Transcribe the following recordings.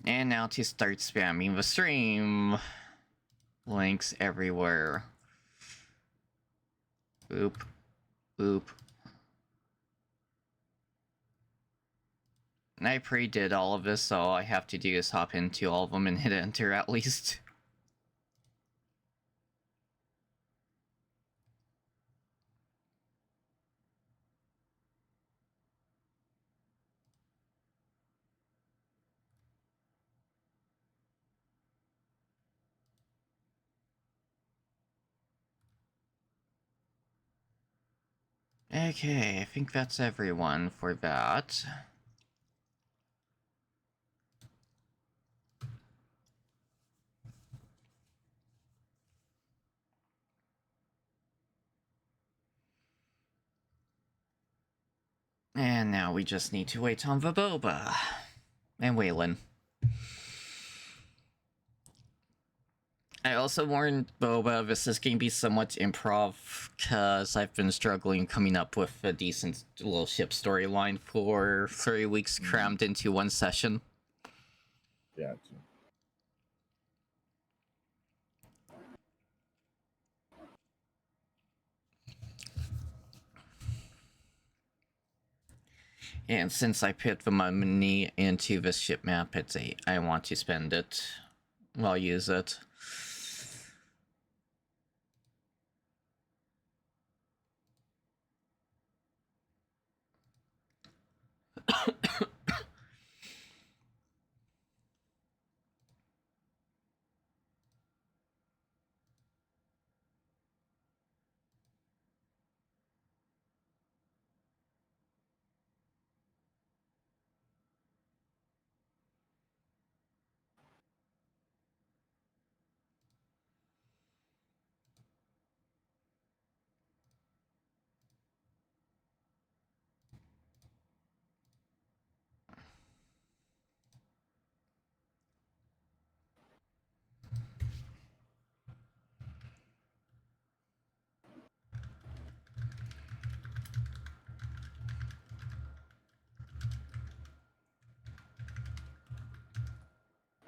And now to start spamming the stream. Links everywhere. Boop. Boop. And I pre-did all of this, so all I have to do is hop into all of them and hit enter at least. Okay, I think that's everyone for that. And now we just need to wait on the Boba. And Waylon. I also warned Boba this is going to be somewhat improv, because I've been struggling coming up with a decent little ship storyline for 3 weeks crammed into one session. Yeah. And since I put the money into this ship map, I want to spend it. I'll use it.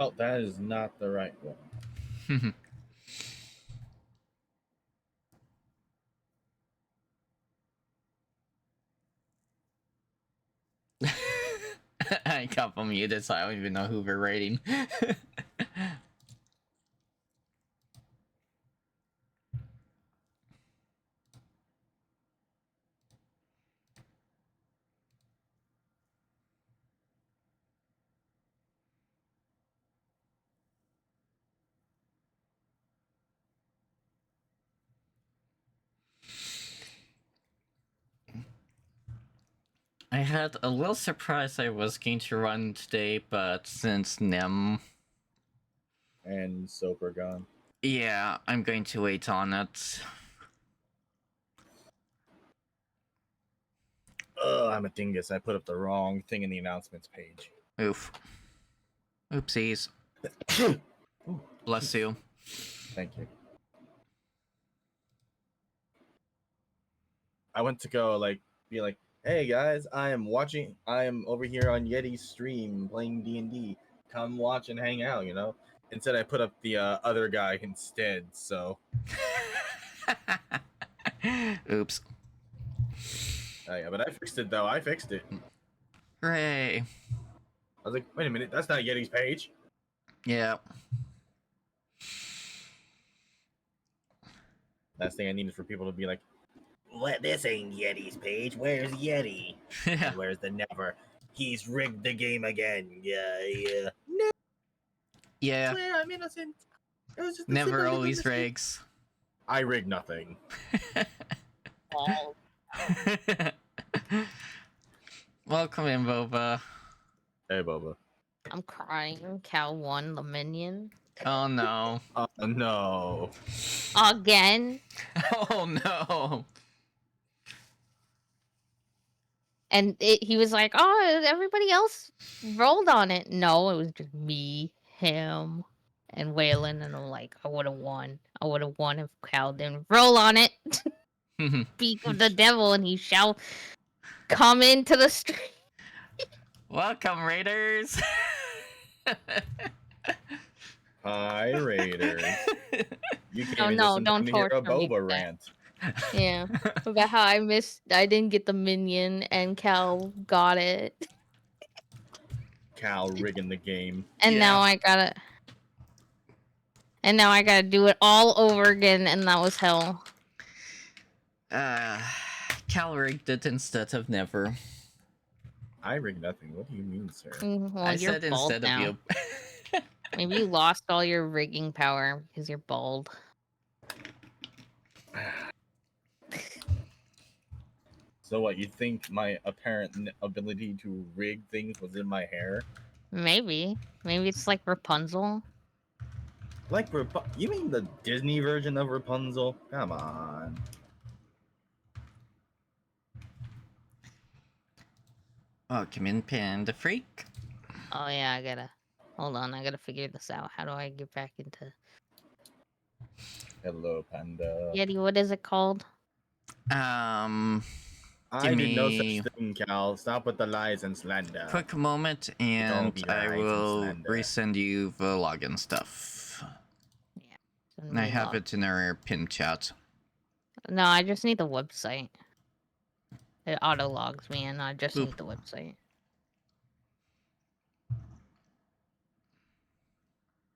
Oh, that is not the right one. I got them muted, so I don't even know who we're rating. I had a little surprise I was going to run today, but since Nem and Soap are gone. Yeah, I'm going to wait on it. I'm a dingus. I put up the wrong thing in the announcements page. Oof. Oopsies. Bless you. Thank you. I went to go be like, hey guys, I am over here on Yeti's stream playing D&D. Come watch and hang out, you know? Instead I put up the other guy instead, so. Oops. Oh yeah, but I fixed it though. I fixed it. Hooray. I was like, wait a minute, that's not Yeti's page. Yeah. Last thing I need is for people to be like, what? This ain't Yeti's page. Where's Yeti? And where's the Never? He's rigged the game again. Yeah. No. Yeah. I swear I'm innocent. It was just Never always rigs. I rig nothing. Oh. Welcome in, Boba. Hey, Boba. I'm crying. Cal won the minion. Oh no. Oh no. Again. Oh no. And he was like, oh, everybody else rolled on it. No, it was just me, him, and Waylon. And I'm like, I would have won. I would have won if Cal didn't roll on it. Speak of the devil, and he shall come into the street. Welcome, Raiders. Hi, Raiders. You Oh came in just no, in time don't to hear a torture me Boba with that. rant. Yeah. About how I didn't get the minion and Cal got it. Cal rigging the game. And now I gotta do it all over again, and that was hell. Cal rigged it instead of never. I rig nothing. What do you mean, sir? Well, I you're said bald instead now. of you. Maybe you lost all your rigging power because you're bald. So what? You think my apparent ability to rig things was in my hair? Maybe it's like Rapunzel. Like you mean the Disney version of Rapunzel? Come on. Welcome in, Panda Freak. Oh yeah, hold on. I gotta figure this out. How do I get back into Hello, Panda. Yeti? What is it called? I Give did no such me thing, Cal. Stop with the lies and slander. quick moment, and be I lies and will slander. resend you the login stuff. Yeah. send I me have log- it in our pin chat. No, I just need the website. It auto logs me in. I just Boop. need the website.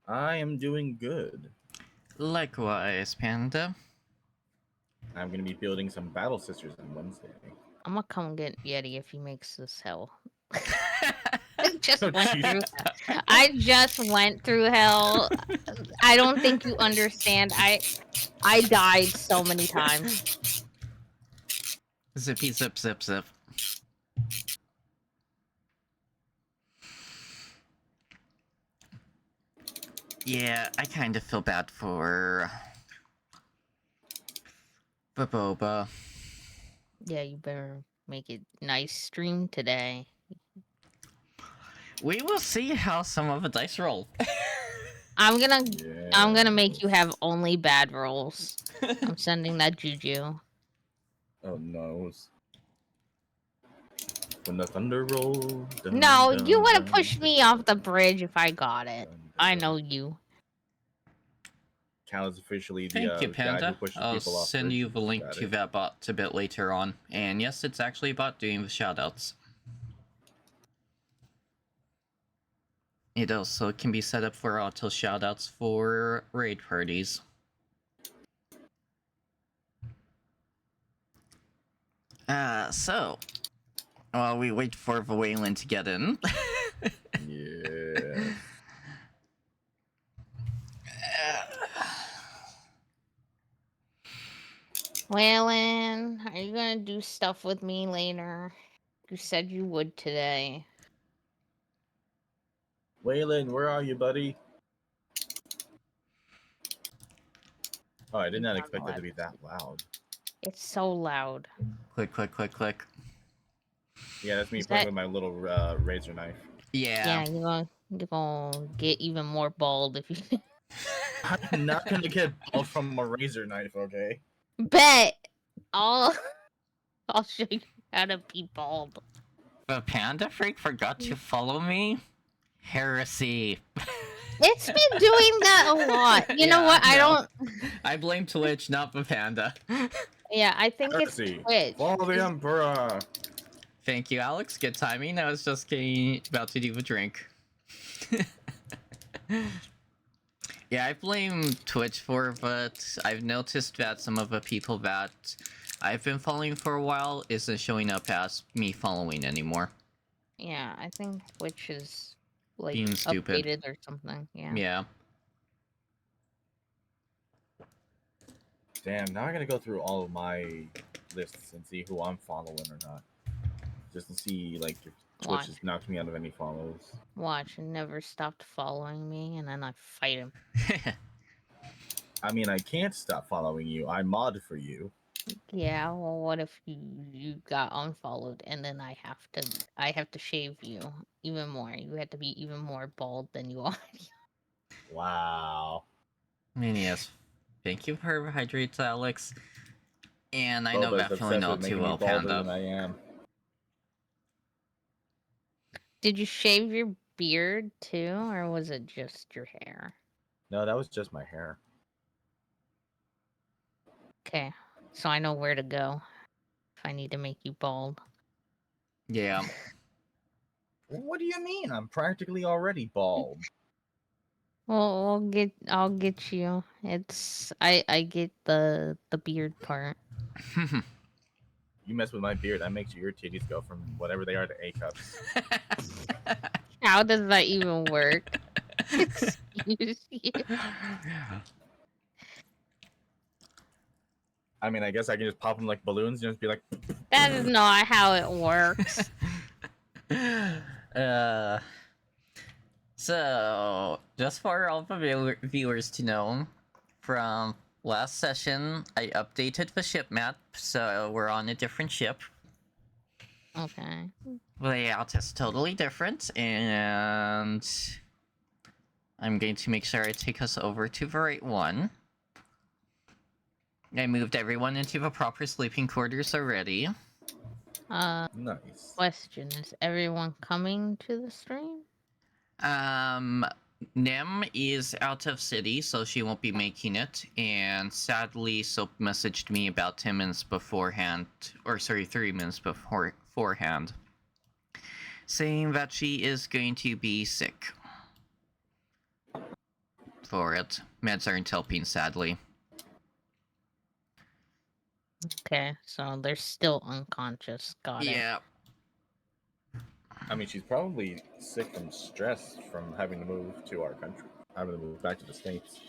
I am doing good. Likewise, Panda. I'm gonna be building some Battle Sisters on Wednesday. I'm gonna come get Yeti if he makes this hell. just Oh, went jeez. through. I just went through hell. I don't think you understand. I died so many times. Zippy zip zip zip. Yeah, I kind of feel bad for Boba. Yeah, you better make it nice stream today. We will see how some of the dice roll. I'm gonna Yeah. make you have only bad rolls. I'm sending that juju. Oh no. When the thunder rolls. Dun, No, dun, you would have dun, pushed me dun, off the bridge if I got it. dun, dun, I dun. know you. Cal is officially the Thank you, guy who Panda. pushes I'll people off send you bridges. the link Got to it. that bot a bit later on. And yes, it's actually a bot doing the shoutouts. It also can be set up for auto shoutouts for raid parties. So while we wait for the Wayland to get in. Yeah. Waylon, are you gonna do stuff with me later? You said you would today. Waylon, where are you, buddy? Oh, I did not expect that to be that loud. It's so loud. Click, click, click, click. Yeah, that's me Is playing that- with my little razor knife. Yeah. Yeah, you're gonna get even more bald if you I'm not gonna get bald from a razor knife, okay? bet. I'll show you how to be bald. The Panda Freak forgot to follow me? Heresy. It's been doing that a lot. You know Yeah, what? I no. don't. I blame Twitch, not the Panda. Yeah, I think Heresy. it's Twitch. Follow the Emperor. Thank you, Alex. Good timing. I was just about to do the drink. Yeah, I blame Twitch for, but I've noticed that some of the people that I've been following for a while isn't showing up as me following anymore. Yeah, I think Twitch is like Being stupid. updated or something. Yeah. Yeah. Damn, now I gotta go through all of my lists and see who I'm following or not. Just to see, like, if Twitch Watch. has knocked me out of any follows. Watch, and never stopped following me, and then I fight him. I mean, I can't stop following you. I mod for you. Yeah, well, what if you got unfollowed, and then I have to shave you even more. You have to be even more bald than you are. Wow. I mean, yes. Thank you for hydrates, Alex. And I know Boba's that feeling obsessed all with too making me well, balder Panda. than I am. Did you shave your beard too, or was it just your hair? No, that was just my hair. Okay, so I know where to go if I need to make you bald. Yeah. What do you mean? I'm practically already bald. Well, I'll get you. I get the beard part. You mess with my beard, that makes your titties go from whatever they are to A cups. How does that even work? Excuse you. I mean, I guess I can just pop them like balloons and just be like, That is not how it works. uh, so, just for all the viewers to know, from last session, I updated the ship map, so we're on a different ship. Okay. Layout is totally different, and I'm going to make sure I take us over to the right one. I moved everyone into the proper sleeping quarters already. nice. Question: is everyone coming to the stream? Nem is out of city, so she won't be making it. And sadly, Soap messaged me about 10 minutes beforehand, or sorry, 3 minutes beforehand, saying that she is going to be sick for it. Meds aren't helping, sadly. Okay, so they're still unconscious. Got it. Yeah. I mean, she's probably sick from stress from having to move to our country, having to move back to the States.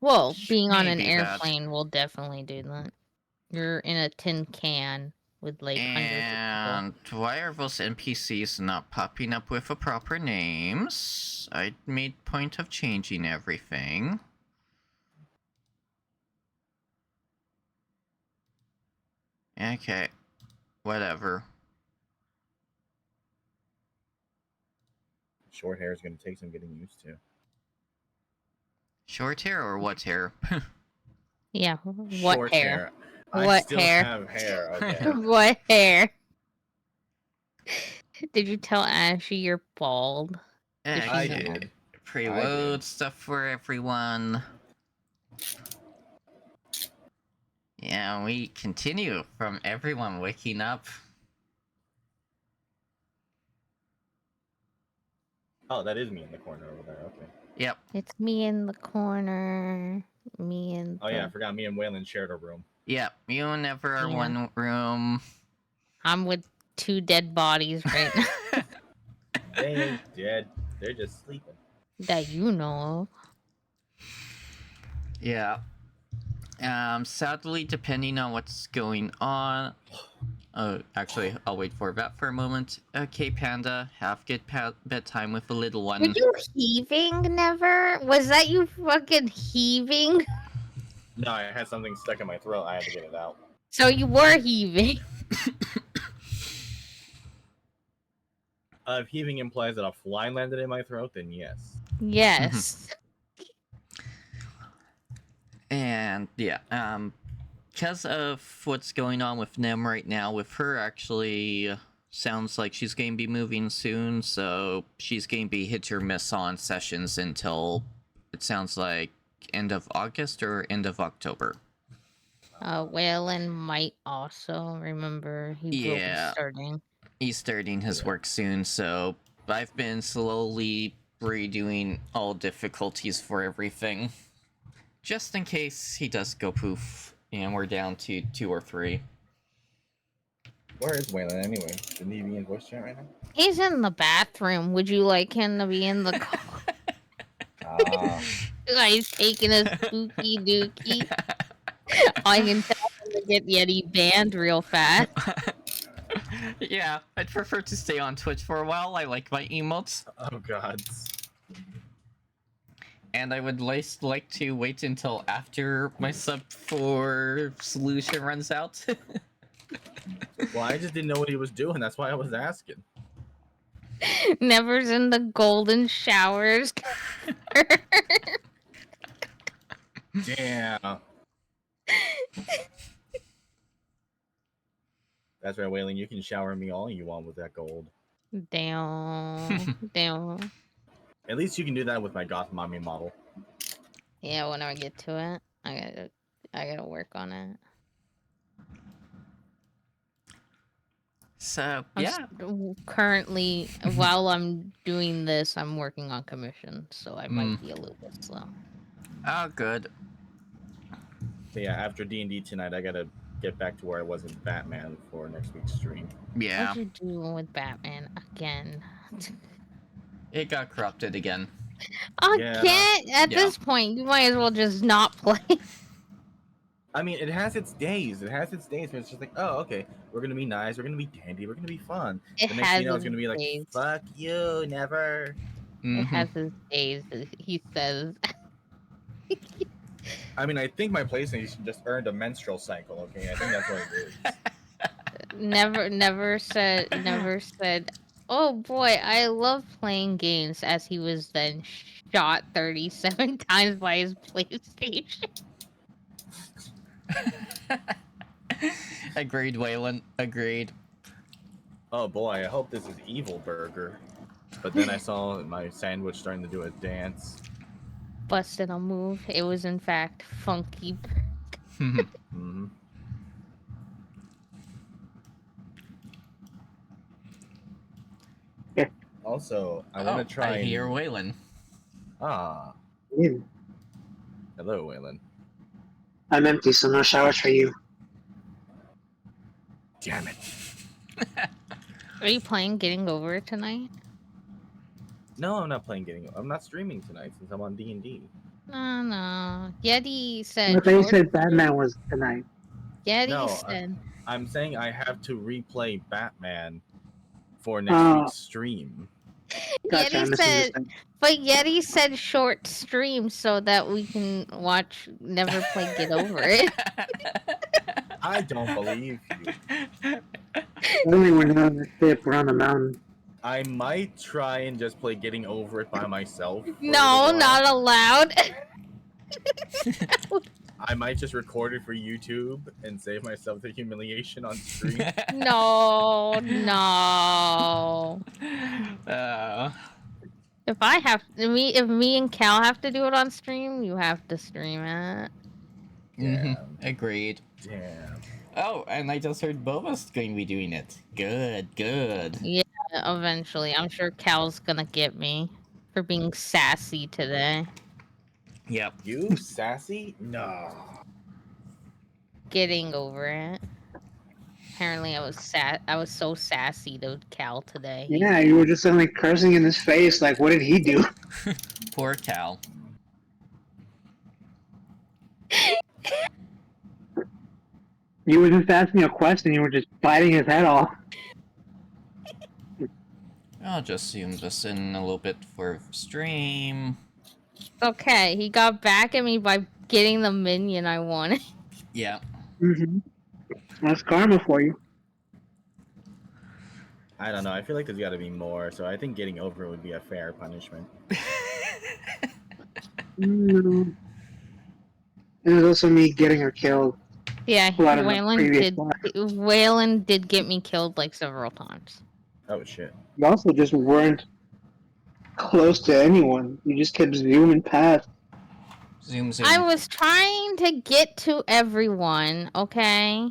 Well, being on an Maybe that. airplane will definitely do that. You're in a tin can with like hundreds of And why are those NPCs not popping up with the proper names? I made point of changing everything. Okay, whatever. Short hair is going to take some getting used to. Short hair or what hair? people. Yeah. What Short hair? I What still hair? have hair. Okay. What hair? Did you tell Ashy you're bald? Did she I know? did. Preload stuff for everyone. Yeah, we continue from everyone waking up. Oh, that is me in the corner over there. Okay. Yep. It's me in the corner. Me in Oh the... yeah, I forgot. Me and Waylon shared a room. Yep. You never are Yeah. one room. I'm with 2 dead bodies right now They ain't dead. They're just sleeping. that you know of. Yeah. Sadly, depending on what's going on. Oh, actually, I'll wait for that for a moment. Okay, Panda, have good bedtime with the little one. Were you heaving, Never? Was that you fucking heaving? No, I had something stuck in my throat. I had to get it out. So you were heaving. If heaving implies that a fly landed in my throat, then yes. Yes. And yeah, because of what's going on with Nem right now, with her actually sounds like she's going to be moving soon, so she's going to be hit or miss on sessions until it sounds like end of August or end of October. Waylon might also remember he will be Yeah. starting. He's starting his work soon, so I've been slowly redoing all difficulties for everything. Just in case he does go poof, and we're down to 2 or 3. Where is Waylon anyway? Shouldn't he be in voice chat right now? He's in the bathroom. Would you like him to be in the car? He's taking a spooky dookie. I can tell him to get Yeti banned real fast. Yeah, I'd prefer to stay on Twitch for a while. I like my emotes. Oh god. And I would like to wait until after my sub for solution runs out. Well, I just didn't know what he was doing. That's why I was asking. Never's in the golden showers. Damn. That's right, Waylon. You can shower me all you want with that gold. Damn. Damn. At least you can do that with my goth mommy model. Yeah, when I get to it, I gotta work on it. So I'm yeah. currently, while I'm doing this, I'm working on commission, so I might be a little bit slow. Oh, good. So yeah, after D&D tonight, I gotta get back to where I was in Batman for next week's stream. Yeah. What'd you do with Batman again? It got corrupted again. Again? At Yeah. this point, you might as well just not play. I mean, it has its days. It has its days where it's just like, oh, okay, we're gonna be nice, we're gonna be dandy, we're gonna be fun. It The next thing has you know, it's its gonna be like, days. fuck you, never. It has its days, he says. I mean, I think my PlayStation just earned a menstrual cycle. Okay, I think that's what it is. Never said. Oh boy, I love playing games. As he was then shot 37 times by his PlayStation. Agreed, Waylon. Agreed. Oh boy, I hope this is Evil Burger. But then I saw my sandwich starting to do a dance. Busted a move. It was in fact Funky. Mm-hmm. Also, I want to try. I hear and... Waylon. Ah, Yeah. hello, Waylon. I'm empty, so no showers for you. Damn it. Are you playing Getting Over It tonight? No, I'm not playing Getting. I'm not streaming tonight since I'm on D&D. No. Yeti I said. thought you said Batman was tonight. Yeti No, said. I'm saying I have to replay Batman for next week's stream. Gotcha, I Yeti said. misunderstood. But Yeti said short stream so that we can watch Never Play Get Over It. I don't believe you. Only we're not on the ship, we're on the mountain. I might try and just play Getting Over It by myself. For a No, little while. not allowed. I might just record it for YouTube and save myself the humiliation on stream. No. If me and Cal have to do it on stream, you have to stream it. Yeah. Agreed. Damn. Oh, and I just heard Boba's going to be doing it. Good. Yeah, eventually. I'm sure Cal's gonna get me for being sassy today. Yep. You sassy? No. Getting over it. Apparently, I was so sassy to Cal today. Yeah, you were just suddenly cursing in his face, like, what did he do? Poor Cal. You were just asking a question, you were just biting his head off. I'll just zoom this in a little bit for stream. Okay, he got back at me by getting the minion I wanted. Yeah. That's karma for you. I don't know. I feel like there's got to be more. So I think Getting Over It would be a fair punishment. No. And there's also me getting her killed. Yeah, A lot of the previous one. Waylon did get me killed like several times. Oh shit. You also just weren't close to anyone. You just kept zooming past. Zoom. I was trying to get to everyone, okay?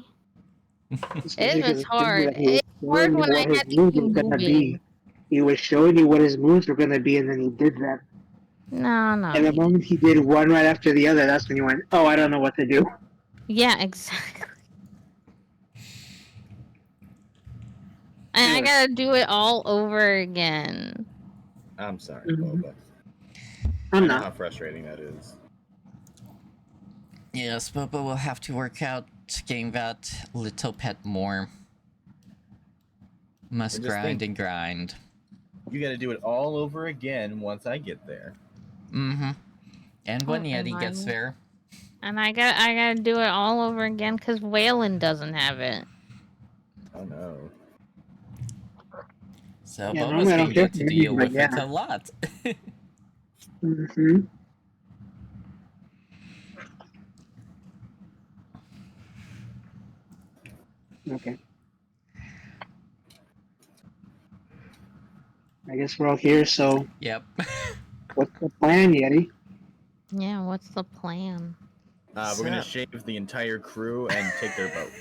It was hard. It's hard when I had to keep moving. He was showing you what his moves were gonna be, and then he did them. No. And the moment he did one right after the other, that's when you went, oh, I don't know what to do. Yeah, exactly. And I gotta do it all over again. I'm sorry, Mhm. Boba. I'm I know how not. frustrating that is. Yes, Boba will have to work out getting that little pet more. Must And just grind think- and grind. You got to do it all over again once I get there. And when Yeti and gets I- there. And I gotta do it all over again because Waylon doesn't have it. Oh no. So Yeah, Boba's normally I don't going to care get to for deal Yeti, with but it yeah. a lot. Okay. I guess we're all here, so Yep. what's the plan, Yeti? Yeah, what's the plan? We're gonna shave the entire crew and take their boat.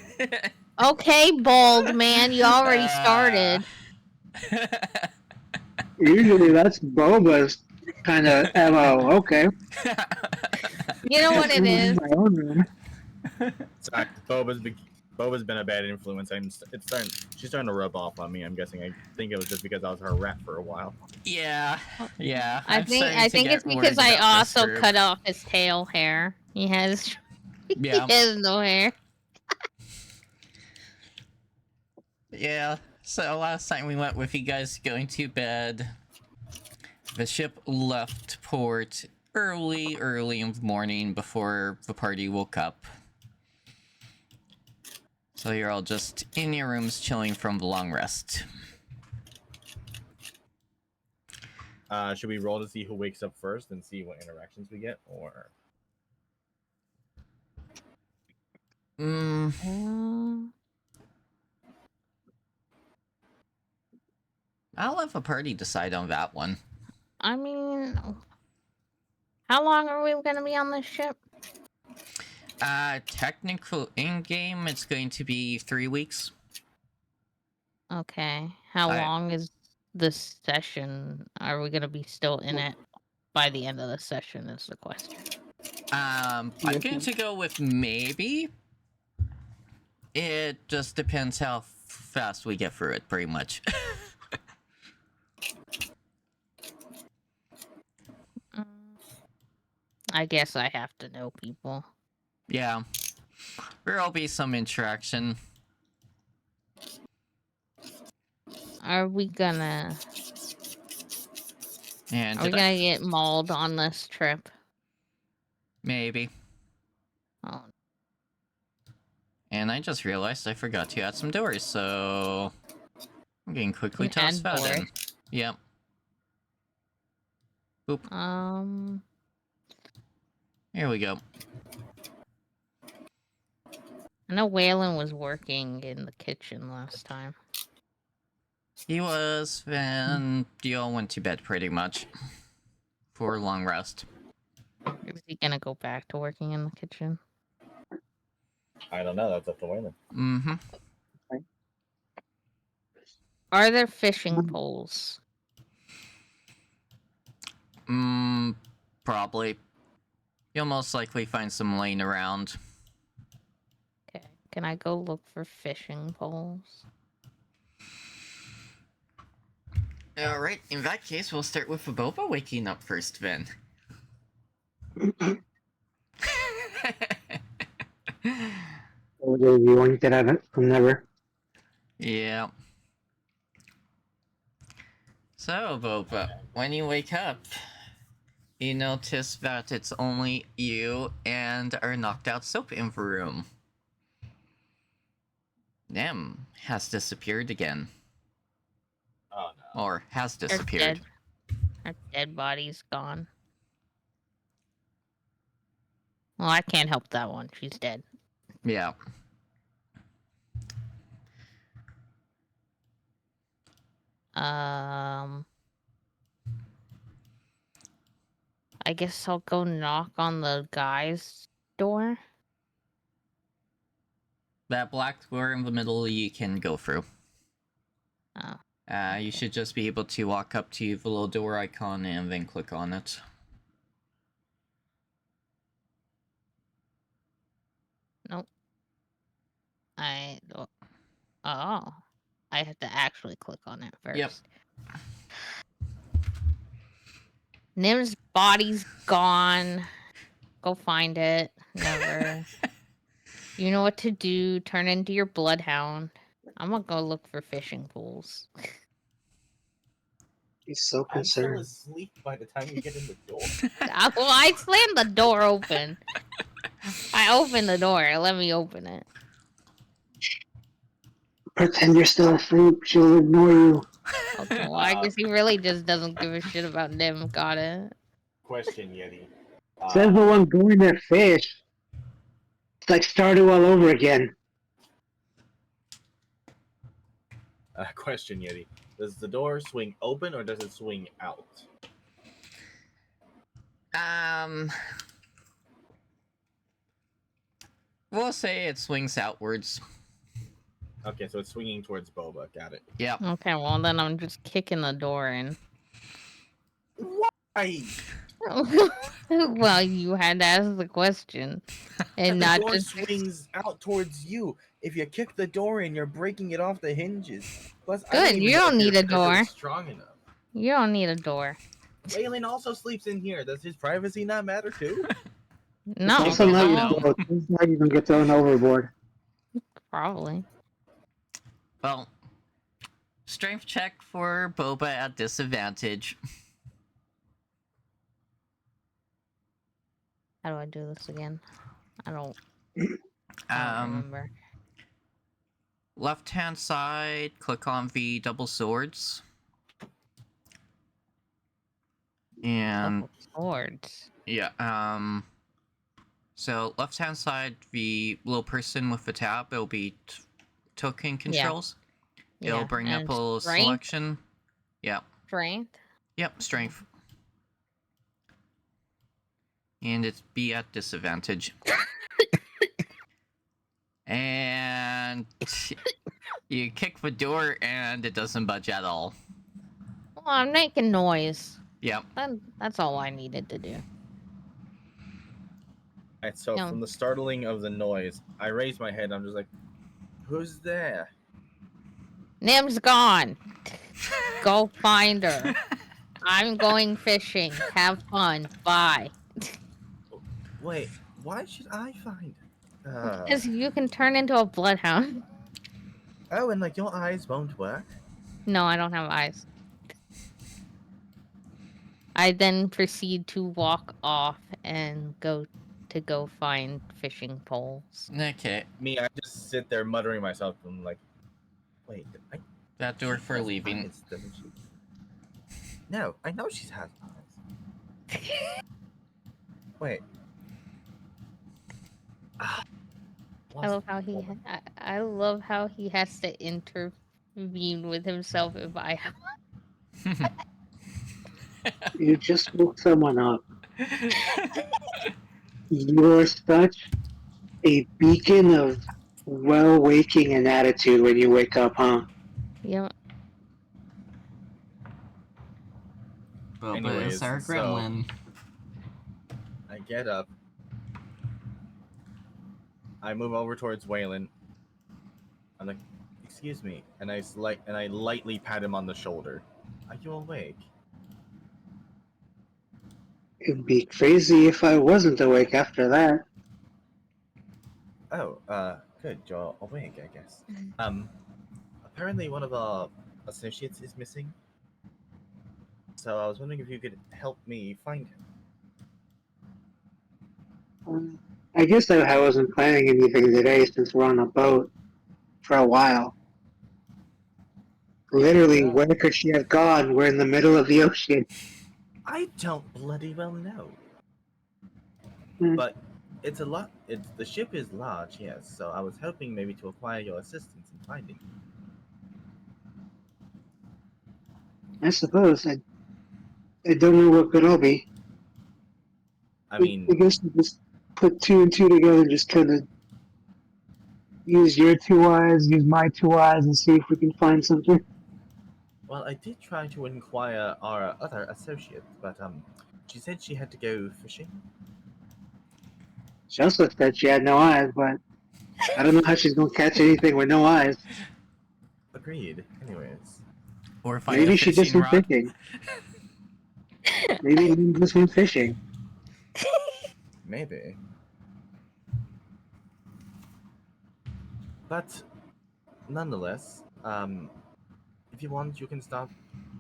Okay, bald man, you already started. Usually that's Boba's kind of MO. Okay. You know what it is? My own room. Sorry, Boba's been a bad influence. She's starting to rub off on me. I'm guessing. I think it was just because I was her rat for a while. Yeah. Yeah. I I'm think starting to it's get because worried I about this also group. cut off his tail hair. He has Yeah. he has no hair. Yeah. So last time we went with you guys going to bed, the ship left port early in the morning before the party woke up. So you're all just in your rooms chilling from the long rest. Should we roll to see who wakes up first and see what interactions we get, or? I'll let the party decide on that one. I mean, how long are we gonna be on this ship? Technical in-game, it's going to be 3 weeks. Okay. How long is this session? Are we gonna be still in it by the end of the session is the question. I'm going to go with maybe. It just depends how fast we get through it, pretty much. I guess I have to know people. Yeah. There'll be some interaction. Are we gonna And Are we gonna get mauled on this trip? maybe. Oh, And I just realized I forgot to add some doors, so I'm getting quickly You toss add that in. doors? Yep. Boop. Here we go. I know Waylon was working in the kitchen last time. He was, and you all went to bed pretty much. For a long rest. Is he gonna go back to working in the kitchen? I don't know. That's up to Waylon. Mm-hmm. Are there fishing poles? Probably. You'll most likely find some laying around. Okay. Can I go look for fishing poles? Alright, in that case, we'll start with Boba waking up first, then. Oh, you want to get out of it from never. Yeah. So, Boba, when you wake up, you notice that it's only you and our knocked out soap in the room. Nem has disappeared again. Oh no. Or has disappeared. Her dead body's gone. Well, I can't help that one. She's dead. Yeah. I guess I'll go knock on the guy's door. That black door in the middle you can go through. Oh. You should just be able to walk up to the little door icon and then click on it. Nope. Oh. I have to actually click on it first. Yep. Nim's body's gone. Go find it. Never. You know what to do. Turn into your bloodhound. I'm gonna go look for fishing pools. He's so I'm still concerned. asleep by the time you get in the door. Well, I slammed the door open. I opened the door. Let me open it. Pretend you're still asleep. She'll ignore you. Okay, well, I guess he really just doesn't give a shit about Nim. Got it. Question, Yeti. Says the one going there fish. It's like starting all over again. Question, Yeti. Does the door swing open or does it swing out? Um, we'll say it swings outwards. Okay, so it's swinging towards Boba. Got it. Yep. Okay, well then I'm just kicking the door in. Why? Well, you had to ask the question, and The not door just swings out towards you. If you kick the door in, you're breaking it off the hinges. Plus, I Good, don't even you know don't if your need a character door. is strong enough. You don't need a door. Waylon also sleeps in here. Does his privacy not matter too? It's No, also we not don't your know. fault. It's not even get thrown overboard. probably. Well, strength check for Boba at disadvantage. How do I do this again? I don't remember. Left hand side, click on the double swords. And Double swords. yeah, so left hand side, the little person with the tab, it'll be token controls. It'll Yeah, bring up and a little strength? selection. Yeah. Strength. Yep, strength. And it's be at disadvantage. And you kick the door and it doesn't budge at all. Well, I'm making noise. Yep. That's all I needed to do. Alright, so No. from the startling of the noise, I raise my head. I'm just like, "Who's there?" Nim's gone. Go find her. I'm going fishing. Have fun. Bye. Wait, why should I find? Because you can turn into a bloodhound. Oh, and like your eyes won't work. No, I don't have eyes. I then proceed to walk off and go find fishing poles. Okay. Me, I just sit there muttering myself. I'm like, wait, That door she for has leaving. eyes, doesn't she? No, I know she has eyes. Wait. I love how he. I love how he has to intervene with himself if I have. You just woke someone up. You're such a beacon of well-waking and attitude when you wake up, huh? Yep. Boba Anyways, is our so- gremlin. I get up. I move over towards Waylon. I'm like, "Excuse me," and I lightly pat him on the shoulder. Are you awake? It'd be crazy if I wasn't awake after that. Oh, good. You're awake, I guess. Apparently one of our associates is missing. So I was wondering if you could help me find him. I guess I wasn't planning anything today since we're on a boat for a while. Literally, Yeah. where could she have gone? We're in the middle of the ocean. I don't bloody well know. Hmm. But it's a lot. The ship is large, yes. So I was hoping maybe to acquire your assistance in finding him. I suppose. I don't know what good I'll be. I mean, I guess we just put two and two together, just kind of use your two eyes, use my two eyes, and see if we can find something. well, I did try to inquire our other associate, but she said she had to go fishing. She also said she had no eyes, but I don't know how she's gonna catch anything with no eyes. Agreed. Anyways, Or find Maybe a she just fishing went rod. fishing. Maybe she just went fishing. maybe. But nonetheless, if you want, you can start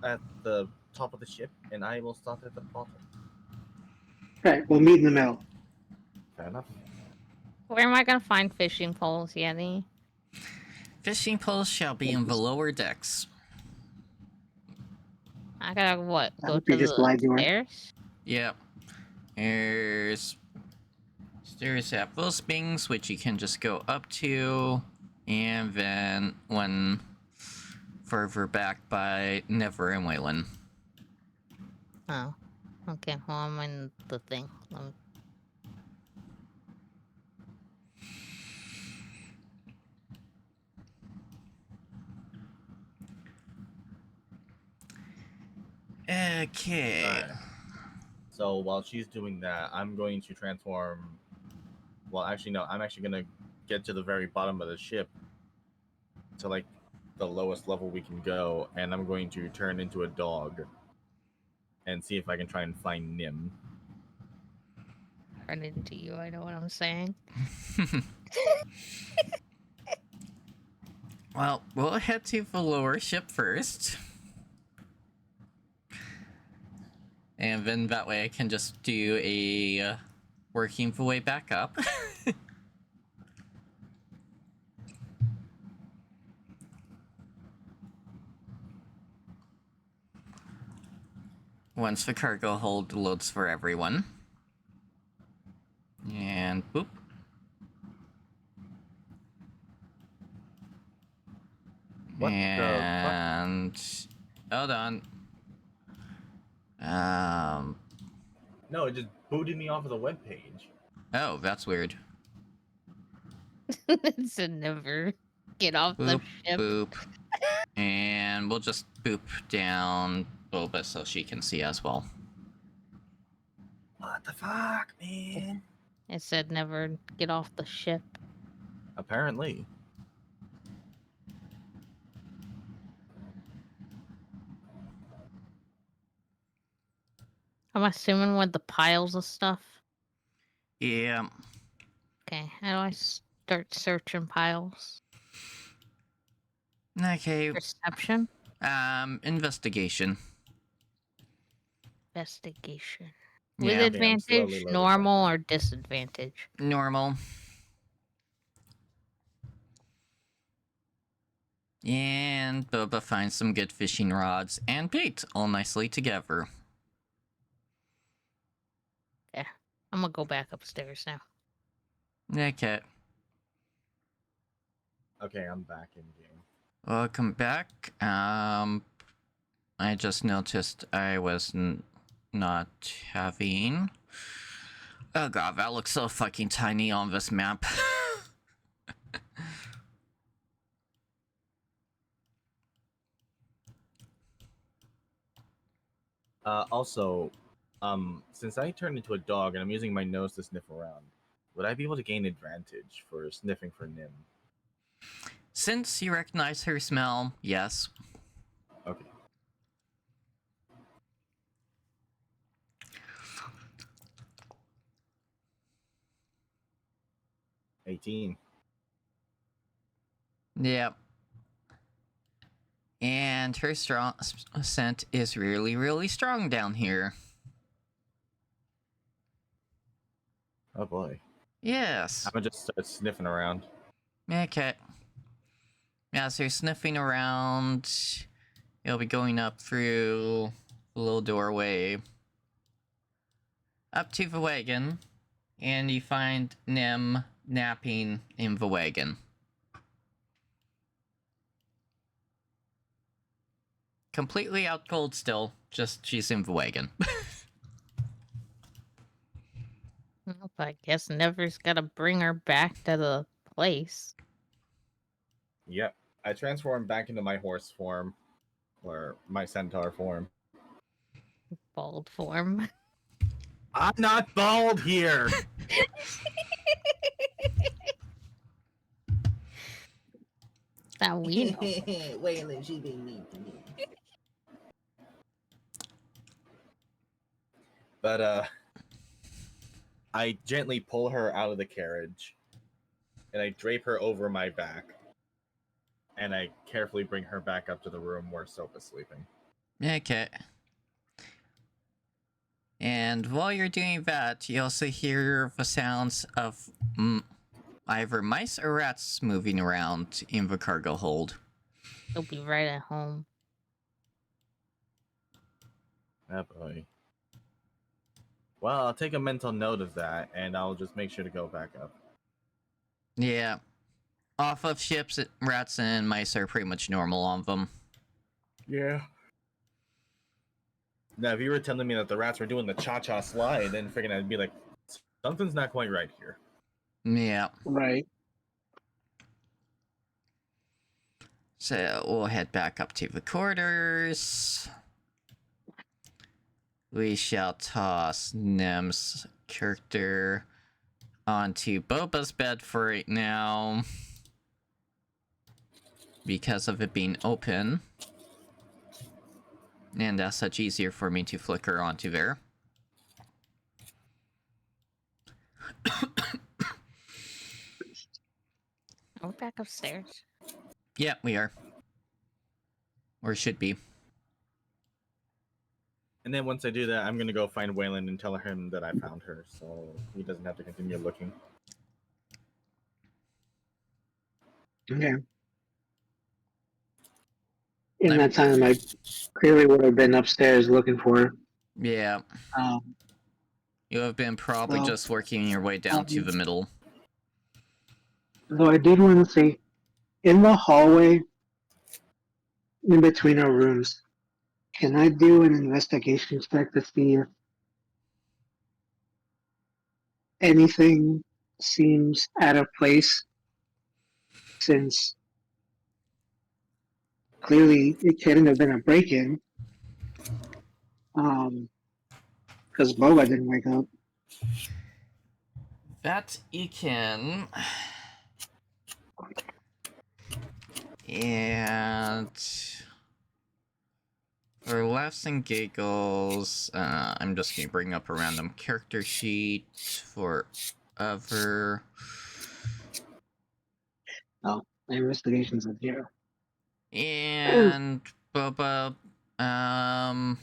at the top of the ship, and I will start at the bottom. Right, we'll meet in the middle. Fair enough. Where am I gonna find fishing poles, Yeti? Fishing poles shall be in the lower decks. I gotta what? I Go hope to you just the lied to her. stairs? Yep. There's stairs at those springs, which you can just go up to, and then when further back by Never and Waylon. Oh. Okay, well, I'm in the thing. Okay. Alright. So while she's doing that, I'm going to transform. Well, actually, no. I'm actually gonna get to the very bottom of the ship, to like the lowest level we can go, and I'm going to turn into a dog and see if I can try and find Nim. Run into you, I know what I'm saying. Well, we'll head to the lower ship first. And then that way I can just do a working the way back up. Once the cargo hold loads for everyone. And boop. What and hold on. No, it just booted me off of the webpage. Oh, that's weird. It's a never get off Boop, the ship. boop. And we'll just boop down Boba so she can see as well. What the fuck, man? It said never get off the ship. Apparently. I'm assuming with the piles of stuff. Yeah. Okay, how do I start searching piles? Okay. Perception? Investigation. Investigation. With Yeah. Okay, I'm slowly advantage, loading normal, back or disadvantage? Normal. And Boba finds some good fishing rods and bait all nicely together. I'm gonna go back upstairs now. Okay. Okay, I'm back in game. Welcome back. I just noticed I was not having... Oh god, that looks so fucking tiny on this map. Also, since I turned into a dog and I'm using my nose to sniff around, would I be able to gain advantage for sniffing for Nim? Since you recognize her smell, yes. Okay. $18. Yep. And her strong scent is really, really strong down here. Oh boy. Yes. I'm gonna just start sniffing around. Okay. As you're sniffing around, you'll be going up through the little doorway up to the wagon, and you find Nim napping in the wagon. Completely out cold still, just she's in the wagon. Well, I guess Never's gotta bring her back to the place. Yep. I transformed back into my horse form, or my centaur form. Bald form. I'm not bald here! That we know. Waylon, she being mean to me. But, I gently pull her out of the carriage, and I drape her over my back, and I carefully bring her back up to the room where Soap is sleeping. Okay. And while you're doing that, you also hear the sounds of either mice or rats moving around in the cargo hold. He'll be right at home. Oh boy. Well, I'll take a mental note of that, and I'll just make sure to go back up. Yeah. Off of ships, rats and mice are pretty much normal on them. Yeah. Now, if you were telling me that the rats were doing the cha-cha slide, then freaking I'd be like, something's not quite right here. Yeah. Right. So we'll head back up to the quarters. We shall toss Nem's character onto Boba's bed for right now. Because of it being open. And as such, easier for me to flicker onto there. Are we back upstairs? Yeah, we are. Or should be. And then once I do that, I'm gonna go find Waylon and tell him that I found her, so he doesn't have to continue looking. Okay. In that time, I clearly would have been upstairs looking for her. Yeah. Um, You have been probably Well, just working your way down to the middle. though I did want to say, in the hallway, in between our rooms, can I do an investigation check to see if anything seems out of place? Since clearly it couldn't have been a break-in, because Boba didn't wake up. That you can. And for laughs and giggles, I'm just gonna bring up a random character sheet for other. Oh, my investigation's at 0. And Boba, I'll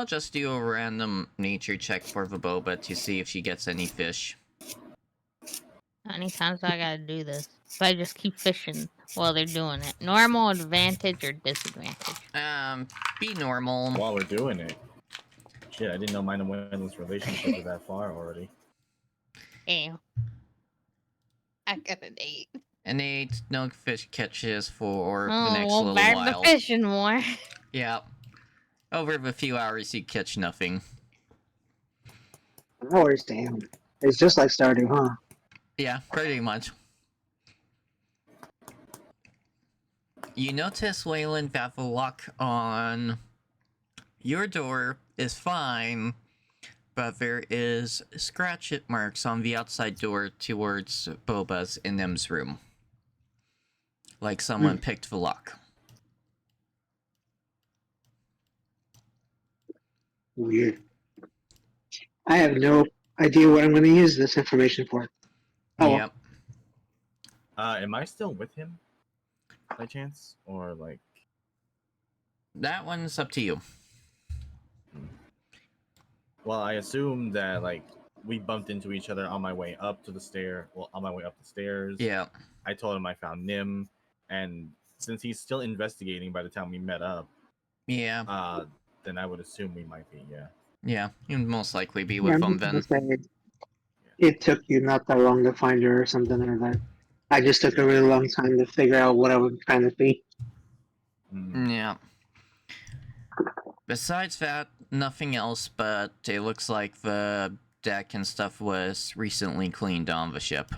just do a random nature check for the Boba to see if she gets any fish. How many times do I gotta do this? If I just keep fishing while they're doing it. Normal, advantage, or disadvantage? Be normal. While we're doing it. Shit, I didn't know mine and Waylon's relationship was that far already. Damn. I got an 8. An 8, no fish catches for the Oh, next well, little back while. to fishing more. Yeah. Over the few hours, you catch nothing. Hours, damn. It's just like Stardew, huh? Yeah, pretty much. You notice, Waylon, that the lock on your door is fine, but there is scratch marks on the outside door towards Boba's and Nem's room. Like someone picked the lock. Weird. I have no idea what I'm going to use this information for. Oh, Yep. Am I still with him? By chance? Or like... That one's up to you. Well, I assume that, like, we bumped into each other on my way up to the stair. Well, on my way up the stairs. Yeah. I told him I found Nim, and since he's still investigating by the time we met up, Yeah. then I would assume we might be, yeah. Yeah, you'd most likely be yeah, with I'm them just then. gonna say it took you not that long to find her or something like that. I just took a really long time to figure out what I was trying to see. Yeah. Besides that, nothing else, but it looks like the deck and stuff was recently cleaned on the ship.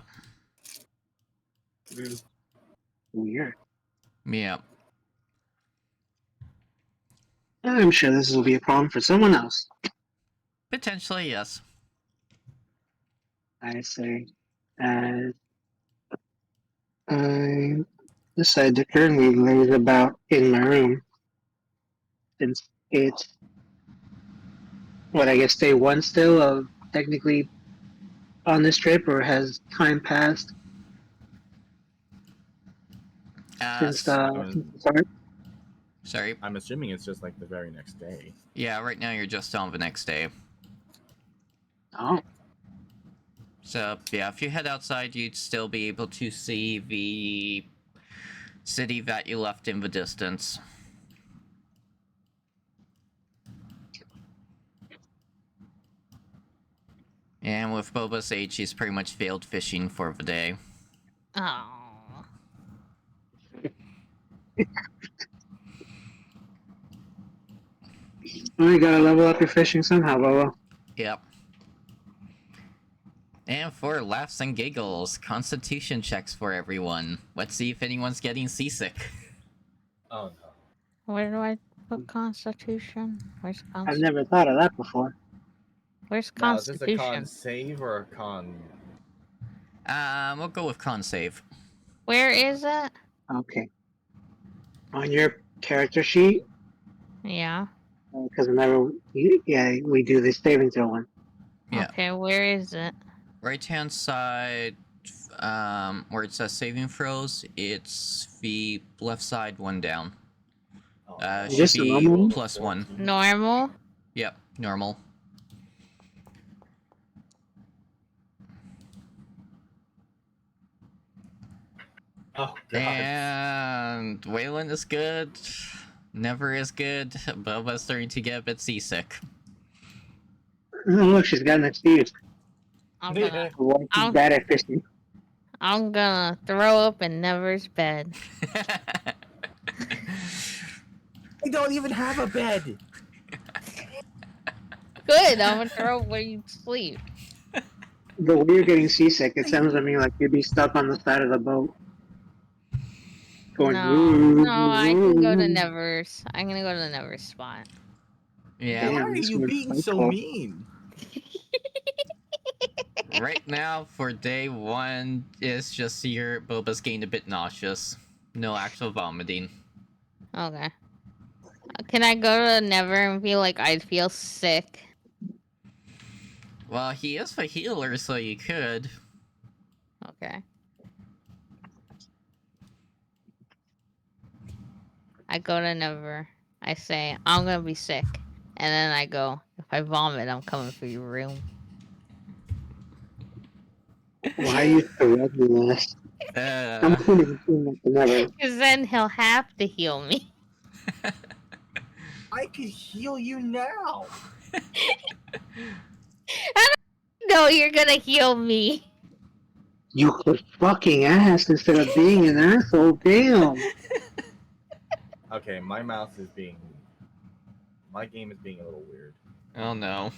Weird. Yeah. I'm sure this will be a problem for someone else. Potentially, yes. I say, as I decide to currently laze about in my room, since it's what I guess day 1 still of technically on this trip, or has time passed since the start? Sorry. I'm assuming it's just like the very next day. Yeah, right now you're just on the next day. Oh, So, yeah, if you head outside, you'd still be able to see the city that you left in the distance. And with Boba's age, he's pretty much failed fishing for the day. Oh. Well, you gotta level up your fishing somehow, Bobo. Yep. And for laughs and giggles, constitution checks for everyone. Let's see if anyone's getting seasick. Oh no. Where do I put Constitution? Where's I've never thought of that before. Where's Now, is this a con Constitution? save or a con? We'll go with con save. Where is it? Okay. On your character sheet, Yeah. because whenever we do the saving throw one. Yeah. Okay, where is it? Right hand side, where it says saving throws, it's the left side one down. Oh, Should Just a be normal? +1. Normal? Yep, normal. Oh god. And Waylon is good. Never is good. Boba's starting to get a bit seasick. Oh, look, she's got an excuse. I'm gonna, Why she's I'll- bad at fishing. I'm gonna throw up in Never's bed. I don't even have a bed. Good, I'm gonna throw up where you sleep. The way you're getting seasick, it sounds to me like you'd be stuck on the side of the boat. Going, No, I can go to Never's. I'm gonna go to the Never's spot. Yeah. Why Damn, are this you one's being quite so cool. mean? Right now, for day 1, it's just your Boba's getting a bit nauseous. No actual vomiting. Okay. Can I go to Never and feel like I'd feel sick? Well, he is the healer, so you could. Okay. I go to Never. I say, I'm gonna be sick. And then I go, if I vomit, I'm coming for your room. Why are you threatening us? I'm putting it never. Because then he'll have to heal me. I could heal you now. No, you're gonna heal me. You could fucking ask instead of being an asshole. Damn. Okay, my mouse is being. My game is being a little weird. Oh no.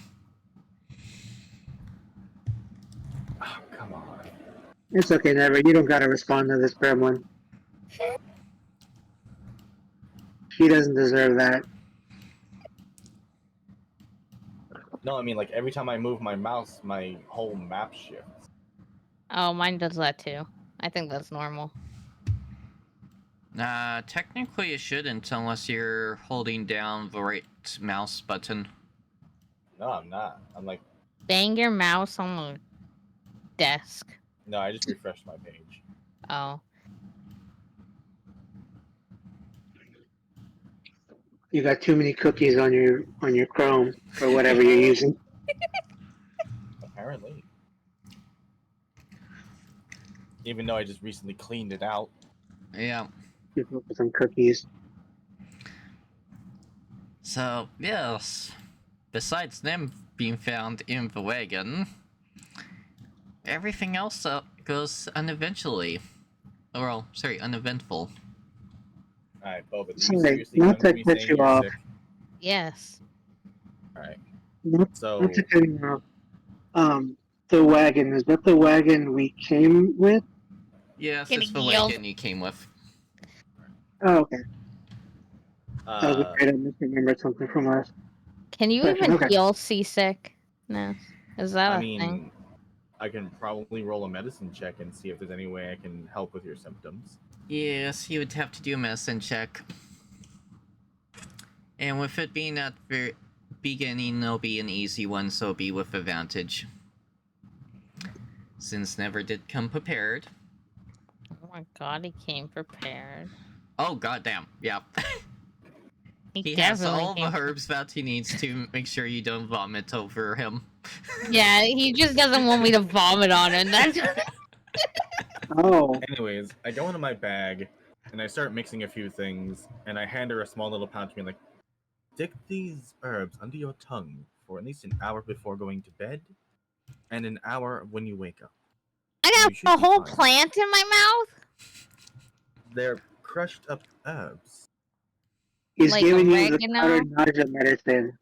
Oh, come on. It's okay, Never. You don't gotta respond to this gremlin. She doesn't deserve that. No, I mean, like, every time I move my mouse, my whole map shifts. Oh, mine does that too. I think that's normal. Technically it shouldn't unless you're holding down the right mouse button. No, I'm not. I'm like, Bang your mouse on the desk. no, I just refreshed my page. Oh. You got too many cookies on your Chrome or whatever you're using. Apparently. Even though I just recently cleaned it out. Yeah. You put some cookies. So, yes. Besides them being found in the wagon, everything else goes uneventfully. Well, sorry, uneventful. Alright, Boba, do you Sorry, seriously not come to to me cut saying you you're off. sick? Yes. Alright. Not So, to cut you off. The wagon, is that the wagon we came with? Yes, Getting it's the healed. wagon you came with. Oh, okay. I was uh, afraid I misremembered something from us. Can you Okay, even okay. heal seasick? No. Is that I a mean, thing? I can probably roll a medicine check and see if there's any way I can help with your symptoms. Yes, you would have to do a medicine check. And with it being at the beginning, it'll be an easy one, so it'll be with advantage. Since Never did come prepared. Oh my god, he came prepared. Oh, goddamn. Yeah. He He has definitely all the came. herbs that he needs to make sure you don't vomit over him. Yeah, he just doesn't want me to vomit on him. That's Oh, Anyways, I go into my bag and I start mixing a few things, and I hand her a small little pouch, being like, stick these herbs under your tongue for at least an hour before going to bed, and an hour when you wake up. I You should got a be whole fine. plant in my mouth. They're crushed up herbs? He's Like giving you the powdered oregano? nausea medicine.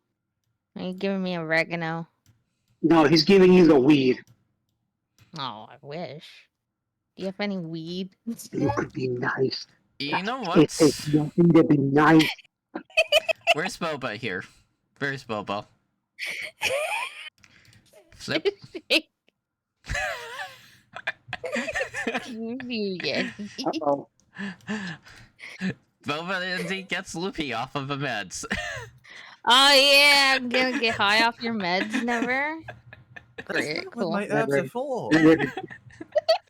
Are you giving me oregano? No, he's giving you the weed. Oh, I wish. Do you have any weed? You could be nice. You know It takes what? nothing to be nice. Where's Boba here? Where's Boba? Flip. You Yeti. Uh-oh. Boba indeed gets loopy off of the meds. Oh yeah, I'm gonna get high off your meds, never. That's Great, not what cool. my herbs Never. are for.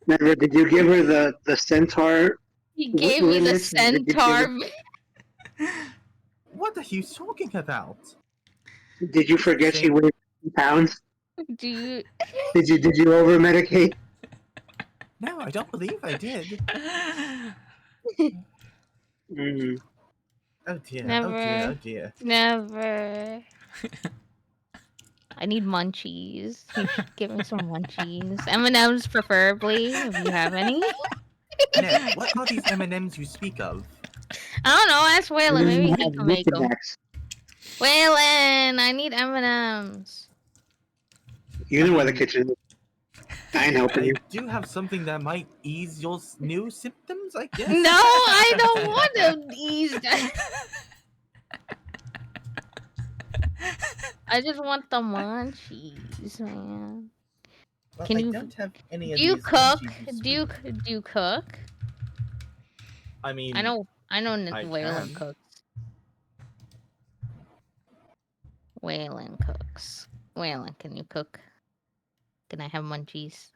Never, did you give her the centaur He gave me the lineage, or centaur. What are you talking about? Did you forget she weighed 50 pounds? Do you? Did you over medicate? No, I don't believe I did. Mm. Oh dear, oh dear, Never. oh dear. Never. I need munchies. You should give me some munchies. M&Ms preferably, if you have any. Now, what are these M&Ms you speak of? I don't know. Ask Waylon. Maybe You he have can make them. Knickknacks. Waylon, I need M&Ms. You know where the kitchen is. I ain't helping I you. do have something that might ease your new symptoms, I guess. No, I don't want to ease that. I just want the munchies, man. Well, Can I you- don't have any of Do you these cook? munchies Do you speak- do you cook? I mean, I know I Waylon can. cooks. Waylon cooks. Waylon, can you cook? Can I have munchies?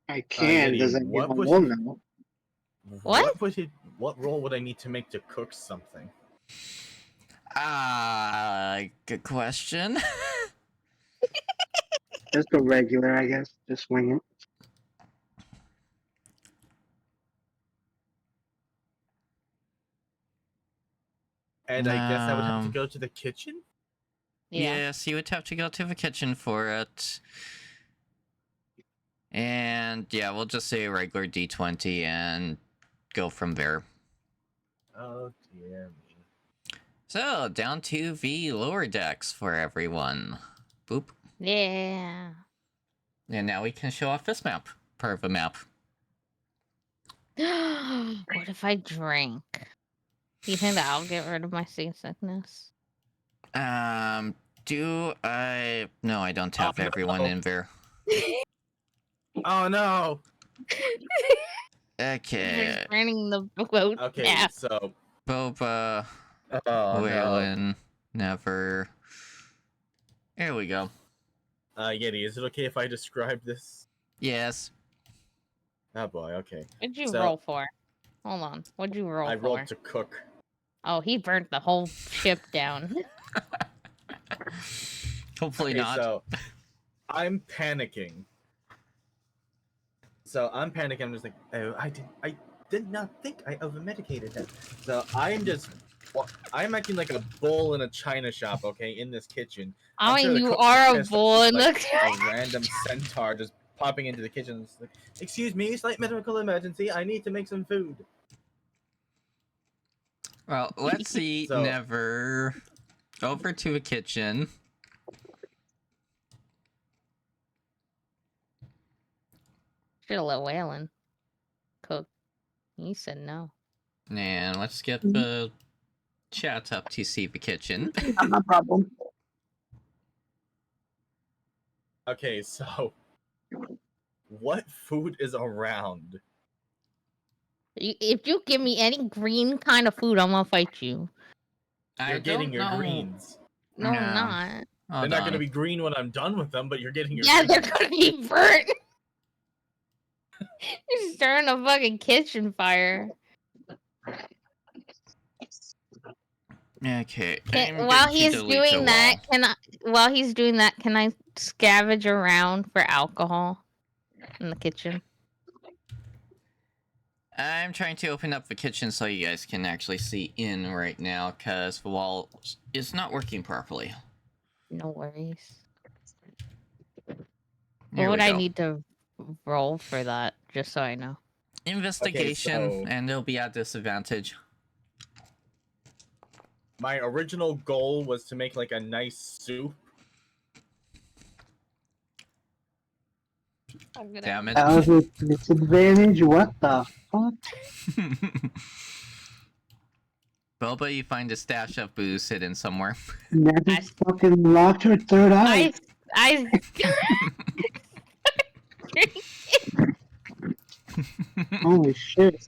I can. Yeti, Does that mean what I would- will now? What? What role would I need to make to cook something? Good question. Just a regular, I guess. Just swing it. And I guess I would have to Um, go to the kitchen? Yeah. Yes, you would have to go to the kitchen for it. And yeah, we'll just say a regular D20 and go from there. Oh dear me. So, down to the lower decks for everyone. Boop. Yeah. And now we can show off this map. Part of the map. What if I drink? Do you think that'll get rid of my seasickness? Do I... No, I don't have Oh, no. everyone in there. Oh no! Okay. Just burning the boat. Okay, Yeah. so Boba, oh no. Waylon, Never. Here we go. Yeti, is it okay if I describe this? Yes. Oh boy, okay. What'd you So- roll for? Hold on. What'd you roll I for? rolled to cook. Oh, he burnt the whole ship down. Hopefully Okay, not. so I'm panicking. I'm just like, oh, I did not think I over-medicated him. So I'm acting like a bull in a china shop, okay, in this kitchen. I I'm mean, sure the you cook was are a pissed bull off, in like, the. a random centaur just popping into the kitchen. It's like, excuse me, slight medical emergency. I need to make some food. Well, let's see. So- Never. Over to the kitchen. Should have let Waylon cook. He said no. And let's get the chat up to see the kitchen. No problem. Okay, so what food is around? If you give me any green kind of food, I'm gonna fight you. You're getting your know. greens. No, No. I'm not. They're Hold not on. gonna be green when I'm done with them, but you're getting your Yeah, greens. they're gonna be burnt. You're starting a fucking kitchen fire. Okay. Can, I'm while going to he's delete the doing that, wall. while he's doing that, can I scavenge around for alcohol in the kitchen? I'm trying to open up the kitchen so you guys can actually see in right now, because the wall is not working properly. No worries. Here What would we I go. need to roll for that? Just so I know. Investigation, so- and it'll be at disadvantage. My original goal was to make like a nice soup. I'm gonna Damn it. How's it disadvantage? What the fuck? Boba, you find a stash of booze hidden somewhere. Never fucking locked her third eye. I Holy shit.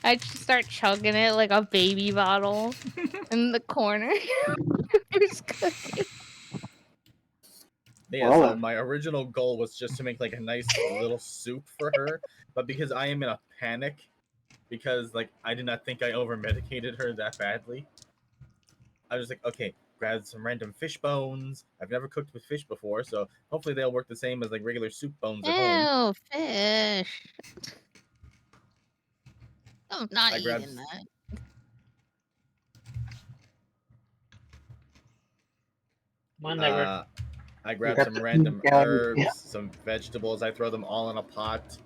I just start chugging it like a baby bottle in the corner. Who's cooking? Yeah, Well, so my original goal was just to make like a nice little soup for her, but because I am in a panic, because like I did not think I over medicated her that badly, I was like, okay, grab some random fish bones. I've never cooked with fish before, so hopefully they'll work the same as like regular soup bones at home. Ew, fish. I'm not I grabbed- eating that. one never. I grabbed got some the random food down, herbs, yeah. some vegetables. I throw them all in a pot.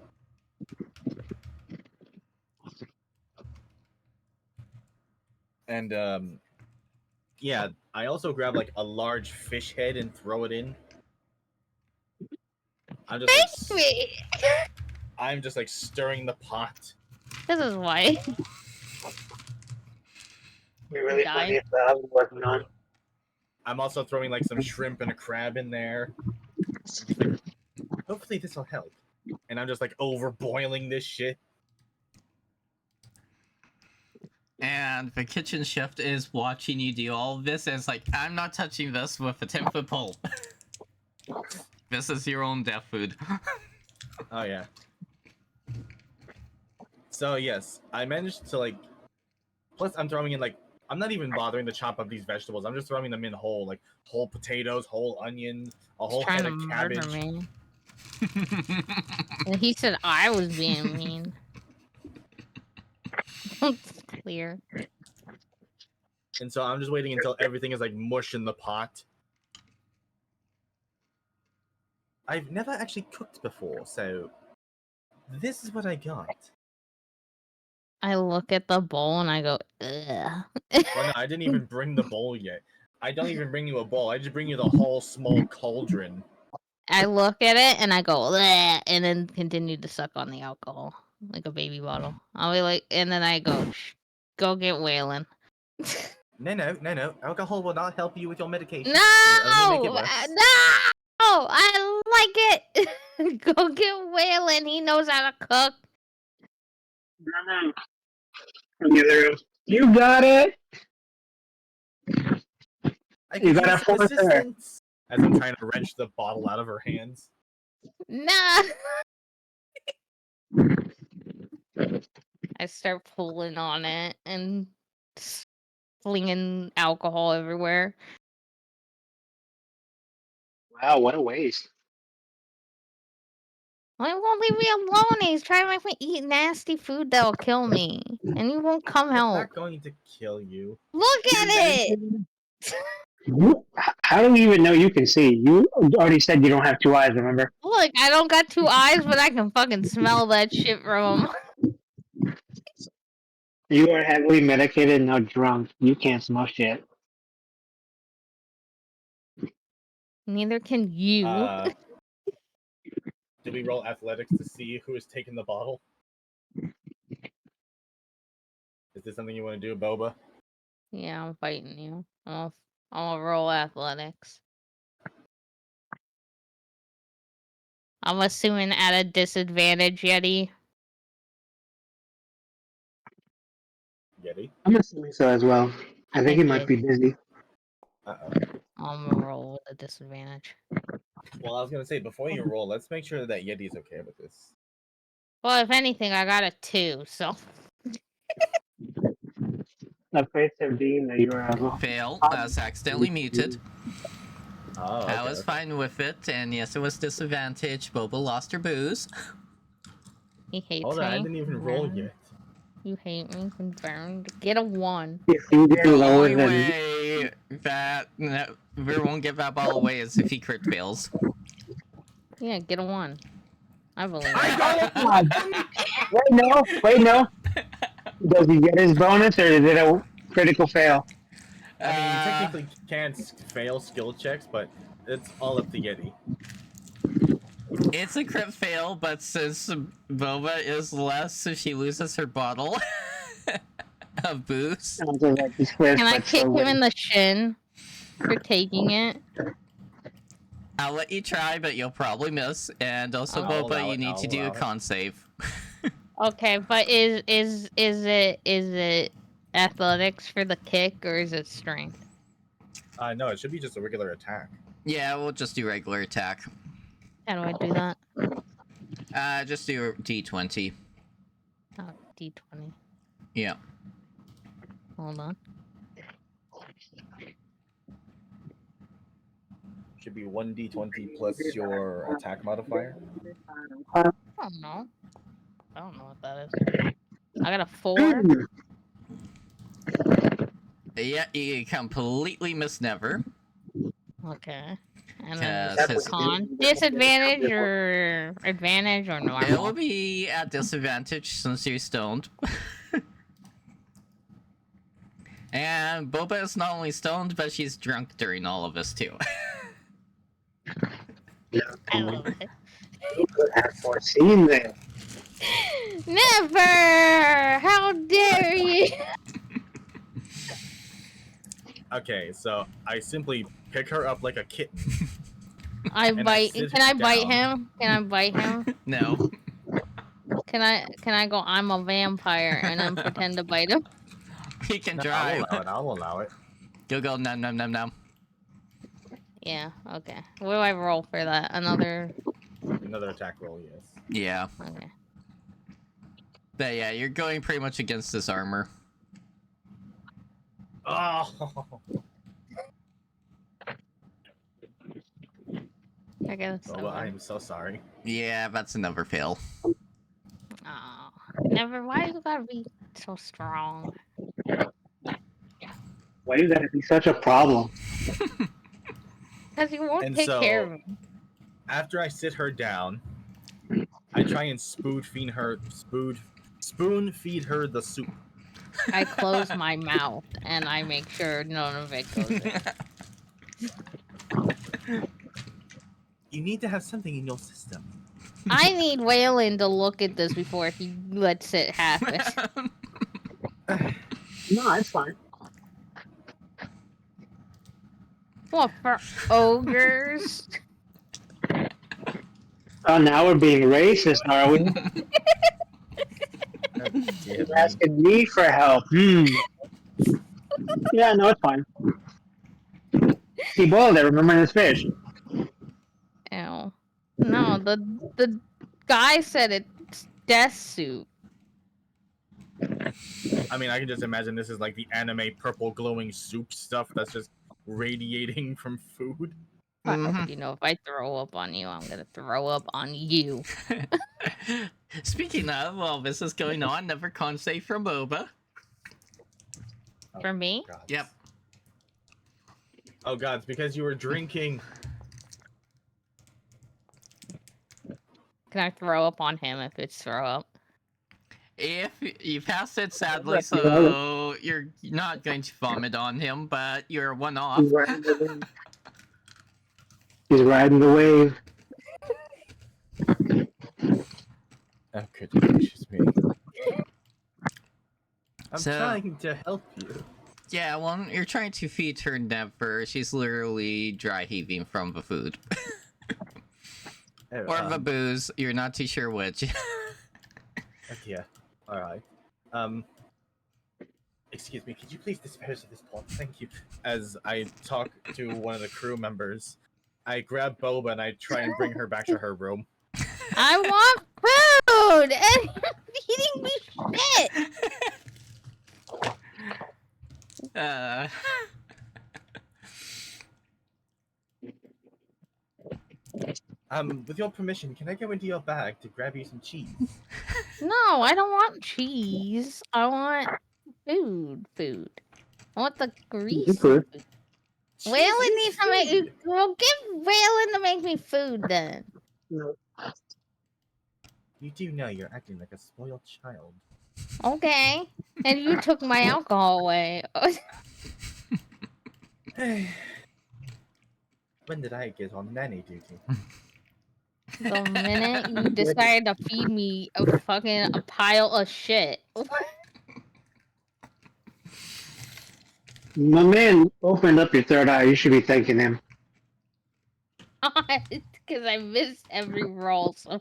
And yeah, I also grab like a large fish head and throw it in. I'm just like, Me. I'm just like stirring the pot. This is why. Be really Die. funny if that wasn't on. I'm also throwing like some shrimp and a crab in there. Hopefully this will help. And I'm just like overboiling this shit. And the kitchen chef is watching you do all of this, and it's like, I'm not touching this with a 10-foot pole. This is your own death food. Oh yeah. So yes, I managed to like. Plus, I'm throwing in like I'm not even bothering to chop up these vegetables. I'm just throwing them in whole, like whole potatoes, whole onions, a whole He's trying head to of murder cabbage. me. And he said I was being mean. It's clear. And so I'm just waiting until everything is like mush in the pot. I've never actually cooked before, so this is what I got. I look at the bowl and I go, ugh. Well, no, I didn't even bring the bowl yet. I don't even bring you a bowl. I just bring you the whole small cauldron. I look at it and I go, ugh, and then continue to suck on the alcohol like a baby bottle. I'll be like, and then I go, go get Waylon. No. Alcohol will not help you with your medication. No, It'll only make it worse. no, I like it. Go get Waylon. He knows how to cook. No. From the other room. You got it. I You could gotta use some force her. assistance. As I'm trying to wrench the bottle out of her hands. Nah. I start pulling on it and flinging alcohol everywhere. Wow, what a waste. Well, he won't leave me alone. He's trying to make me eat nasty food that'll kill me. And he won't come It's help. not going to kill you. Look at it! How do you even know you can see? You already said you don't have two eyes, remember? Look, I don't got two eyes, but I can fucking smell that shit from him. You are heavily medicated and now drunk. You can't smell shit. Neither can you. Do we roll athletics to see who has taken the bottle? Is this something you want to do, Boba? Yeah, I'm fighting you. I'll roll athletics. I'm assuming at a disadvantage, Yeti. Yeti? I'm assuming so as well. I think he might be busy. Uh-oh. I'm gonna roll with a disadvantage. Well, I was gonna say, before you roll, let's make sure that Yeti's okay with this. Well, if anything, I got a 2, so. Afraid of being that you're a Fail. I was accidentally muted. Oh, okay, I was fine with it, and yes, it was disadvantage. Boba lost her booze. He hates Hold me. on, I didn't even roll yet. You hate me, confirmed. Get a 1. If you get The lower only than way that we won't get that ball away is if he crit fails. Yeah, get a 1. I believe I it. don't. God. Wait, no. Does he get his bonus, or is it a critical fail? I mean, you Uh, technically can't fail skill checks, but it's all up to Yeti. it's a crit fail, but since Boba is less, if she loses her bottle of booze. Sounds like he's clear, Can I but kick so him in the shin for taking it? I'll let you try, but you'll probably miss. And also, I'll Boba, allow you it, need I'll to do a allow it. con save. Okay, but is it athletics for the kick or is it strength? No, it should be just a regular attack. Yeah, we'll just do regular attack. How do I do that? Just do a d20. Oh, D20. Yeah. Hold on. Should be 1d20 plus your attack modifier. I don't know. I don't know what that is. I got a 4. Yeah, you completely miss never. Okay. And then Cause the his, con. Disadvantage or advantage or it will normal? be at disadvantage since you're stoned. And Boba is not only stoned, but she's drunk during all of this too. I love it. Who could have foreseen this? Never! How dare you? Okay, so I simply pick her up like a kitten. I And I bite. sit Can I bite down. him? Can I bite him? No. Can I go? I'm a vampire and then pretend to bite him. He can No, drive. I'll allow it. You'll go num num num num. Yeah. Okay. What do I roll for that? Another. Another attack roll, yes. Yeah. Okay. But yeah, you're going pretty much against this armor. Oh! I guess. Oh, I am so sorry. Yeah, that's another fail. Oh, never. Why you gotta be so strong? Why do that be such a problem? Because you won't And take care so- of me. After I sit her down, I try and spoon feed her the soup. I close my mouth and I make sure none of it goes in. You need to have something in your system. I need Waylon to look at this before he lets it happen. No, it's fine. What, for ogres? Oh, now we're being racist, are we? You're asking me for help. Yeah, no, it's fine. He boiled it. Remember his fish? Ew. No, the guy said it's death soup. I mean, I can just imagine this is like the anime purple glowing soup stuff that's just radiating from food. Mhm. You know, if I throw up on you, I'm gonna throw up on you. Speaking of, while this is going on, never con save from Boba. For me? God. Yep. Oh god, it's because you were drinking. Can I throw up on him if it's throw up? If you passed it, sadly, so you're not going to vomit on him, but you're one off. He's riding the wave. He's riding the wave. Oh, goodness gracious me. I'm So- trying to help you. Yeah, well, you're trying to feed her never. She's literally dry heaving from the food. Oh, Or the booze. You're not too sure which. yeah. Alright. Excuse me, could you please dispose of this pot? Thank you. As I talk to one of the crew members, I grab Boba and I try and bring her back to her room. I want food! And you're feeding me shit! With your permission, can I go into your bag to grab you some cheese? No, I don't want cheese. I want food. I want the greasy Food. food. Cheese Waylon is needs to make food. Well, give Waylon to make me food then. No. You do know you're acting like a spoiled child. Okay. And you took my alcohol away. When did I get on nanny duty? The minute you decided to feed me a pile of shit. My man opened up your third eye. You should be thanking him. Because I missed every roll. So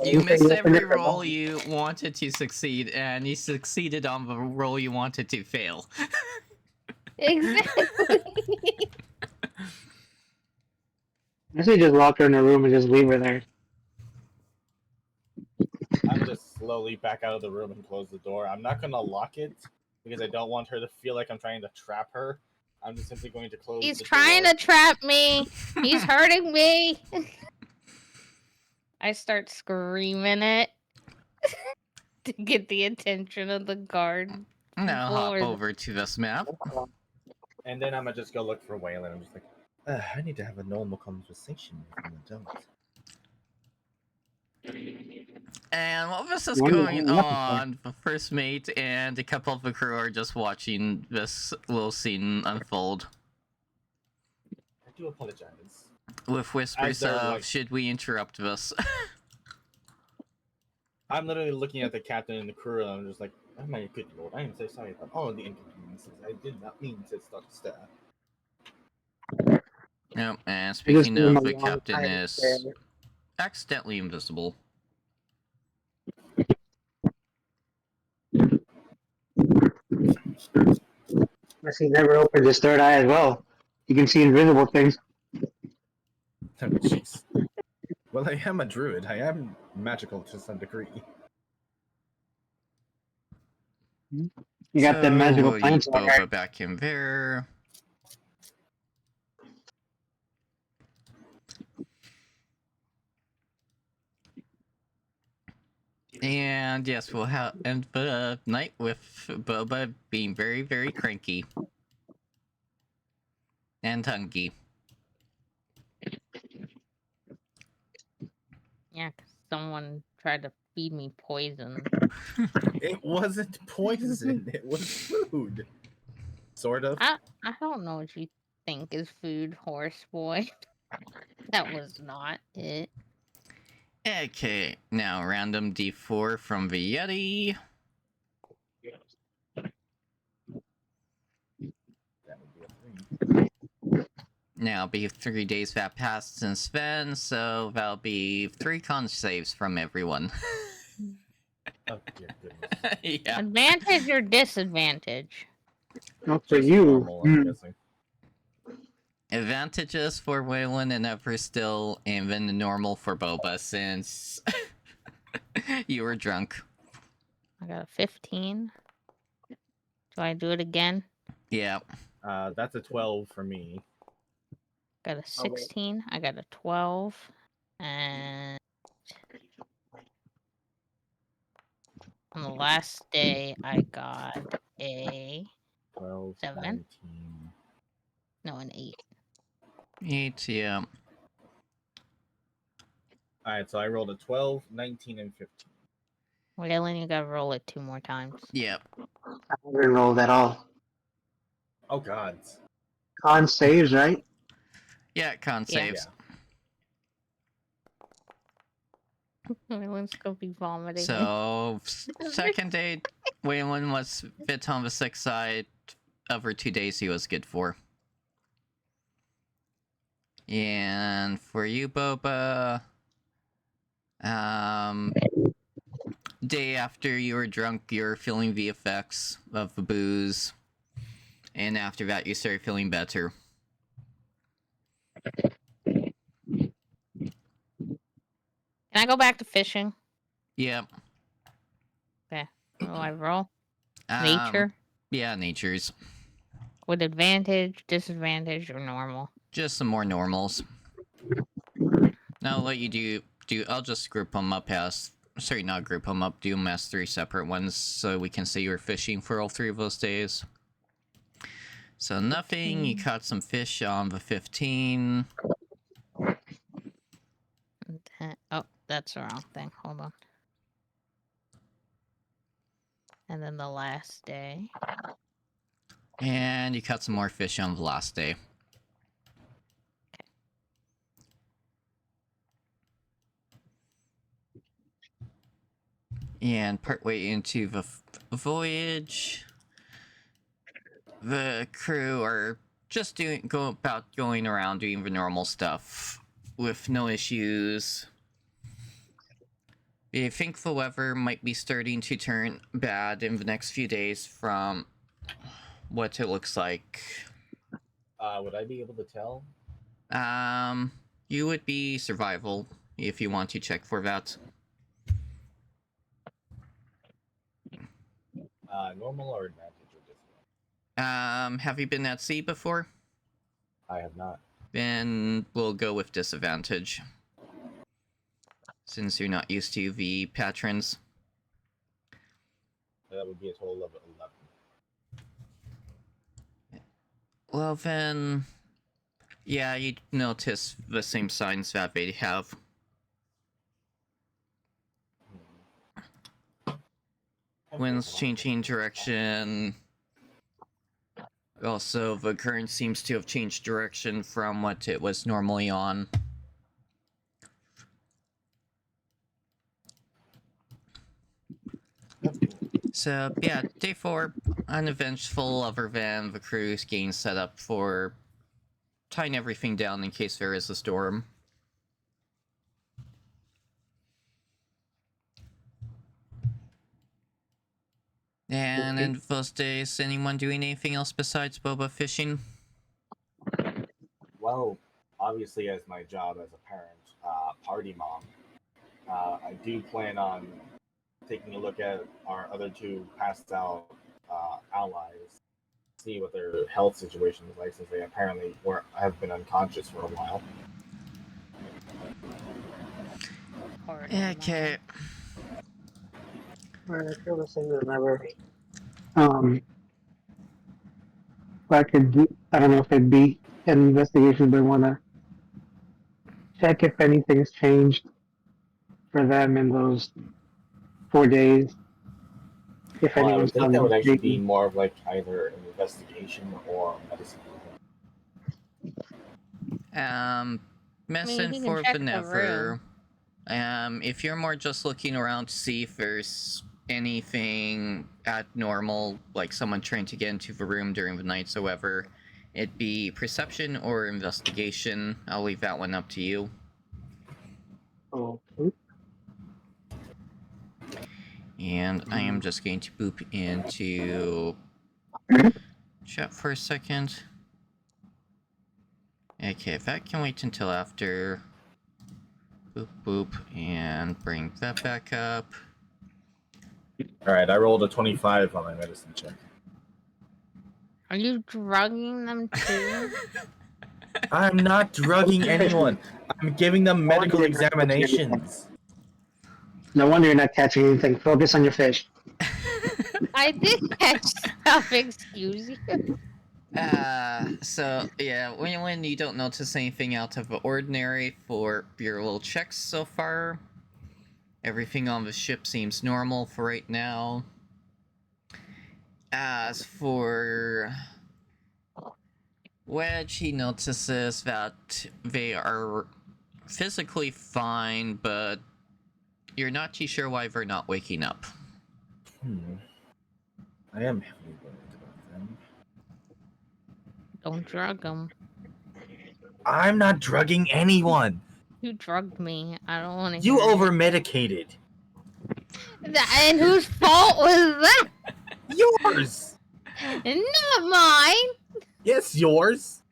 You said missed opened every it for roll long. you wanted to succeed, and you succeeded on the roll you wanted to fail. exactly. I say just lock her in a room and just leave her there. I'm just slowly back out of the room and close the door. I'm not gonna lock it because I don't want her to feel like I'm trying to trap her. I'm just simply going to close He's the trying door. to trap me. He's hurting me. I start screaming it to get the attention of the guard. Now people hop or the- over to this map. And then I'm gonna just go look for Waylon. I'm just like, I need to have a normal conversation with an adult. And while this is One going nothing. on, the first mate and a couple of the crew are just watching this little scene unfold. I do apologize. With whispers they're, of, like- should we interrupt this? I'm literally looking at the captain and the crew, and I'm just like, oh my good lord, I am so sorry about all the inconveniences. I did not mean to start a stir. Yep, and I just speaking gave him of, a the long captain time is there. accidentally invisible. Unless he never opened his third eye as well. He can see invisible things. Oh, jeez. Well, I am a druid. I am magical to some degree. You got the magical we'll plants leave on there. Boba back in there. And yes, we'll end the night with Boba being very, very cranky. And hungry. Yeah, 'cause someone tried to feed me poison. It wasn't poison. It was food. Sort of. I don't know what you think is food, horse boy. That was not it. Okay, now random D4 from the Yeti. That would be a 3. Now be 3 days that passed since then, so that'll be 3 con saves from everyone. Oh, dear goodness. Yeah. Advantage or disadvantage? Not for Just you. normal, I'm guessing. Advantages for Waylon and Ever still, and then the normal for Boba since you were drunk. I got a 15. Do I do it again? Yeah. That's a 12 for me. Got a 16. I got a 12. And on the last day, I got a 12, 7. 19. No, an 8. 8, yeah. Alright, so I rolled a 12, 19, and 15. Waylon, you gotta roll it 2 more times. Yep. I haven't rolled at all. Oh, God. Con saves, right? Yeah, con Yeah. saves. Waylon's gonna be vomiting. So, second day, Waylon was fit on the sick side. Over 2 days, he was good for. And for you, Boba, day after you were drunk, you're feeling the effects of the booze, and after that, you started feeling better. Can I go back to fishing? Yep. Okay. What do I roll? Um, Nature? Yeah, nature's. With advantage, disadvantage, or normal? Just some more normals. Now I'll let you do. I'll just group them up as. Sorry, not group them up. Do them as 3 separate ones, so we can say you were fishing for all 3 of those days. So nothing. You caught some fish on the 15. Oh, that's that's the wrong thing. Hold on. And then the last day. And you caught some more fish on the last day. And partway into the voyage, the crew are just going around doing the normal stuff with no issues. They think the weather might be starting to turn bad in the next few days from what it looks like. Would I be able to tell? You would be survival if you want to check for that. Normal or advantage or disadvantage? Have you been at sea before? I have not. Then we'll go with disadvantage. Since you're not used to the patrons. That would be a total of 11. Well then, yeah, you'd notice the same signs that they have. Wind's changing direction. Also, the current seems to have changed direction from what it was normally on. So, yeah, day 4, uneventful other than the crew's getting set up for tying everything down in case there is a storm. And in those days, anyone doing anything else besides boba fishing? Well, obviously, as my job as a parent, party mom, I do plan on taking a look at our other 2 passed out allies, see what their health situation is like, since they apparently have been unconscious for a while. Okay. I feel the same as ever. If I could do, I don't know if it'd be an investigation, but I want to check if anything's changed for them in those 4 days. If Well, I would anyone's think gone that would actually be missing. more of like either an investigation or medicine. Medicine you can for check the whenever. room. If you're more just looking around to see if there's anything abnormal, like someone trying to get into the room during the night, however, it'd be perception or investigation. I'll leave that one up to you. Okay. And I am just going to boop into chat for a second. Okay, if that can wait until after. Boop, boop, and bring that back up. Alright, I rolled a 25 on my medicine check. Are you drugging them too? I'm not drugging anyone. I'm giving them medical wonder you're not catching examinations. No wonder you're not catching anything. Focus on your fish. I did catch stuff, excuse you. So yeah, when you don't notice anything out of the ordinary for your little checks so far, everything on the ship seems normal for right now. As for Wedge, he notices that they are physically fine, but you're not too sure why they're not waking up. I am heavily worried about them. Don't drug them. I'm not drugging anyone. You drugged me. I don't want to. You over-medicated. And whose fault was that? Yours. Not mine. Yes, yours.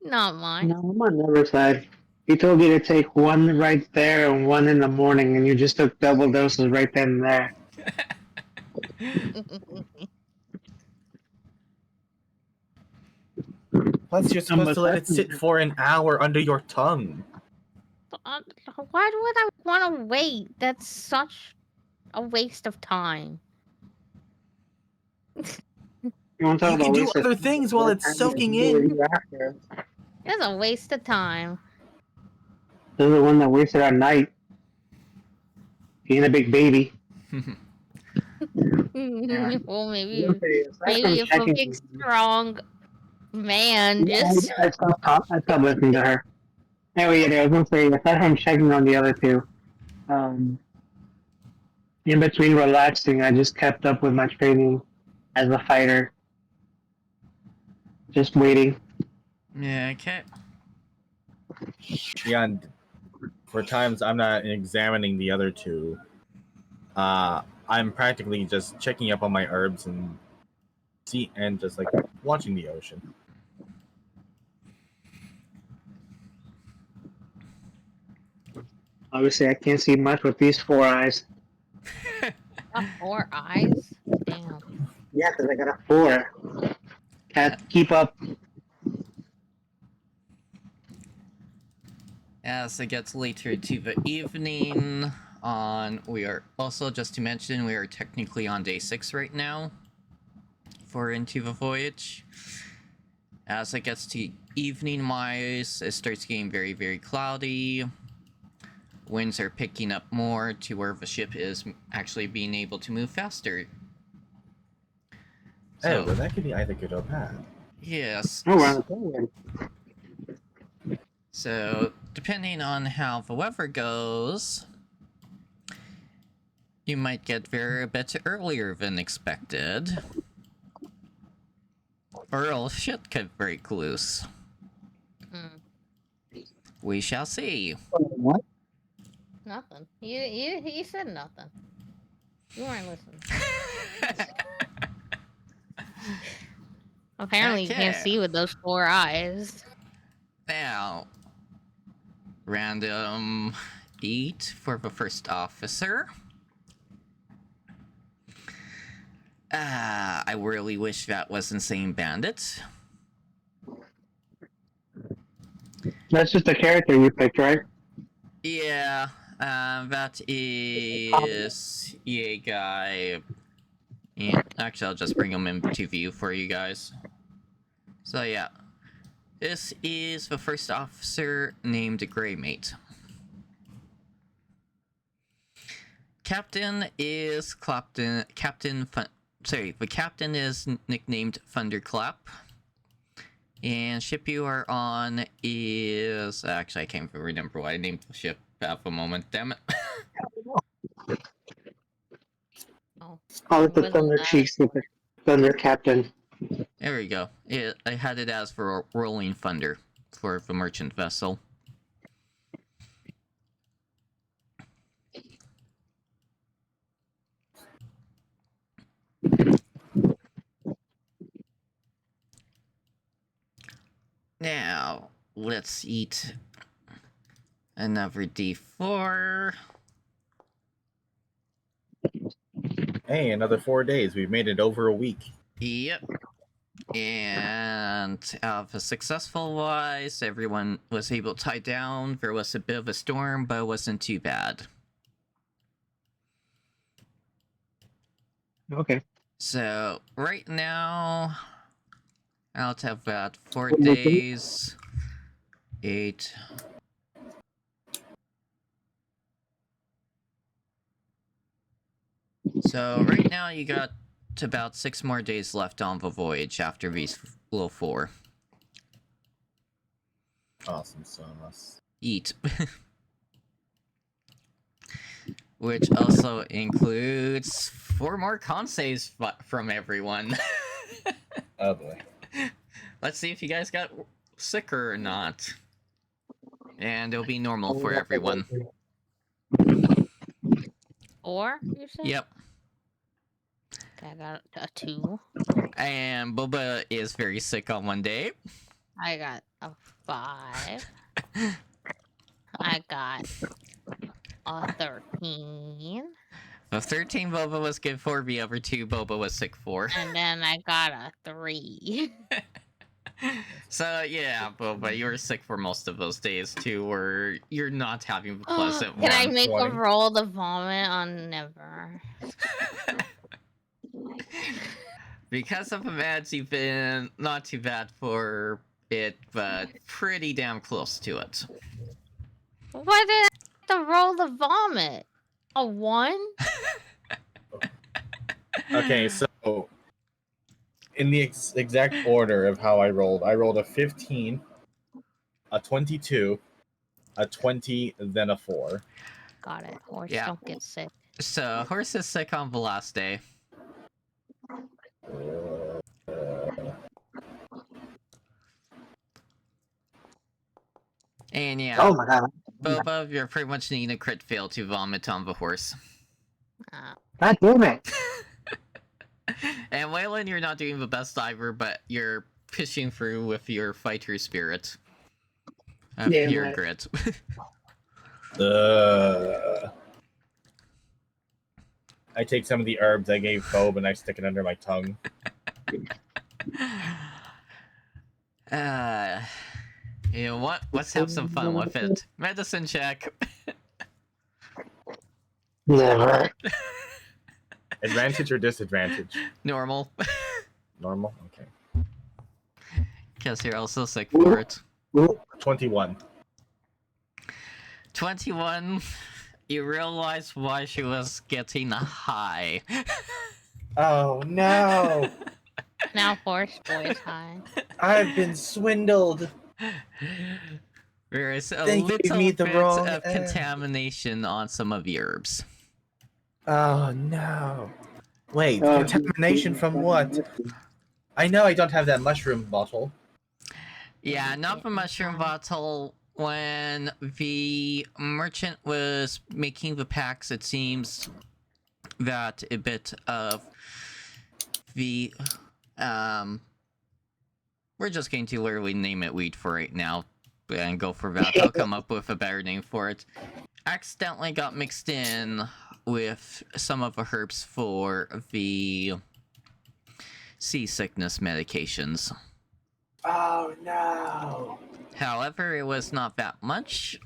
Not mine. No, I'm on the other side. He told you to take one right there and one in the morning, and you just took double doses right then and there. Plus, you're supposed to let it sit for an hour under your tongue. Why would I want to wait? That's such a waste of time. You can do other things while it's soaking in. It's a waste of time. This is the one that wasted our night. being a big baby. Well, maybe Aside from if a checking, big strong man yeah, just I stopped listening to her. Anyway, yeah, I was gonna say, aside from checking on the other two, um, in between relaxing, I just kept up with my training as a fighter, just waiting. Yeah, okay. Yeah, and for times I'm not examining the other two, I'm practically just checking up on my herbs and just like watching the ocean. Obviously, I can't see much with these 4 eyes. got 4 eyes. Damn. Yeah, because I got a 4. Can't keep up. As it gets later to the evening, we are also, just to mention, we are technically on day 6 right now for Into the Voyage. As it gets to evening wise, it starts getting very, very cloudy. Winds are picking up more to where the ship is actually being able to move faster. Hey, well, that could be either good or bad. Yes. Oh, we're on the tailwind. So, depending on how the weather goes, you might get there a bit earlier than expected. Or else shit could break loose. We shall see. What? Nothing. You said nothing. You weren't listening. Apparently, you can't Okay. see with those 4 eyes. Now, random eat for the first officer. I really wish that was Insane Bandit. That's just a character you picked, right? Yeah, that is EA guy. Yeah, actually, I'll just bring him into view for you guys. So yeah, this is the first officer named Greymate. Captain is the captain is nicknamed Thunderclap. And ship you are on is... Actually, I can't remember what I named the ship at the moment. Damn it. Call it the Wasn't Thunder that- Chiefs, the Thunder Captain. There we go. I had it as for Rolling Thunder for the merchant vessel. Now, let's eat another D4. Hey, another 4 days. We've made it over a week. Yep. And the successful wise, everyone was able to tie down. There was a bit of a storm, but it wasn't too bad. Okay. So, right now, out of about 4 days, 8. So, right now, you got about 6 more days left on the voyage after these little 4. Awesome sauce. Eat. Which also includes 4 more con saves from everyone. Oh boy. Let's see if you guys got sicker or not. And it'll be normal for everyone. Or you said? Yep. I got a 2. And Boba is very sick on one day. I got a 5. I got a 13. The 13 Boba was good for, the other 2 Boba was sick for. And then I got a 3. So yeah, Boba, you were sick for most of those days too, where you're not having the pleasant Can I make a 120. roll the vomit on never? Because of the meds, you've been not too bad for it, but pretty damn close to it. Why did I have to roll the vomit? A 1? Okay, so in the exact order of how I rolled a 15, a 22, a 20, then a 4. Got it. Horse Yeah. don't get sick. So, horse is sick on the last day. And yeah, Oh my god. Boba, you're pretty much needing a crit fail to vomit on the horse. God damn it. And Waylon, you're not doing the best diver, but you're pushing through with your fighter spirit. Damn Pure right. grit. I take some of the herbs I gave Phobe and I stick it under my tongue. You know what? Let's have some fun with it. Medicine check. Never. Advantage or disadvantage? Normal. Normal? Okay. Because you're also sick for it. 21. 21. You realize why she was getting high. Oh no! Now horse boy is high. I've been swindled. There is a They little gave me the bit wrong of contamination on some of the herbs. Oh no. Wait, Oh, contamination from what? I know I don't have that mushroom bottle. Yeah, not the mushroom bottle. When the merchant was making the packs, it seems that a bit of the we're just going to literally name it weed for right now and go for that. I'll come up with a better name for it. Accidentally got mixed in with some of the herbs for the seasickness medications. Oh no. However, it was not that much.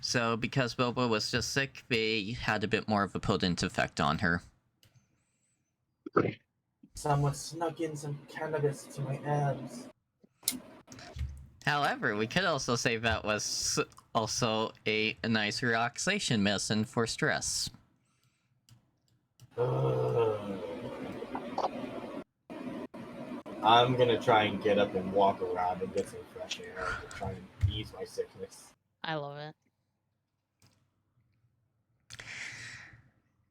So, because Boba was just sick, they had a bit more of a potent effect on her. Someone snuck in some cannabis to my abs. However, we could also say that was also a nice relaxation medicine for stress. I'm gonna try and get up and walk around and get some fresh air to try and ease my sickness. I love it.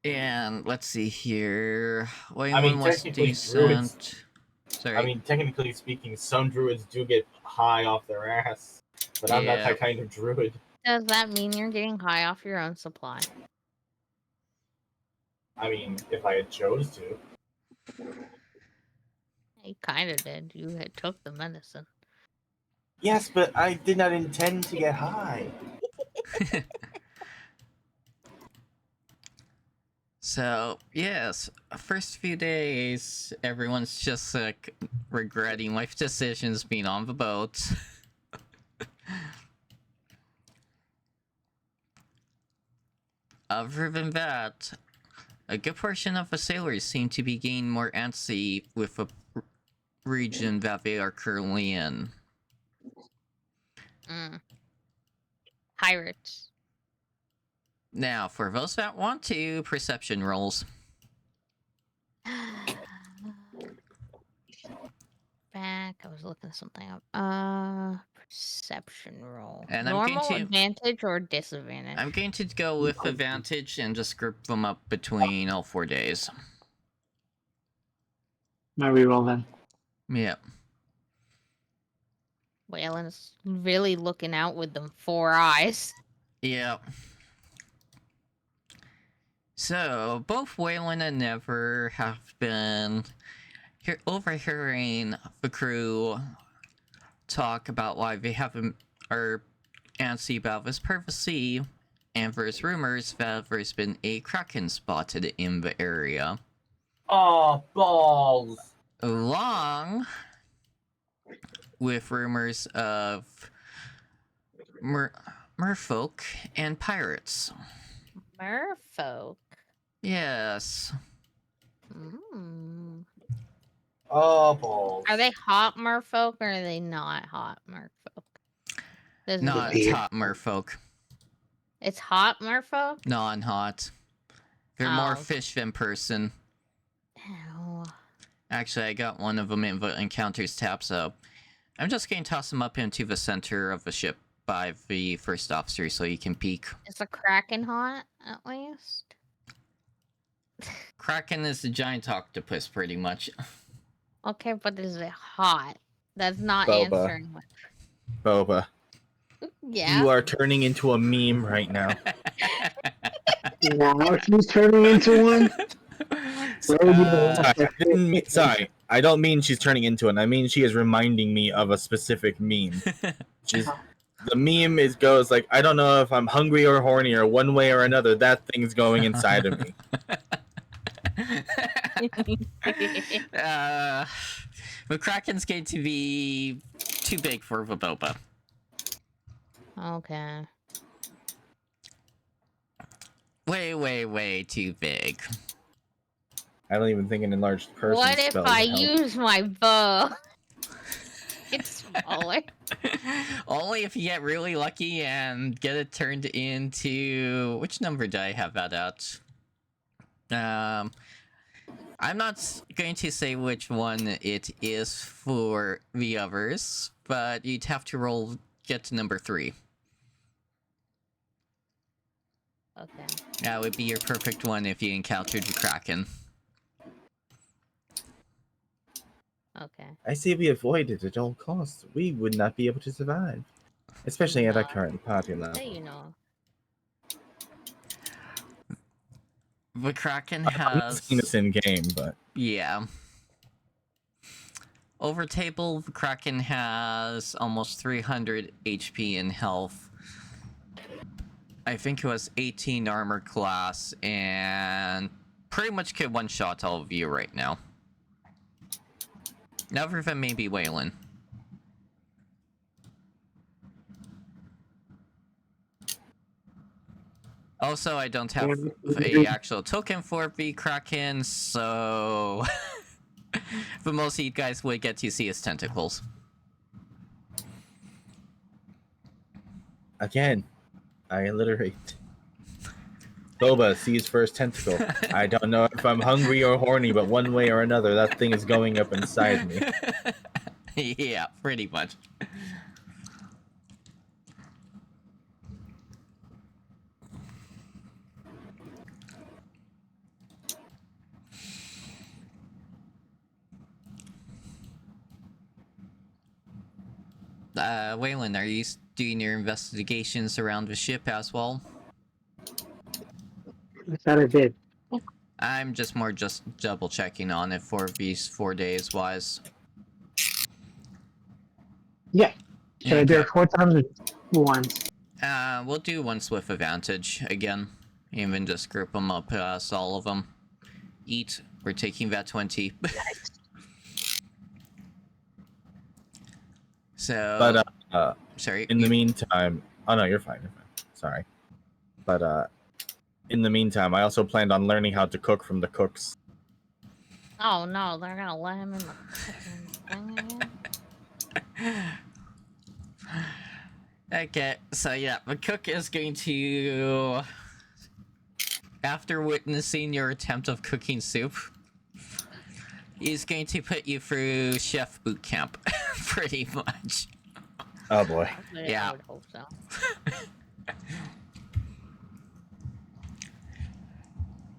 And let's see here. I mean, was technically, decent. Sorry. I mean, technically speaking, some druids do get high off their ass, but I'm not Yeah. that kind of druid. Does that mean you're getting high off your own supply? I mean, if I had chose to. You kind of did. You had took the medicine. Yes, but I did not intend to get high. So, yes, first few days, everyone's just like regretting life decisions being on the boat. Other than that, a good portion of the sailors seem to be getting more antsy with the region that they are currently in. Pirates. Now, for those that want to, perception rolls. Back. I was looking something up. Perception roll. And Normal, I'm going to advantage, or disadvantage? I'm going to go with advantage and just group them up between all 4 days. My reroll then. Yep. Waylon's really looking out with them 4 eyes. Yep. So, both Waylon and Never have been overhearing the crew talk about why they are antsy about this prophecy, and there's rumors that there's been a kraken spotted in the area. Oh, balls! Along with rumors of merfolk and pirates. Merfolk. Yes. Oh, balls. Are they hot merfolk or are they not hot merfolk? Not Weird. top merfolk. It's hot, Murpho? Non-hot. They're more Oh. fish than person. Ew. Actually, I got one of them in the encounters tab, so I'm just going to toss them up into the center of the ship by the first officer so you can peek. Is a Kraken hot, at least? Kraken is a giant octopus, pretty much. Okay, but is it hot? That's not Boba. answering my... Boba, Yeah? you are turning into a meme right now. Now she's turning into one. Sorry, I don't mean she's turning into one. I mean she is reminding me of a specific meme. She's the meme goes like, I don't know if I'm hungry or horny or one way or another. That thing's going inside of me. The Kraken's going to be too big for the Boba. Okay. Way too big. I don't even think an enlarged person. What if spells I help. use my bow? It's smaller. Only if you get really lucky and get it turned into... Which number do I have that at? I'm not going to say which one it is for the others, but you'd have to get to number 3. Okay. That would be your perfect one if you encountered the Kraken. Okay. I say we avoid it at all costs. We would not be able to survive, especially at our current party level. So you know. The Kraken I've not has... seen this in game, but Yeah. Over table, the Kraken has almost 300 HP in health. I think it was 18 armor class, and pretty much could one-shot all of you right now. Other than maybe Waylon. Also, I don't have a actual token for the Kraken, so... the most you guys would get to see is tentacles. again, I alliterate. Boba sees first tentacle. I don't know if I'm hungry or horny, but one way or another, that thing is going up inside me. Yeah, pretty much. Waylon, are you doing your investigations around the ship as well? I thought I did. I'm just double checking on it for these 4 days wise. Yeah. Should I do it 4 times or once? We'll do once with advantage again. Even just group them up as all of them. Eat. We're taking that 20. So. But sorry. in the meantime, oh no, you're fine. You're fine. Sorry. But in the meantime, I also planned on learning how to cook from the cooks. Oh no, they're gonna let him in the fucking thing again? Okay, so yeah, the cook is going to, after witnessing your attempt of cooking soup, he's going to put you through chef boot camp, pretty much. Oh boy. Yeah. I would hope so.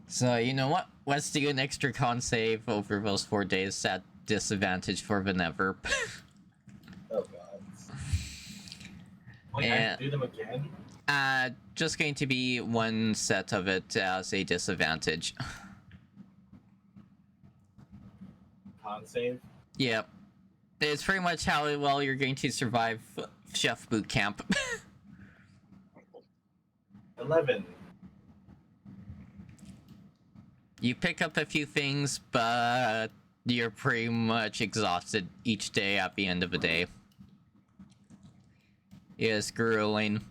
So, you know what? Let's do an extra con save over those 4 days at disadvantage for Venever. Oh god. Wait, I have to do them again? Just going to be one set of it as a disadvantage. Con save? Yep. It's pretty much how well you're going to survive chef boot camp. 11. You pick up a few things, but you're pretty much exhausted each day at the end of the day. It is grueling.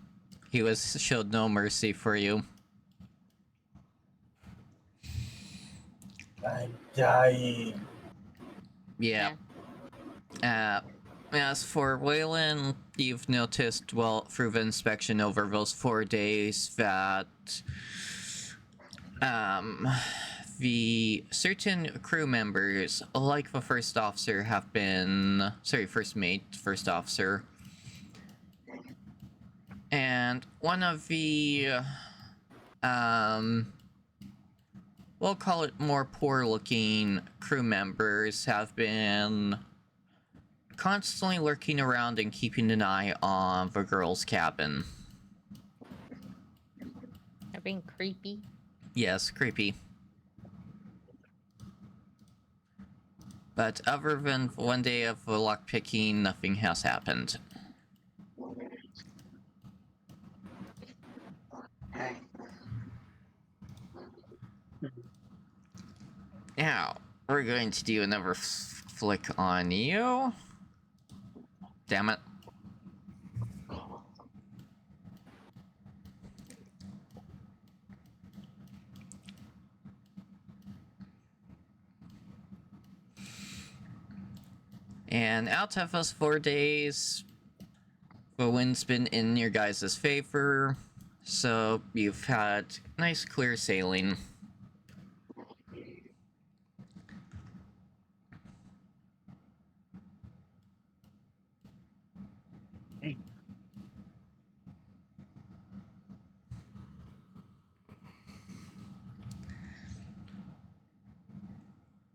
He showed no mercy for you. I'm dying. Yeah. As for Waylon, you've noticed, well, through the inspection over those 4 days, that the certain crew members, like the first officer, have been first mate, first officer, and one of the we'll call it more poor-looking crew members have been constantly lurking around and keeping an eye on the girls' cabin. They're being creepy. Yes, creepy. But other than one day of lockpicking, nothing has happened. Okay. Now, we're going to do another flick on you. Damn it. And out of those 4 days, the wind's been in your guys' favor, so you've had nice clear sailing.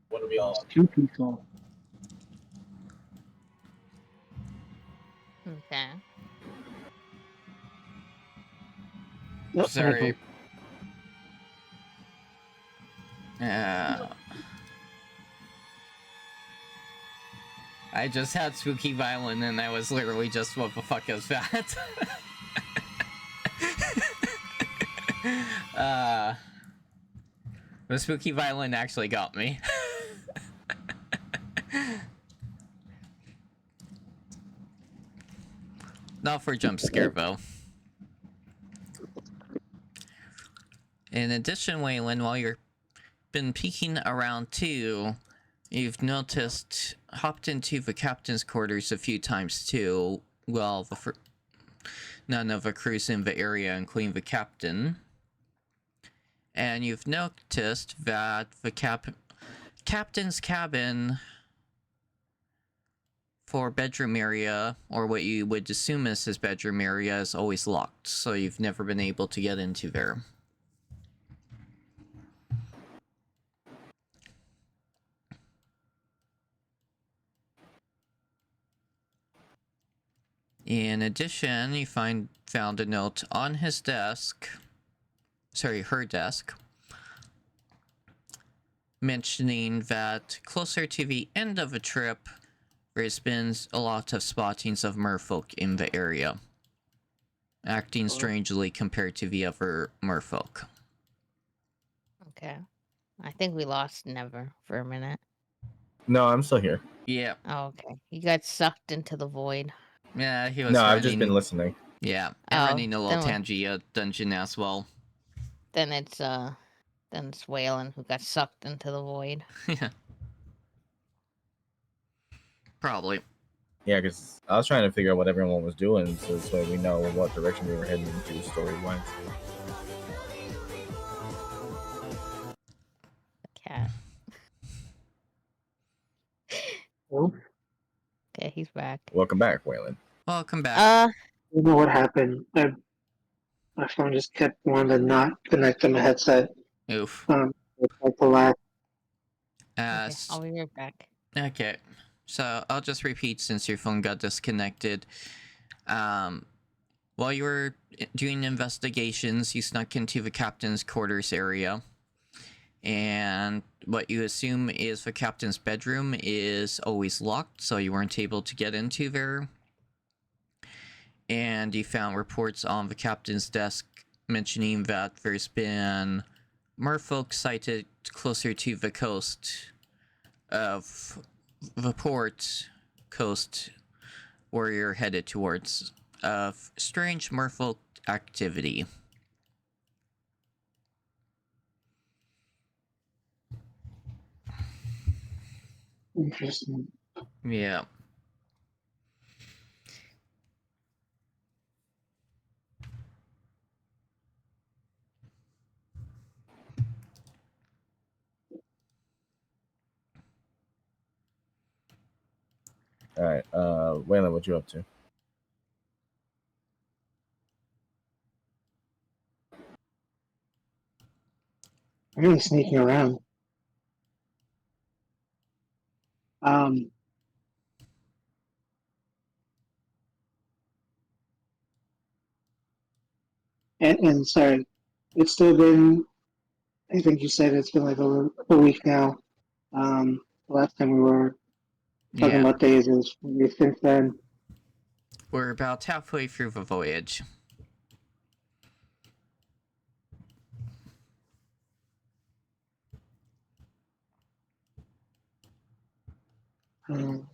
What are we all There's 2 people. Okay. Oh, Sorry. I just had spooky violin and I was literally just, what the fuck is that? The spooky violin actually got me. Not for jump scare though. In addition, Waylon, while you're been peeking around too, you've hopped into the captain's quarters a few times too. Well, none of the crews in the area, including the captain. And you've noticed that the captain's cabin for bedroom area, or what you would assume is his bedroom area, is always locked, so you've never been able to get into there. In addition, you found a note on his desk, her desk, mentioning that closer to the end of the trip, there's been a lot of spottings of merfolk in the area, acting strangely compared to the other merfolk. Okay. I think we lost Never for a minute. No, I'm still here. Yeah. Oh, okay. You got sucked into the void. Yeah, he was No, running... I've just been listening. Yeah, and Oh, running a little then Tangia dungeon as well. Then it's Waylon who got sucked into the void. Yeah. Probably. Yeah, because I was trying to figure out what everyone was doing, so this way we know what direction we were heading into story-wise. Cat. Oh, Okay, he's back. Welcome back, Waylon. Welcome back. I don't know what happened. My phone just kept wanting to not connect to my headset. Oof. It's like the last. Okay, I'll be right back. Okay, so I'll just repeat since your phone got disconnected. While you were doing investigations, you snuck into the captain's quarters area. And what you assume is the captain's bedroom is always locked, so you weren't able to get into there. And you found reports on the captain's desk mentioning that there's been merfolk sighted closer to the coast of the port coast where you're headed towards, of strange merfolk activity. Interesting. Yeah. All right, Waylon, what you up to? I'm really sneaking around. Um, and sorry, it's still been. I think you said it's been like over a week now. The last time we were talking Yeah, about days is since then. we're about halfway through the voyage. Um,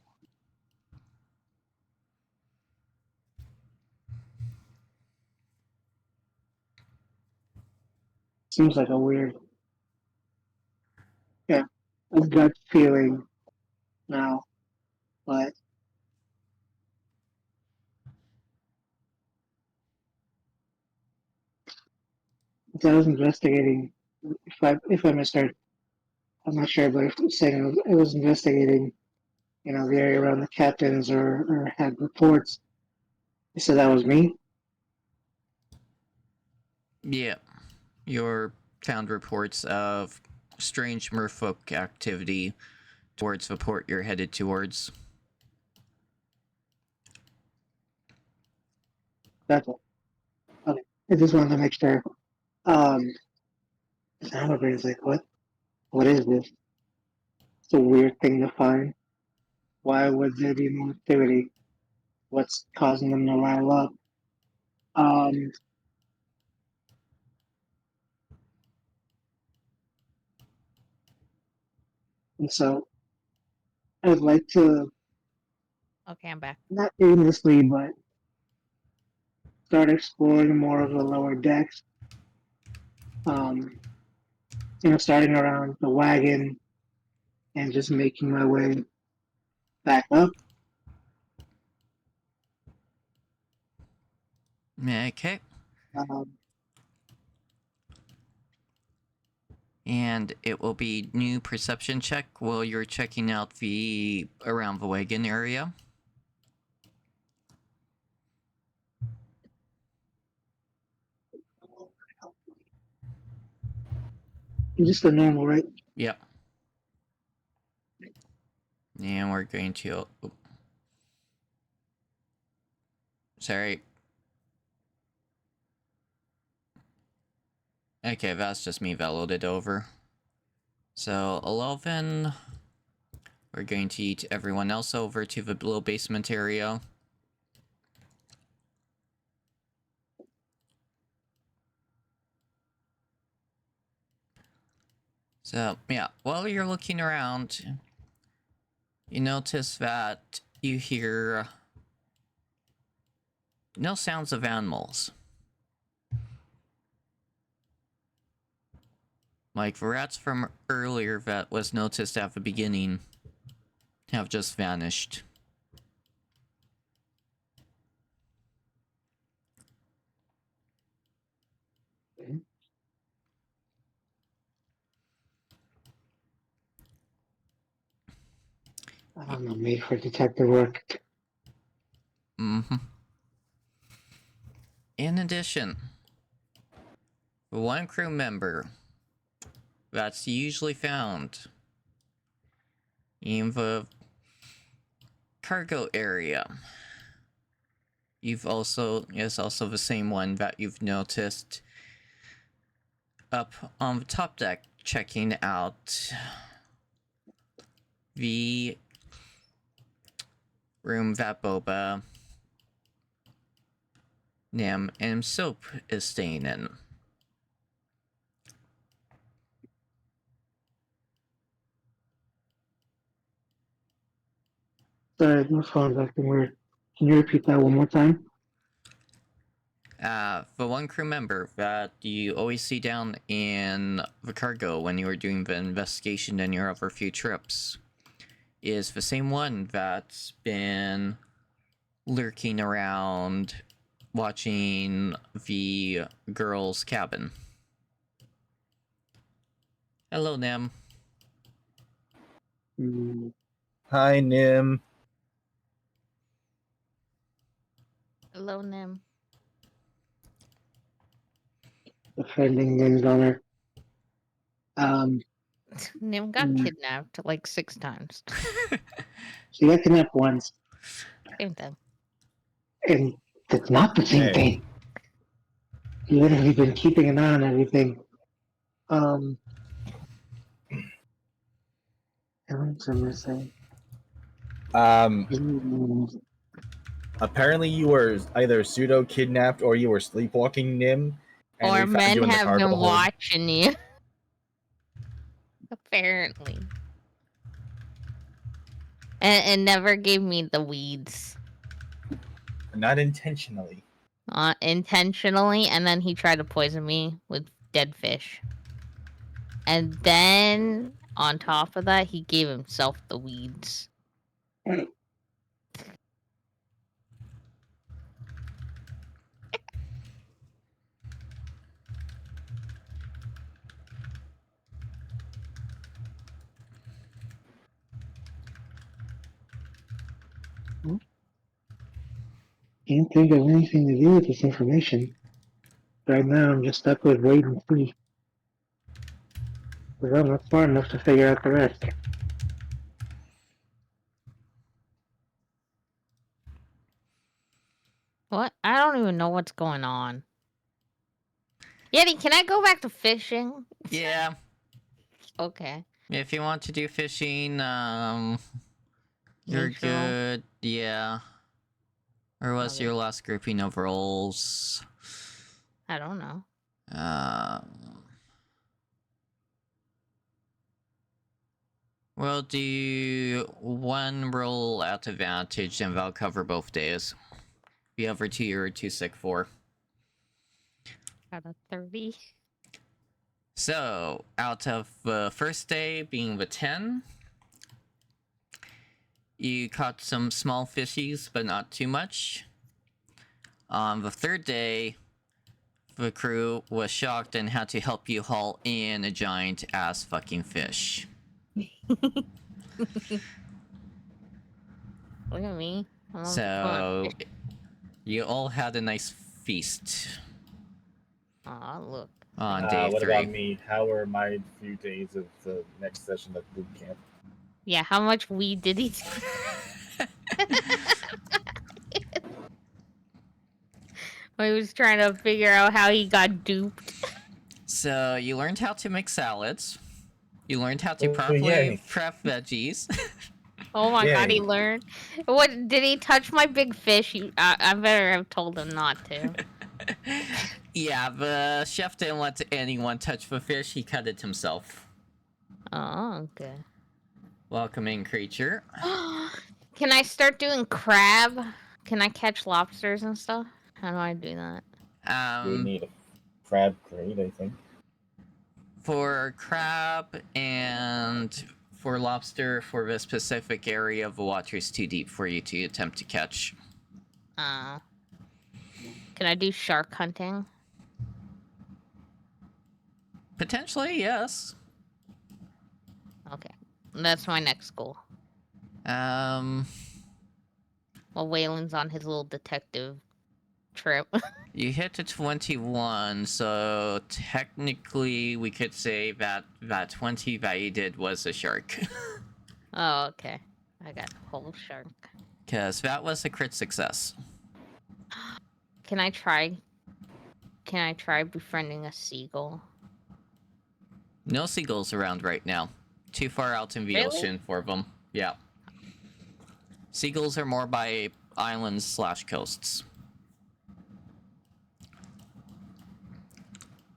seems like a weird, yeah, a gut feeling now, but I was investigating. If I misheard, I'm not sure, but if saying it was investigating, the area around the captains or had reports. They said that was me. Yeah, your found reports of strange merfolk activity towards the port you're headed towards. That's all. Okay. I just wanted to make sure. Um, now everybody's like, what? What is this? It's a weird thing to find. Why would there be more activity? What's causing them to rile up? Um, and so I'd like to Okay, I'm back. not aimlessly, but start exploring more of the lower decks. Um, starting around the wagon and just making my way back up. Okay. Um, And it will be new perception check while you're checking out the around the wagon area. just a normal, right? Yep. And we're going to. Oh, sorry. Okay, that's just me that loaded over. So 11. We're going to eat everyone else over to the below basement area. So, yeah, while you're looking around, you notice that you hear no sounds of animals. Like the rats from earlier that was noticed at the beginning have just vanished. I don't know, made for detective work. Mm-hmm. In addition, one crew member that's usually found in the cargo area. You've also is also the same one that you've noticed up on the top deck checking out the room that Boba, Nam, and Soap is staying in. Sorry, my phone's acting weird. Can you repeat that one more time? The one crew member that you always see down in the cargo when you were doing the investigation in your other few trips is the same one that's been lurking around watching the girls' cabin. Hello, Nam. Mm, Hi, Nim. Hello, Nim. defending Nim's honor. Nim got kidnapped like 6 times. She got kidnapped once, Same thing. and it's not the same Hey. thing. You literally been keeping an eye on everything. What else am I saying? Apparently you were either pseudo kidnapped or you were sleepwalking Nim, and Or we found you men in the have cargo been hold. watching you. Apparently. And never gave me the weeds. Not intentionally. Intentionally, and then he tried to poison me with dead fish. And then, on top of that, he gave himself the weeds. Can't think of anything to do with this information. Right now, I'm just stuck with wait and see. Because I'm not smart enough to figure out the rest. What? I don't even know what's going on. Yeti, can I go back to fishing? Yeah. Okay. If you want to do fishing, you're Neutral. good. Yeah. Or was Okay. your last grouping of rolls? I don't know. We'll do one roll at advantage and that'll cover both days. The other 2 you're too sick for. Got a 30. So, out of the first day being the 10, you caught some small fishies, but not too much. On the third day, the crew was shocked and had to help you haul in a giant ass fucking fish. Look at me. I'm on the So, fish. you all had a nice feast Aw, look. on day What 3. about me? How were my few days of the next session of boot camp? Yeah, how much weed did he He was trying to figure out how he got duped. So, you learned how to make salads. You learned how to Oh, properly yay. prep veggies. Oh my god, Yay. he learned. What did he touch my big fish? I better have told him not to. Yeah, the chef didn't let anyone touch the fish. He cut it himself. Oh, okay. Welcoming creature. Can I start doing crab? Can I catch lobsters and stuff? How do I do that? You would need a crab crate, I think. For crab and for lobster, for the specific area, the water is too deep for you to attempt to catch. Can I do shark hunting? Potentially, yes. Okay. That's my next goal. While Waylon's on his little detective trip. You hit a 21, so technically we could say that that 20 that you did was a shark. Oh, okay. I got a whole shark. Because that was a crit success. Can I try befriending a seagull? No seagulls around right now. Too far out in the Really? ocean for them. Yeah. Seagulls are more by islands/coasts.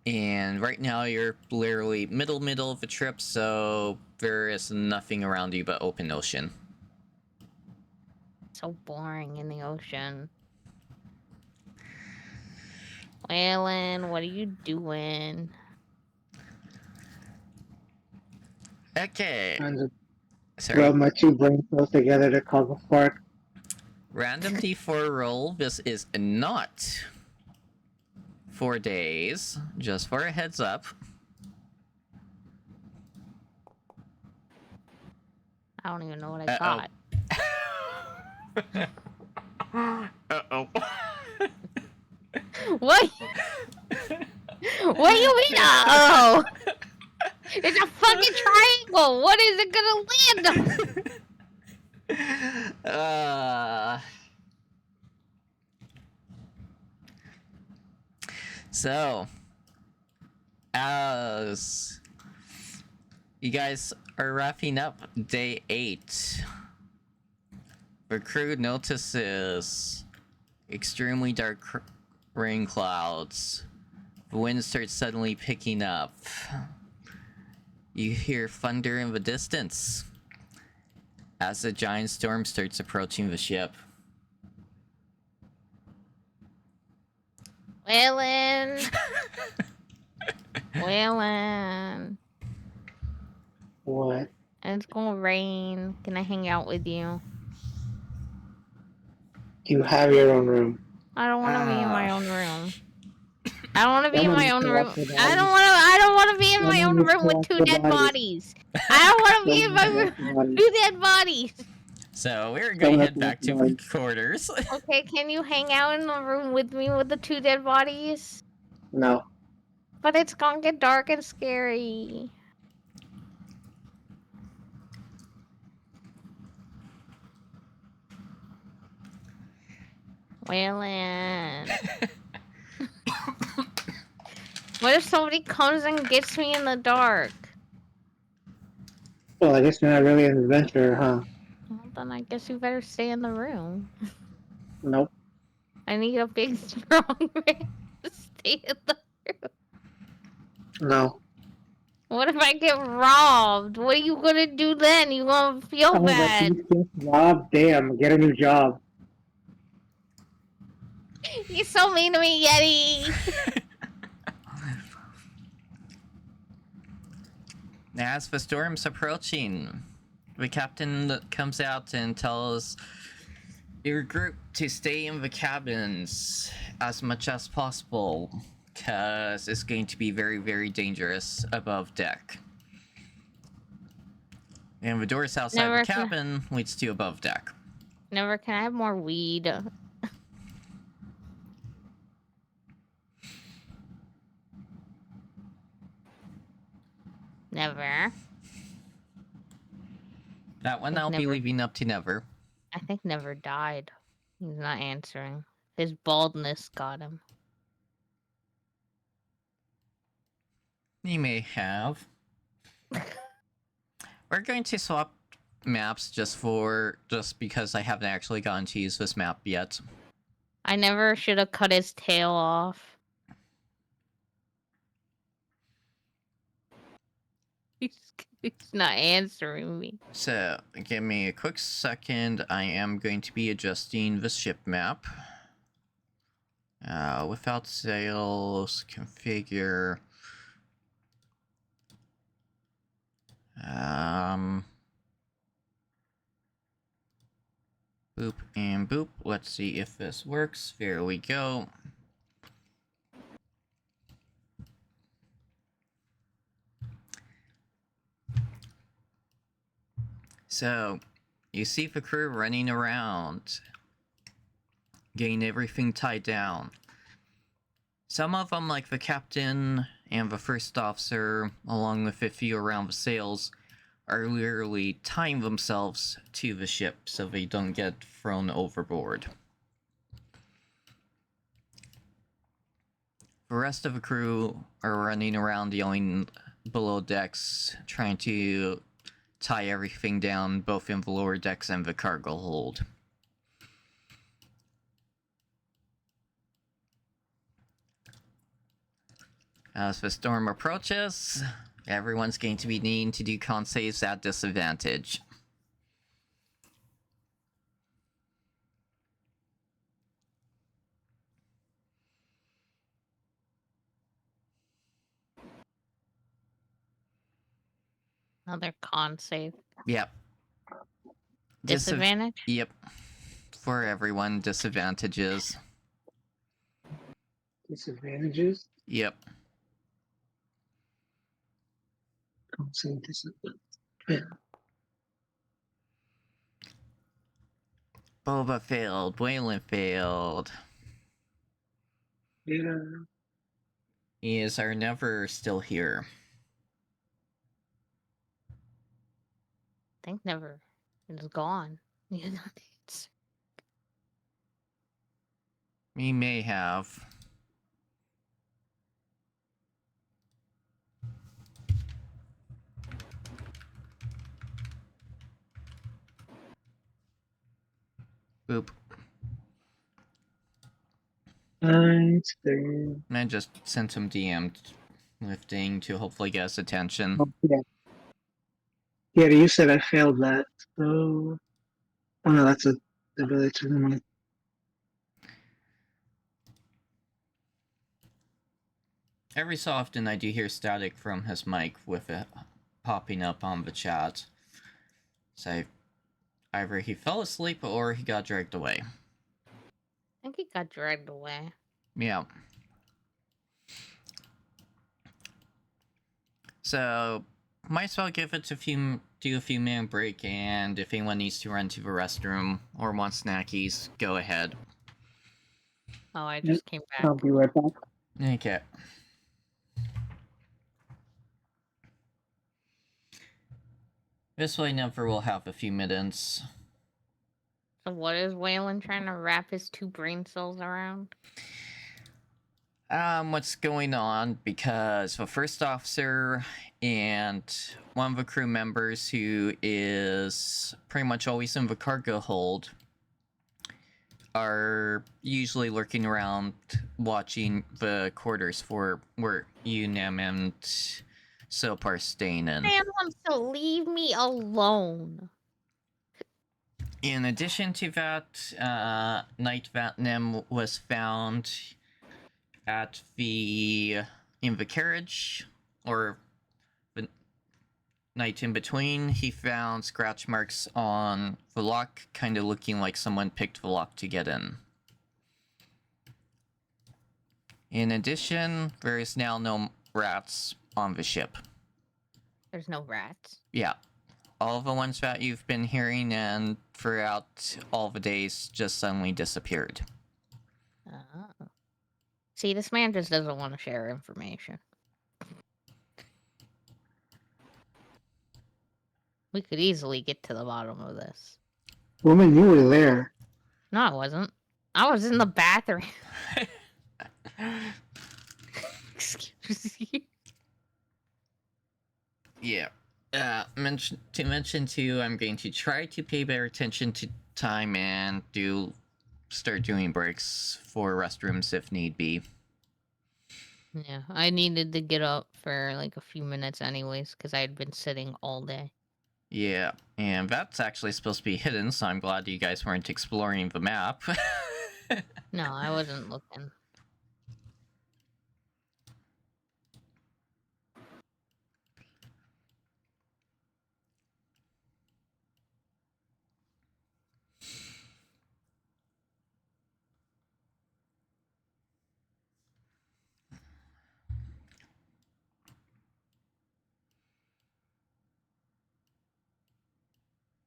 And right now you're literally middle of the trip, so there is nothing around you but open ocean. So boring in the ocean. Waylon, what are you doing? Okay. Trying to Sorry. rub my two brain cells together to cause a spark. Random D4 roll. This is not 4 days. Just for a heads up. I don't even know what I Uh-oh. got. Uh-oh. What? What do you mean? Oh, it's a fucking triangle. What is it gonna land on? So, as you guys are wrapping up day 8, the crew notices extremely dark rain clouds. The wind starts suddenly picking up. You hear thunder in the distance as a giant storm starts approaching the ship. Waylon. Waylon. What? It's gonna rain. Can I hang out with you? You have your own room. I don't want to be in my own room. I don't want to be in Someone my needs own to room. watch the I don't bodies. want to. I don't want to be in my Someone own needs room to with watch 2 the dead bodies. bodies. I don't want to be in Someone my needs to room watch the bodies. with 2 dead bodies. So we're going Someone to has head to back watch to the the bodies. quarters. Okay, can you hang out in the room with me with the 2 dead bodies? No. But it's gonna get dark and scary. Waylon. What if somebody comes and gets me in the dark? Well, I guess you're not really an adventurer, huh? Well, then I guess you better stay in the room. Nope. I need a big, strong man to stay in the room. No. What if I get robbed? What are you gonna do then? You gonna feel Oh, but bad? you just robbed. Damn, get a new job. You're so mean to me, Yeti. As the storm's approaching, the captain comes out and tells your group to stay in the cabins as much as possible, because it's going to be very, very dangerous above deck. And the doors outside Never the can- cabin leads to above deck. Never can I have more weed? Never. That one I'll be Never. leaving up to Never. I think Never died. He's not answering. His baldness got him. He may have. We're going to swap maps just because I haven't actually gotten to use this map yet. I never should have cut his tail off. He's not answering me. So, give me a quick second. I am going to be adjusting the ship map. Without sails, configure. Boop and boop. Let's see if this works. There we go. So, you see the crew running around, getting everything tied down. Some of them, like the captain and the first officer, along with a few around the sails, are literally tying themselves to the ship so they don't get thrown overboard. The rest of the crew are running around yelling below decks, trying to tie everything down both in the lower decks and the cargo hold. As the storm approaches, everyone's going to be needing to do con saves at disadvantage. Another con save. Yep. Disadvantage? Yep. For everyone, disadvantages. Disadvantages? Yep. Don't say disadvantages. Boba failed. Waylon failed. Yeah. Is our never still here? I think never. It's gone. You know, it's- We may have. Boop. It's there. I just sent him DM lifting to hopefully get his attention. Oh, yeah. Yeah, you said I failed that. So, oh no, that's a ability. Never mind. Every so often I do hear static from his mic with it popping up on the chat. So either he fell asleep or he got dragged away. I think he got dragged away. Yeah. So might as well give it do a few minute break, and if anyone needs to run to the restroom or wants snackies, go ahead. Oh, I just came back. I'll be right back. Okay. This way never will have a few minutes. So what is Waylon trying to wrap his 2 brain cells around? What's going on, because the first officer and one of the crew members who is pretty much always in the cargo hold are usually lurking around watching the quarters for where Unam and Soap are staying in. Man wants to leave me alone. In addition to that, Night Vatnim was found in the carriage, or the night in between. He found scratch marks on the lock, kind of looking like someone picked the lock to get in. In addition, there is now no rats on the ship. There's no rats. Yeah. All the ones that you've been hearing and throughout all the days just suddenly disappeared. Oh. See, this man just doesn't want to share information. We could easily get to the bottom of this. Woman, you were there. No, I wasn't. I was in the bathroom. Excuse me. Yeah. To mention too, I'm going to try to pay better attention to time and start doing breaks for restrooms if need be. Yeah, I needed to get up for like a few minutes anyways, because I had been sitting all day. Yeah, and that's actually supposed to be hidden, so I'm glad you guys weren't exploring the map. No, I wasn't looking.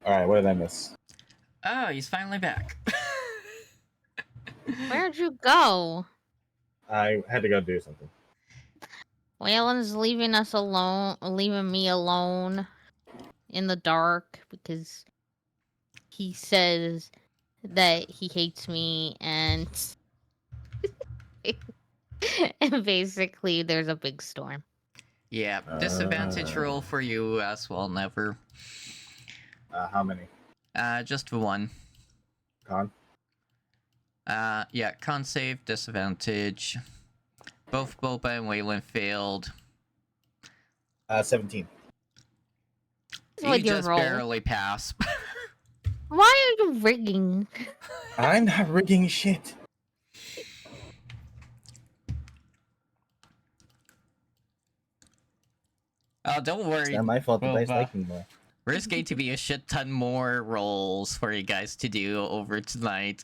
All right, what did I miss? Oh, he's finally back. Where'd you go? I had to go do something. Waylon's leaving us alone, leaving me alone in the dark because he says that he hates me and and basically there's a big storm. Yeah, disadvantage roll for you as well, Never. How many? Just the one. Con? Yeah, con save, disadvantage. Both Boba and Waylon failed. 17. You What'd you just roll? barely pass. Why are you rigging? I'm not rigging shit. Oh, don't It's worry. not my fault the dice Boba. like me more. There's going to be a shit ton more rolls for you guys to do over tonight.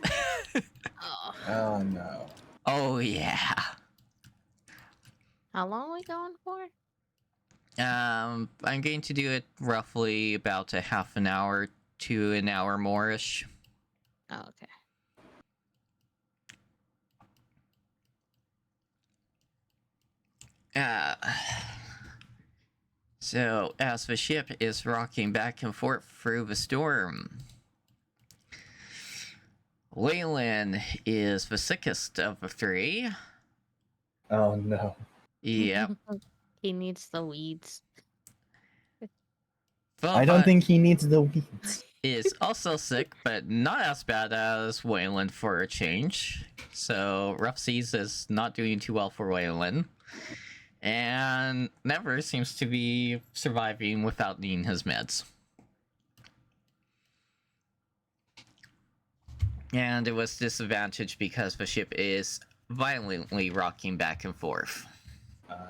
Oh. Oh no. Oh, yeah. How long are we going for? I'm going to do it roughly about a half an hour to an hour more-ish. Oh, okay. So, as the ship is rocking back and forth through the storm, Waylon is the sickest of the three. Oh no. Yep. He needs the weeds. I don't think he needs the weeds. is also sick, but not as bad as Waylon for a change. So Rough Seas is not doing too well for Waylon. And Never seems to be surviving without needing his meds. And it was disadvantaged because the ship is violently rocking back and forth. Okay.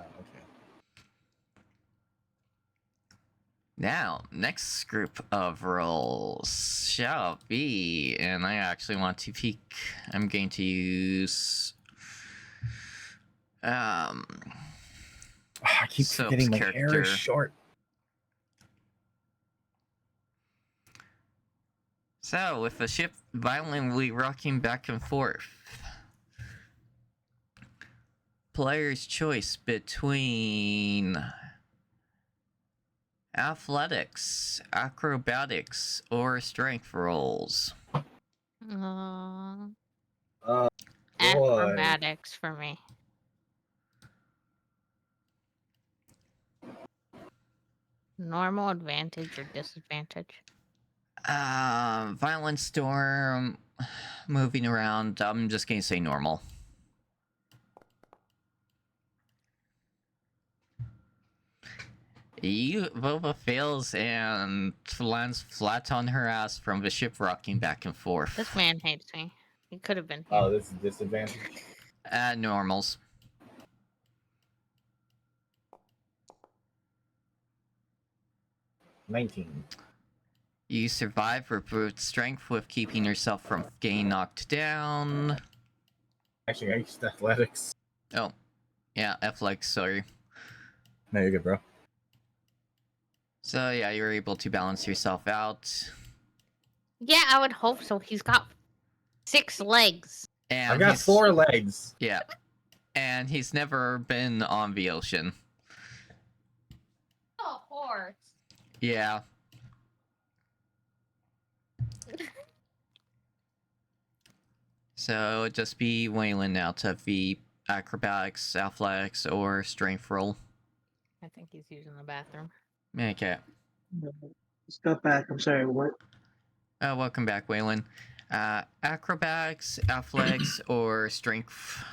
Now, next group of rolls shall be, and I actually want to peek. I'm going to use I keep Soap's forgetting my hair character. is short. So, with the ship violently rocking back and forth, player's choice between athletics, acrobatics, or strength rolls. Uh, Boy. acrobatics for me. Normal, advantage, or disadvantage? Violent storm, moving around. I'm just gonna say normal. Vova fails and lands flat on her ass from the ship rocking back and forth. This man hates me. He could have been here. Oh, this is disadvantage. Normals. $19. You survive for brute strength with keeping yourself from getting knocked down. Actually, I used athletics. Oh, yeah, F-like, sorry. No, you're good, bro. So yeah, you're able to balance yourself out. Yeah, I would hope so. He's got 6 legs. And I've got he's- 4 legs. Yeah. And he's never been on the ocean. Oh, horse. Yeah. So it'd just be Waylon now to have the acrobatics, athletics, or strength roll. I think he's using the bathroom. Okay. Step back. I'm sorry. What? Welcome back, Waylon. Acrobatics, athletics, or strength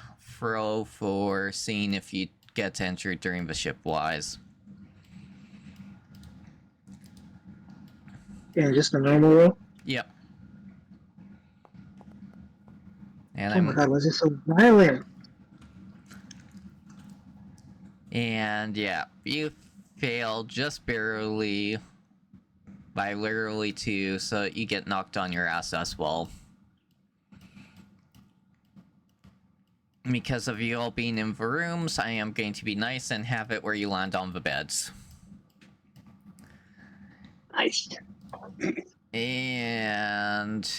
roll for seeing if you get injured during the ship wise. Yeah, just a normal roll. Yep. And Oh my god, was it so violent? And yeah, you fail just barely by literally 2, so you get knocked on your ass as well. Because of you all being in the rooms, I am going to be nice and have it where you land on the beds. Nice. And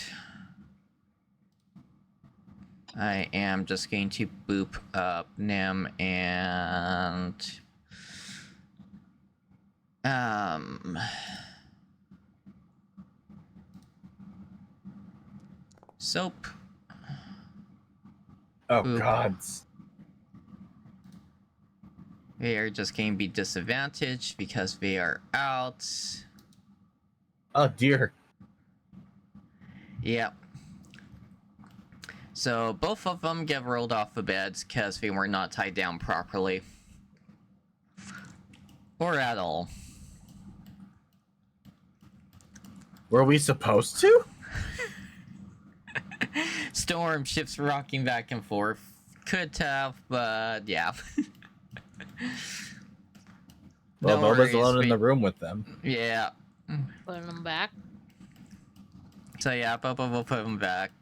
I am just going to boop up Nim and Soap. Oh, Boop. gods. They are just going to be disadvantaged because they are out. Oh, dear. Yep. So both of them get rolled off the beds because they were not tied down properly. Or at all. Were we supposed to? Storm ships rocking back and forth. Could have, but yeah. Well, No Boba's worries, alone in the room with them. Yeah. Putting him back. So yeah, Boba will put him back.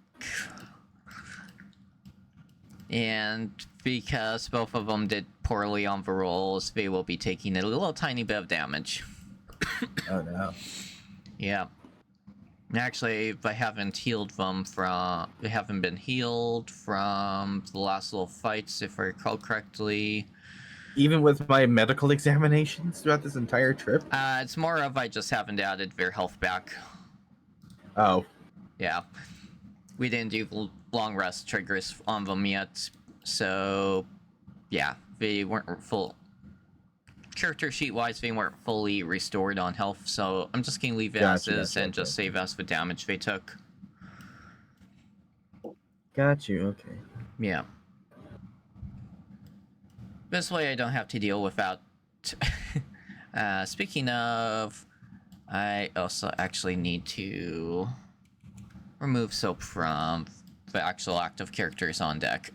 And because both of them did poorly on the rolls, they will be taking a little tiny bit of damage. Oh, no. Yeah. Actually, they haven't healed them from... They haven't been healed from the last little fights, if I recall correctly. Even with my medical examinations throughout this entire trip? It's more of I just haven't added their health back. Oh. Yeah. We didn't do long rest triggers on them yet, so yeah, they weren't full. Character sheet wise, they weren't fully restored on health, so I'm just gonna leave it as is and just save us the damage they took. Got you, okay. Yeah. This way I don't have to deal with that. Speaking of, I also actually need to remove soap from the actual active characters on deck.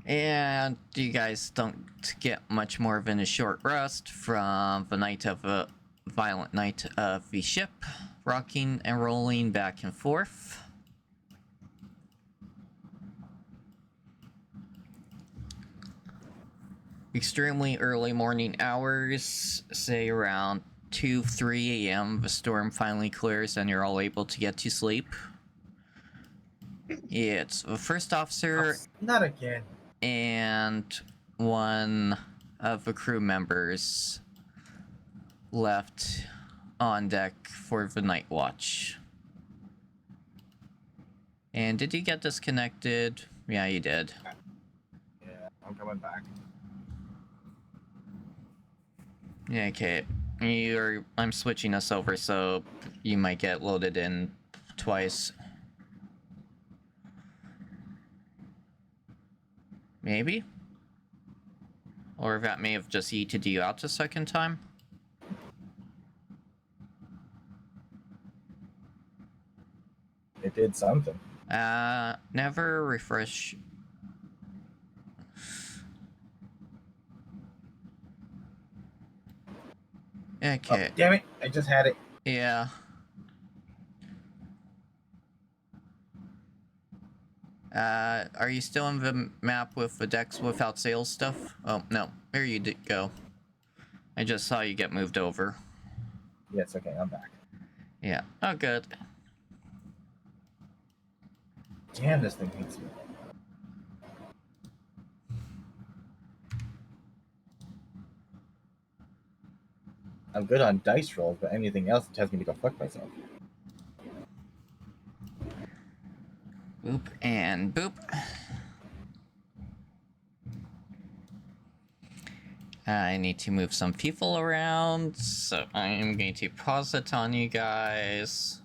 And you guys don't get much more than a short rest from the night of a violent night of the ship, rocking and rolling back and forth. Extremely early morning hours, say around 2-3 a.m. The storm finally clears and you're all able to get to sleep. It's the first officer Not again. and one of the crew members left on deck for the night watch. And did you get disconnected? Yeah, you did. Yeah, I'm coming back. Yeah, okay. I'm switching us over, so you might get loaded in twice. Maybe? Or that may have just yeeted you out a second time? It did something. Never refresh. Okay. Oh, damn it, I just had it. Yeah. Are you still in the map with the decks without sails stuff? Oh, no. There you go. I just saw you get moved over. Yes, okay, I'm back. Yeah. Oh, good. Damn, this thing hates me. I'm good on dice rolls, but anything else tells me to go fuck myself. Boop and boop. I need to move some people around, so I am going to pause it on you guys.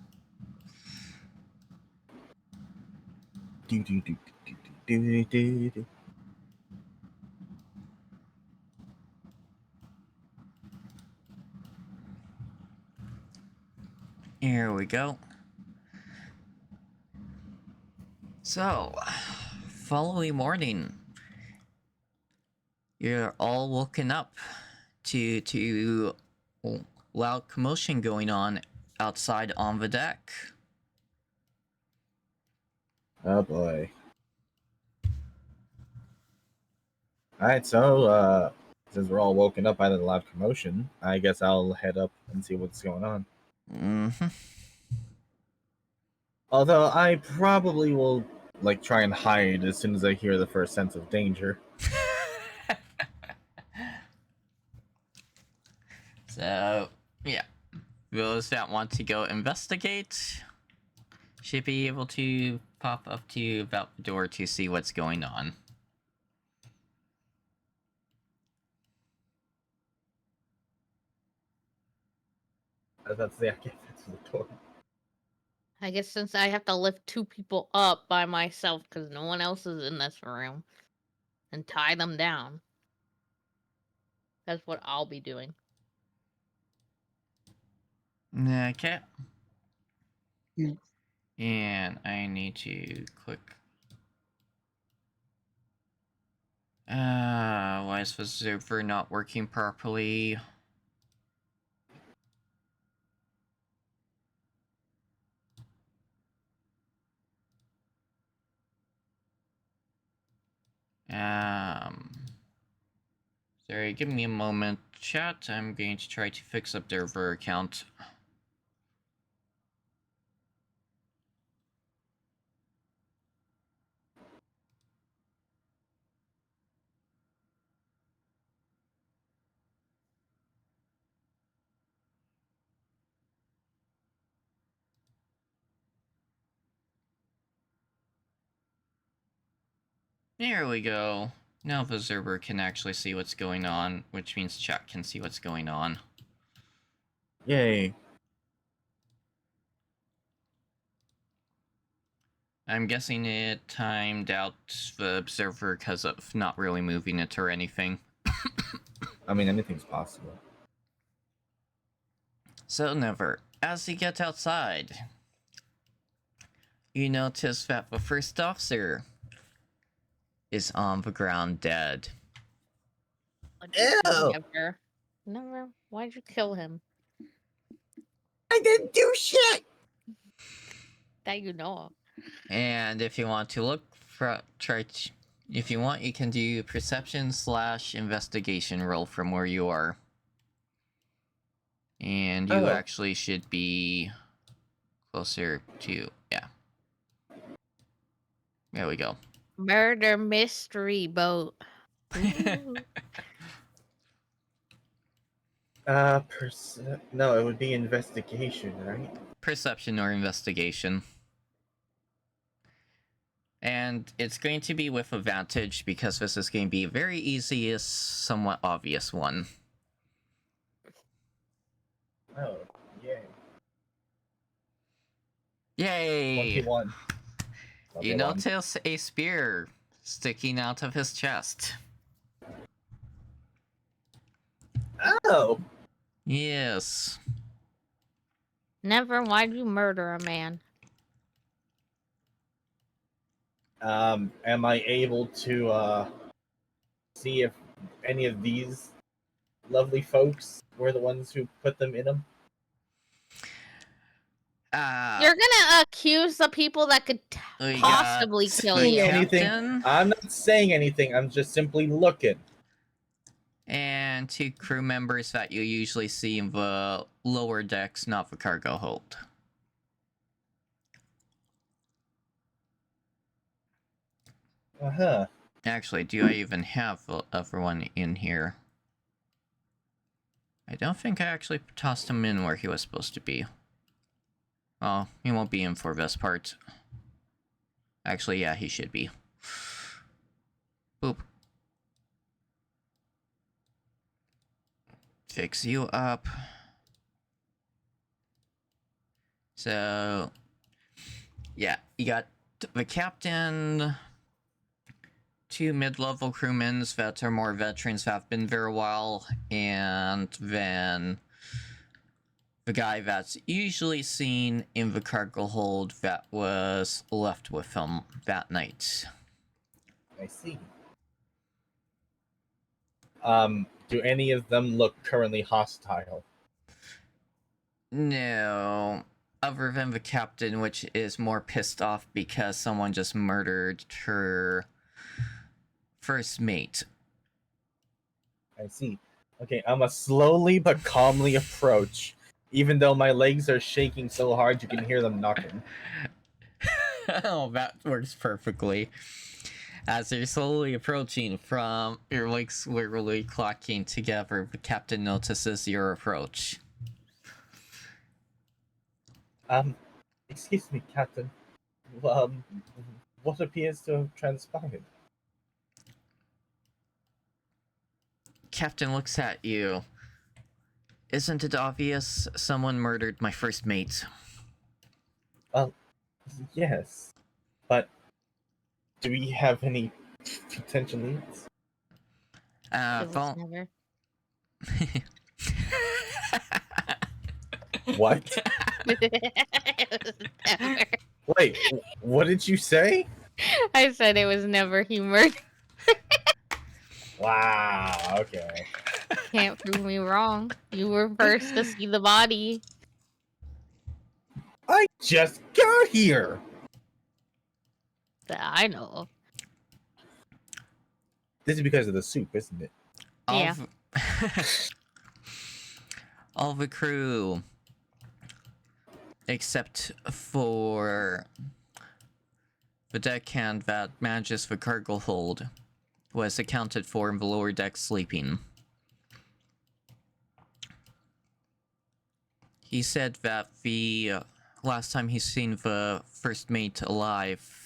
Do do do do do do do do. Here we go. So, following morning, you're all woken up to loud commotion going on outside on the deck. Oh boy. Alright, so since we're all woken up by the loud commotion, I guess I'll head up and see what's going on. Mm-hmm. Although I probably will like try and hide as soon as I hear the first sense of danger. So, yeah. Those that want to go investigate should be able to pop up to about the door to see what's going on. I was about to say I can't get to the door. I guess since I have to lift 2 people up by myself because no one else is in this room and tie them down. That's what I'll be doing. Okay. Yeah. And I need to click. Why is the server not working properly? Sorry, give me a moment, chat. I'm going to try to fix up their server account. There we go. Now the observer can actually see what's going on, which means chat can see what's going on. Yay. I'm guessing it timed out the observer because of not really moving it or anything. I mean, anything's possible. So Never, as you get outside, you notice that the first officer is on the ground dead. Ew. Never. Why'd you kill him? I didn't do shit! That you know of. And if you want to look for if you want, you can do perception/investigation roll from where you are. And you actually should be closer to, yeah. There we go. Murder mystery boat. Ooh. No, it would be investigation, right? Perception or investigation. And it's going to be with advantage because this is going to be a very easiest, somewhat obvious one. Oh, yay. Yay! 21. You notice a spear sticking out of his chest. Oh! Yes. Never. Why'd you murder a man? Am I able to, see if any of these lovely folks were the ones who put them in them? You're gonna accuse the people that could We possibly got kill the you. captain I'm not saying anything, I'm just simply looking. and 2 crew members that you usually see in the lower decks, not the cargo hold. Uh-huh. Actually, do I even have the other one in here? I don't think I actually tossed him in where he was supposed to be. Oh, he won't be in for this part. Actually, yeah, he should be. Boop. Fix you up. So, yeah, you got the captain, 2 mid-level crewmen that are more veterans that have been there a while, and then the guy that's usually seen in the cargo hold that was left with him that night. I see. Do any of them look currently hostile? No, other than the captain, which is more pissed off because someone just murdered her first mate. I see. Okay, I'm a slowly but calmly approach, even though my legs are shaking so hard you can hear them knocking. Oh, that works perfectly. As you're slowly approaching from your legs literally clocking together, the captain notices your approach. Excuse me, Captain. What appears to have transpired? Captain looks at you. Isn't it obvious someone murdered my first mate? Yes, but do we have any potential leads? It was Phone. never. What? It was never. Wait, what did you say? I said it was never. He murdered. Wow, okay. Can't prove me wrong. You were first to see the body. I just got here! That I know of. This is because of the soup, isn't it? Yeah. All the crew, except for the deckhand that manages the cargo hold, was accounted for in the lower deck sleeping. He said that the last time he's seen the first mate alive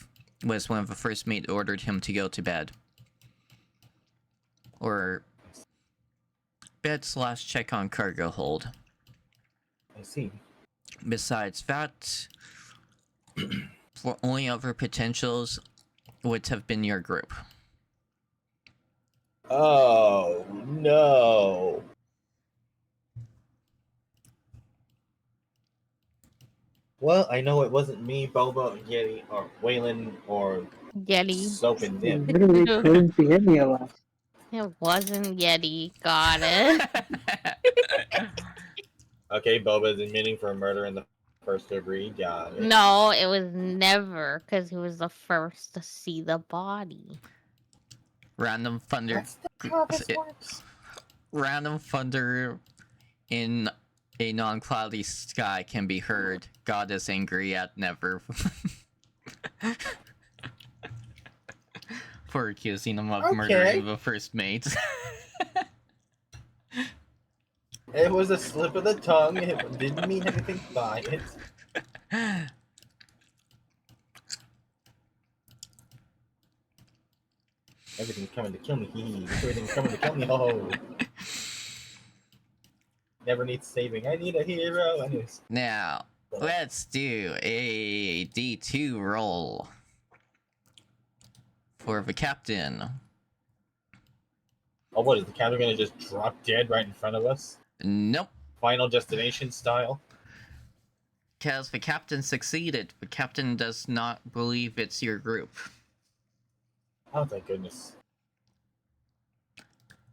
was when the first mate ordered him to go to bed. Or bed/check on cargo hold. I see. Besides that, for only other potentials would have been your group. Oh no. Well, I know it wasn't me, Boba, Yeti, or Waylon, or Yeti. Soap and It Nim. literally couldn't be any of us. It wasn't Yeti. Got it. Okay, Boba is admitting for murder in the first degree. Got it. No, it was never, because he was the first to see the body. Random thunder. That's not how this works. Random thunder in a non-cloudy sky can be heard. God is angry at Never for accusing him of murdering the first mate. It was a slip of the tongue. It didn't mean anything by it. Everything's coming to kill me. Everything's coming to kill me. Oh. Never needs saving. I need a hero. Anyways. Now, let's do a D2 roll for the captain. Oh, what is the captain gonna just drop dead right in front of us? Nope. Final Destination style. Because the captain succeeded. The captain does not believe it's your group. Oh, thank goodness.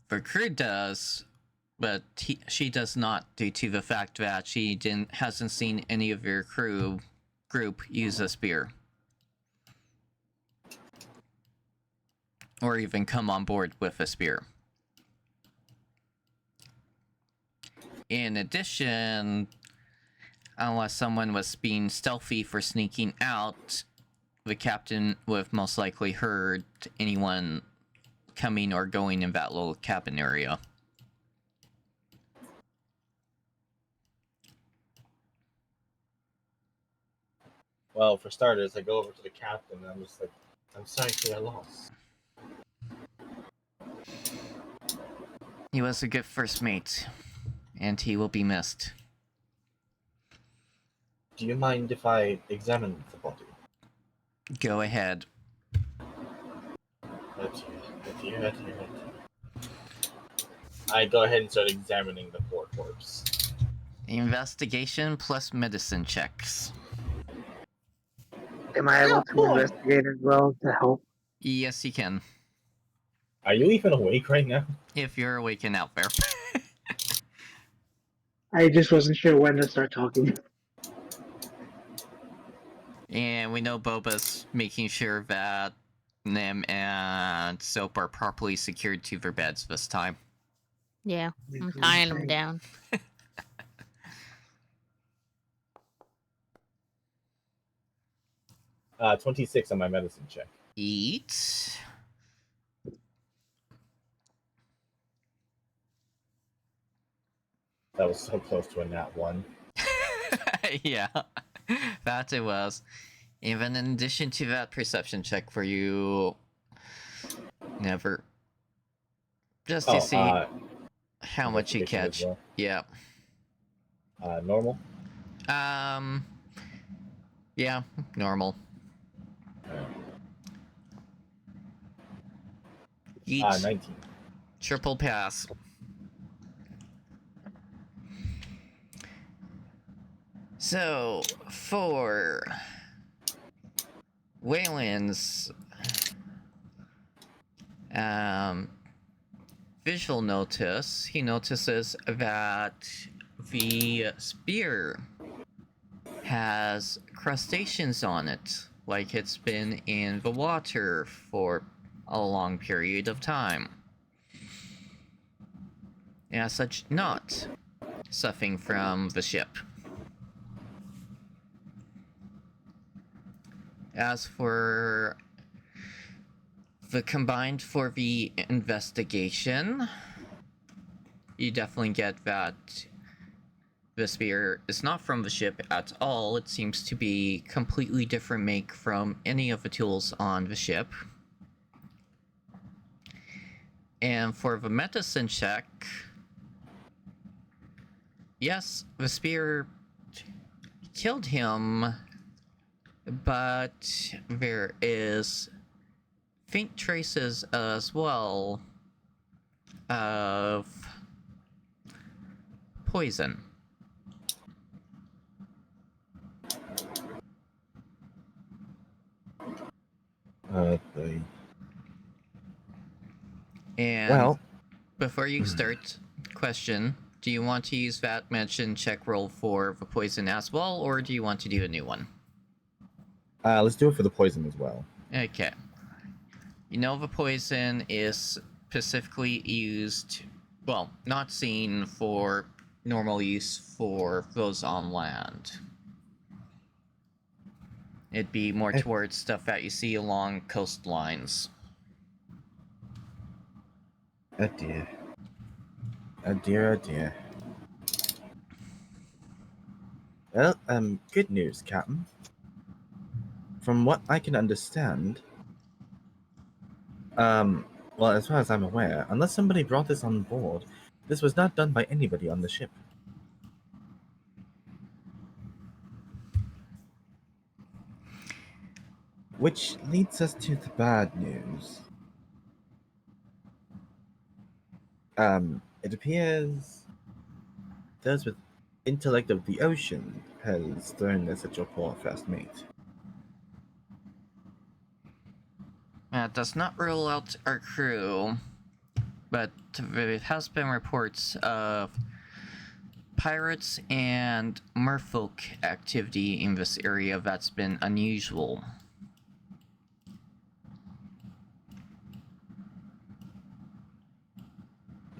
The crew does, but she does not, due to the fact that she hasn't seen any of your group use a spear. Or even come on board with a spear. In addition, unless someone was being stealthy for sneaking out, the captain would have most likely heard anyone coming or going in that little cabin area. Well, for starters, I go over to the captain and I'm just like, I'm sorry for your loss. He was a good first mate, and he will be missed. Do you mind if I examine the body? Go ahead. Let's hear it. I go ahead and start examining the poor corpse. Investigation plus medicine checks. Am I able to investigate as well to help? Yes, you can. Are you even awake right now? If you're awake and out there. I just wasn't sure when to start talking. And we know Boba's making sure that Nim and Soap are properly secured to their beds this time. Yeah, I'm tying him down. 26 on my medicine check. Eat. That was so close to a nat 1. Yeah, that it was. Even in addition to that perception check for you, Never. Just to see how much you investigation as catch. well. Yeah. Normal? Yeah, normal. Each 19. triple pass. So, for Waylon's visual notice, he notices that the spear has crustaceans on it, like it's been in the water for a long period of time. And as such, not suffering from the ship. As for the combined for the investigation, you definitely get that the spear is not from the ship at all. It seems to be completely different make from any of the tools on the ship. And for the medicine check, yes, the spear killed him, but there is faint traces as well of poison. The... And Well, before you start, question, do you want to use that mention check roll for the poison as well, or do you want to do a new one? let's do it for the poison as well. Okay. You know the poison is specifically used, well, not seen for normal use for those on land. It'd be more towards stuff that you see along coastlines. Oh dear. Oh dear, oh dear. Well, good news, Captain. From what I can understand, well, as far as I'm aware, unless somebody brought this on board, this was not done by anybody on the ship. Which leads us to the bad news. It appears those with intellect of the ocean has thrown this at your poor first mate. That does not rule out our crew, but there has been reports of pirates and merfolk activity in this area that's been unusual.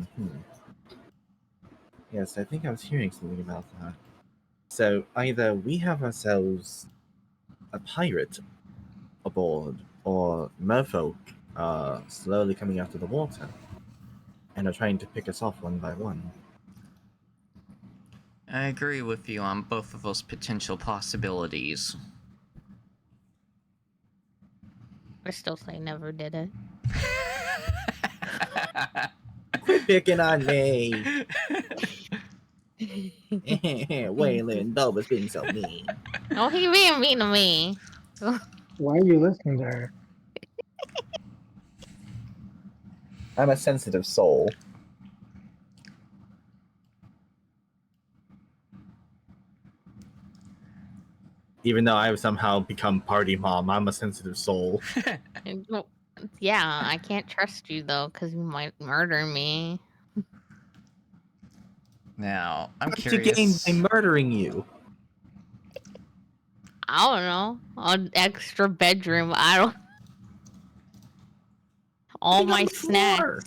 Mm-hmm. Yes, I think I was hearing something about that. So either we have ourselves a pirate aboard, or merfolk slowly coming out of the water and are trying to pick us off one by one. I agree with you on both of those potential possibilities. I still say never did it. Quit picking on me! Waylon, Boba's being so mean. Oh, he being mean to me. Why are you listening to her? I'm a sensitive soul. Even though I've somehow become party mom, I'm a sensitive soul. Yeah, I can't trust you though, because you might murder me. Now, I'm What you gain curious. by murdering you? I don't know. An extra bedroom. I don't. All Sitting on my the snacks. floor.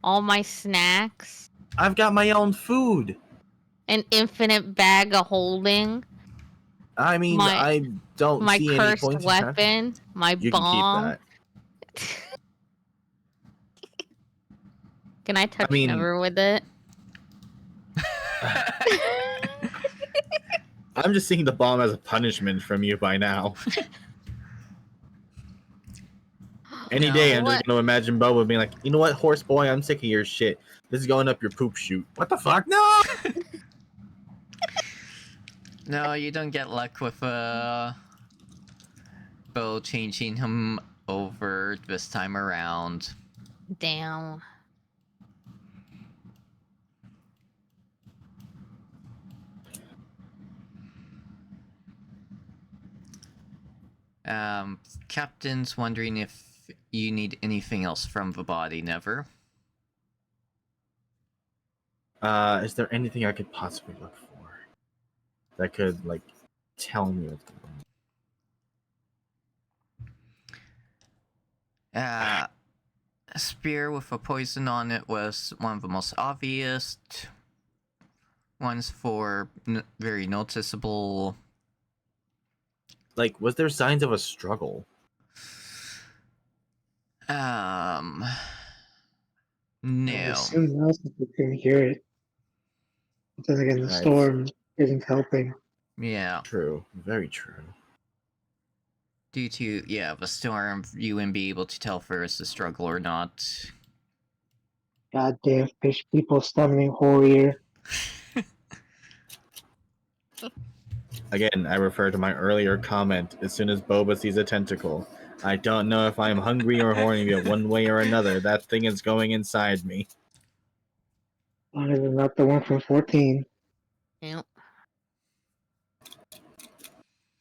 All my snacks. I've got my own food. An infinite bag of holding. I mean, My- I don't My see any cursed point in having. weapon. My You can keep bomb. that. Can I touch mean- Never with it? I'm just seeing the bomb as a punishment from you by now. Any day, I'm just gonna imagine Boba being like, you know what, horse boy, I'm sick of your shit. This is going up your poop chute. What the fuck? No! No, you don't get luck with Bo changing him over this time around. Damn. Captain's wondering if you need anything else from the body, Never. Is there anything I could possibly look for that could, like, tell me what's going on? A spear with a poison on it was one of the most obvious ones for very noticeable. Like, was there signs of a struggle? I No. assume else if we couldn't hear it. Because again, the Right. storm isn't helping. Yeah. True. Very true. Due to, the storm, you wouldn't be able to tell if there is a struggle or not. Goddamn fish people summoning warrior. Again, I refer to my earlier comment. As soon as Boba sees a tentacle, I don't know if I'm hungry or horny, but one way or another, that thing is going inside me. Long as it's not the one from 14, Yep.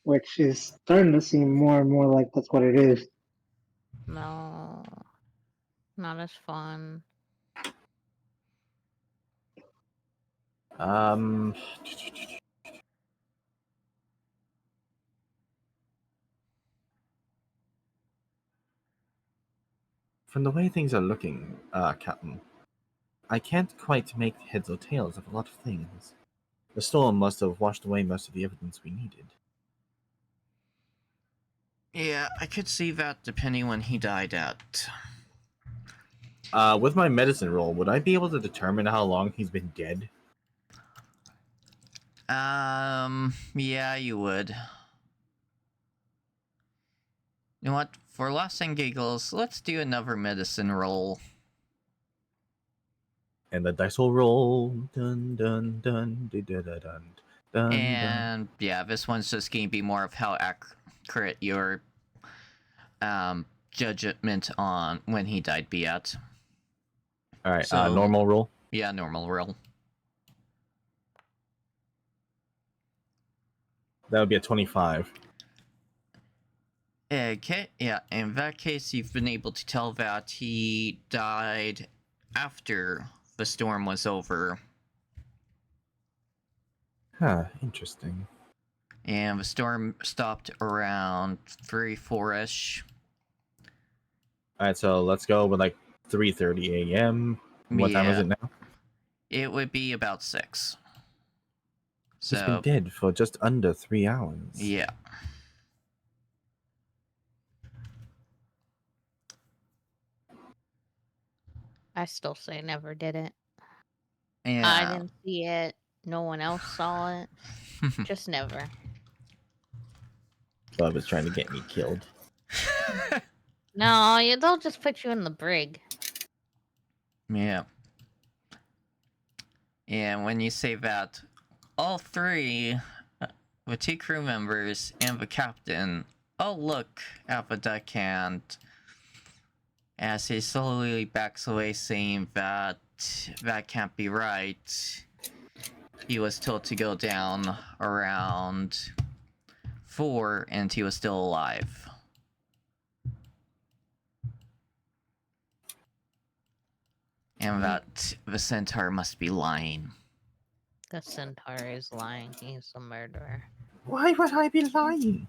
which is starting to seem more and more like that's what it is. No. Not as fun. Um, from the way things are looking, Captain, I can't quite make heads or tails of a lot of things. The storm must have washed away most of the evidence we needed. Yeah, I could see that depending when he died at. With my medicine roll, would I be able to determine how long he's been dead? Yeah, you would. You know what? For laughs and giggles, let's do another medicine roll. And the dice will roll. Dun dun dun dun dun dun dun dun. And yeah, this one's just going to be more of how accurate your judgment on when he died be at. All right, So- normal roll. Yeah, normal roll. That would be a 25. Okay, yeah, in that case, you've been able to tell that he died after the storm was over, Huh, interesting. and the storm stopped around 3, 4-ish. All right, so let's go with like 3:30 a.m. What time is Yeah. it now? It would be about 6. He's been So, dead for just under 3 hours. yeah. I still say never did it. I Yeah. didn't see it. No one else saw it. Just never. Bob is trying to get me killed. No, they'll just put you in the brig. Yeah. And when you say that, all 3, the 2 crew members and the captain, all look at the deckhand as he slowly backs away, saying that that can't be right. He was told to go down around 4 and he was still alive. And that the centaur must be lying. The centaur is lying. He's a murderer. Why would I be lying?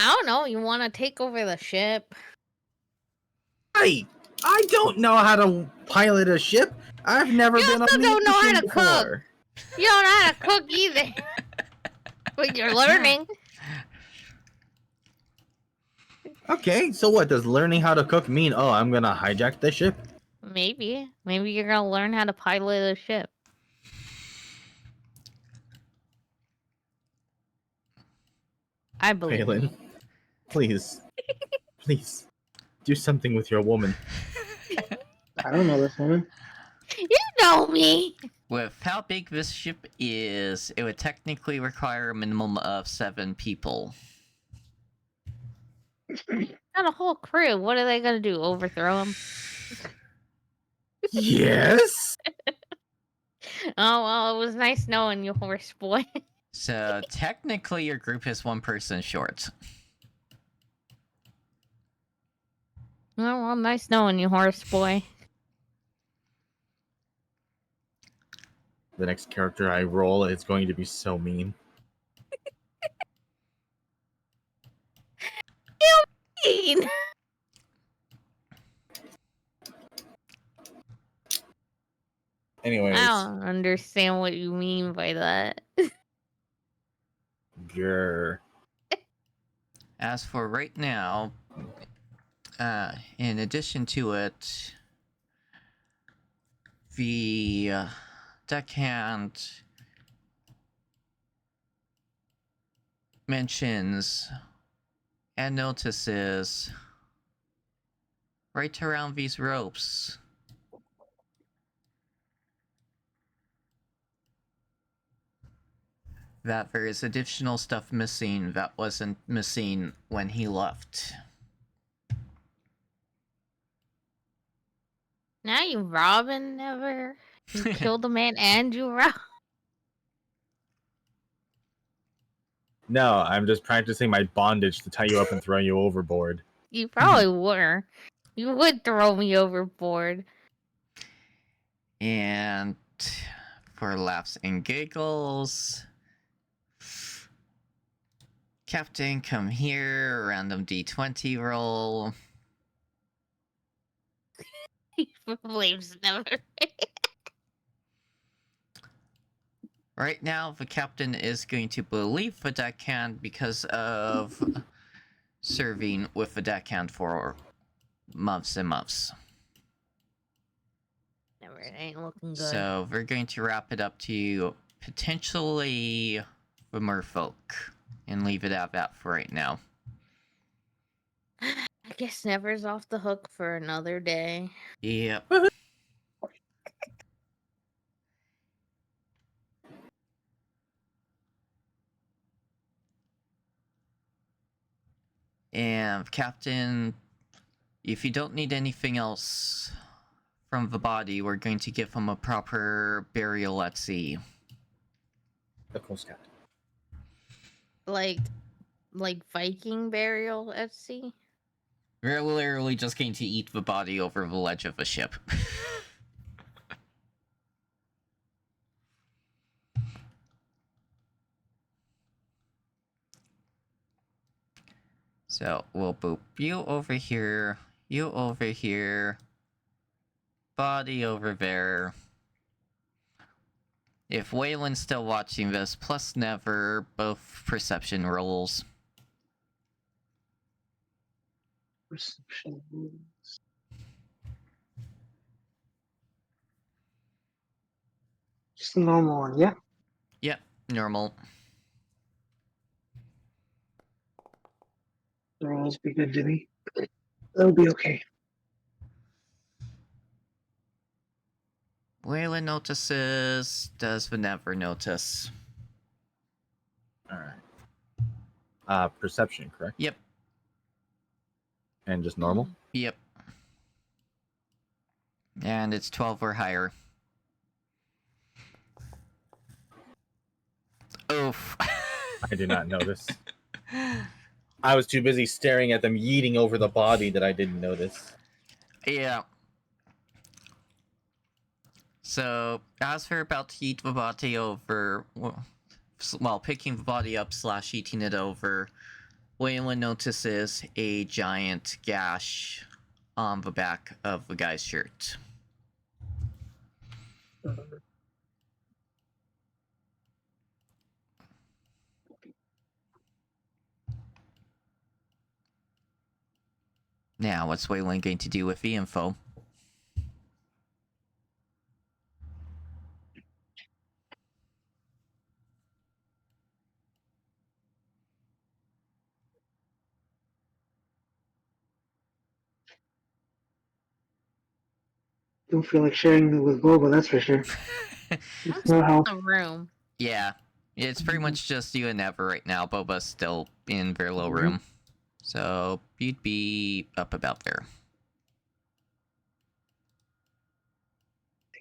I don't know. You want to take over the ship? I don't know how to pilot a ship. I've never You been on also the don't know how ocean to cook. before. You don't know how to cook either. But you're learning. Okay, so what does learning how to cook mean? Oh, I'm gonna hijack the ship. Maybe. Maybe you're gonna learn how to pilot a ship. I believe Phelan, you. please, please, do something with your woman. I don't know this woman. You know me. With how big this ship is, it would technically require a minimum of 7 people. Got a whole crew. What are they gonna do? Overthrow him? Yes. Oh well, it was nice knowing you, horse boy. So technically your group is 1 person short. Oh well, nice knowing you, horse boy. The next character I roll is going to be so mean. I Anyways, don't understand what you mean by that. grr. As for right now, in addition to it, the deckhand mentions and notices right around these ropes that there is additional stuff missing that wasn't missing when he left. Now you robbing never. You killed a man and you robbed. No, I'm just practicing my bondage to tie you up and throw you overboard. You probably were. You would throw me overboard. And for laughs and giggles, Captain, come here, random d20 roll. He believes never. Right now, the captain is going to believe the deckhand because of serving with the deckhand for months and months. Never, it ain't looking good. So we're going to wrap it up to potentially the merfolk and leave it at that for right now. I guess Never's off the hook for another day. Yep. And Captain, if you don't need anything else from the body, we're going to give him a proper burial at sea. Of course, Captain. Like Viking burial at sea. We're literally just going to eat the body over the ledge of a ship. So we'll boop you over here, you over here, body over there. If Waylon's still watching this, plus Never, both perception rolls. Perception. Just a normal one, yeah? Yep, normal. The rolls be good to me. They'll be okay. Waylon notices, does the Never notice? Alright. Perception, correct? Yep, And just normal? yep. And it's 12 or higher. Oof. I did not notice. I was too busy staring at them yeeting over the body that I didn't notice. Yeah. So, as we're about to eat the body over, well, picking the body up / eating it over, Waylon notices a giant gash on the back of the guy's shirt. Now, what's Waylon going to do with the info? Don't feel like sharing it with Boba, that's for sure. It's no help. The room. Yeah, it's pretty much just you and Never right now. Boba's still in their low room. So, you'd be up about there.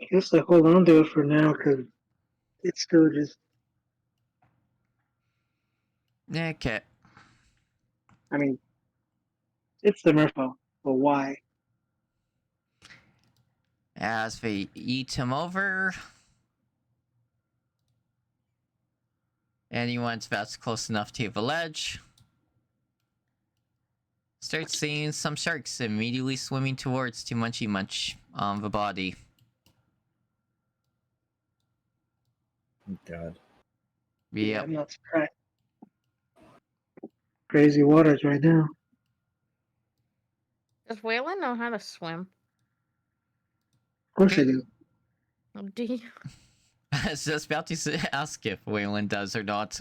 I guess I hold on to it for now because it's still just. Okay. I mean, it's the Merfolk, but why? As they eat him over, anyone that's close enough to the ledge starts seeing some sharks immediately swimming towards to Munchy Munch on the body. God. Yeah, Yep. I'm not surprised. Crazy waters right now. Does Waylon know how to swim? Of course I do. Do you? I was just about to ask if Waylon does or not.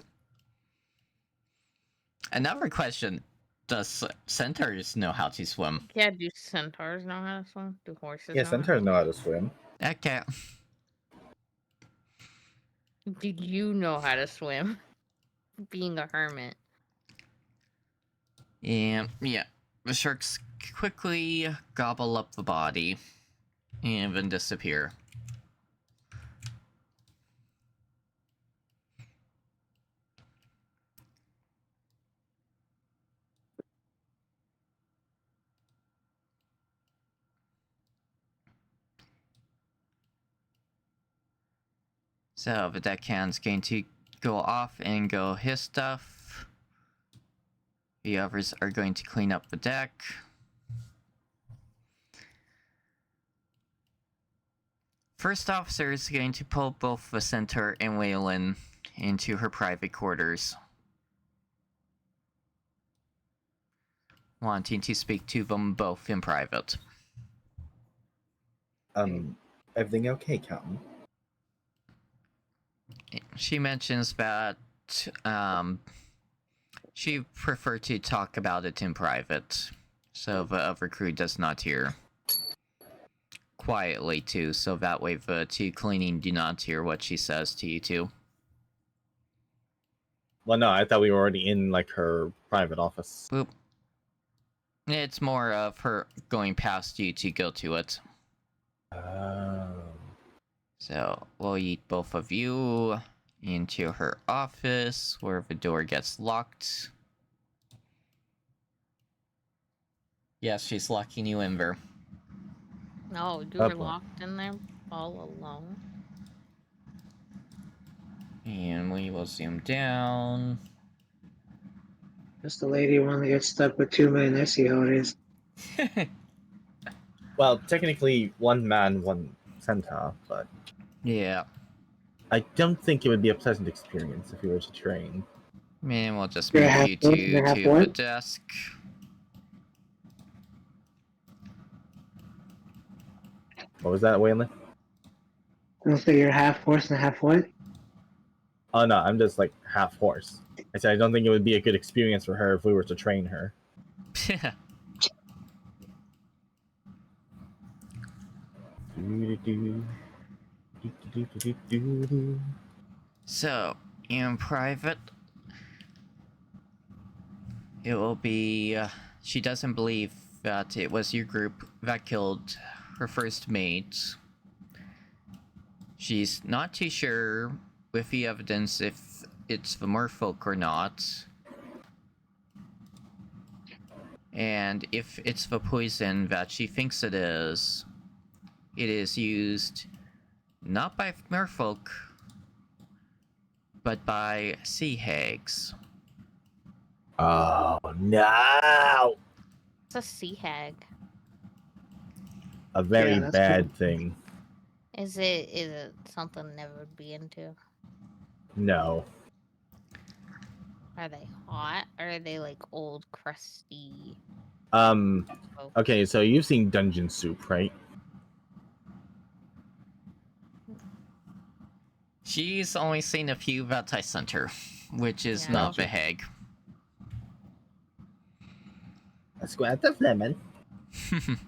Another question: does centaurs know how to swim? Yeah, do centaurs know how to swim? Do horses Yeah, know how to centaurs swim? know how to swim. Okay. Do you know how to swim? Being a hermit. And yeah, the sharks quickly gobble up the body and then disappear. So the deckhand's going to go off and go his stuff. The others are going to clean up the deck. First officer is going to pull both the centaur and Waylon into her private quarters, wanting to speak to them both in private. Everything okay, Captain? She mentions that she preferred to talk about it in private, so the other crew does not hear. Quietly too, so that way the two cleaning do not hear what she says to you two. Well, no, I thought we were already in like her private office. Boop. It's more of her going past you to go to it. Oh. So we'll eat both of you into her office where the door gets locked. Yes, she's locking you in there. No, you Oh, were boy. locked in there all alone. And we will zoom down. Just the lady one that gets stuck with 2 men. I see how it is. Well, technically, one man, one centaur, but Yeah. I don't think it would be a pleasant experience if we were to train. And we'll just You're move half you what? two You're half to the what? desk. What was that, Waylon? Don't say you're half horse and half what? Oh no, I'm just like half horse. I said I don't think it would be a good experience for her if we were to train her. So, in private, it will be. She doesn't believe that it was your group that killed her first mate. She's not too sure with the evidence if it's the merfolk or not. And if it's the poison that she thinks it is used not by merfolk, but by sea hags. Oh no! It's a sea hag. A very Yeah, that's bad cool. thing. Is it something never would be into? No. Are they hot or are they like old crusty folks? Okay, so you've seen Dungeon Soup, right? She's only seen a few that I sent her, which is Yeah. not Gotcha. the hag. A squat of lemon.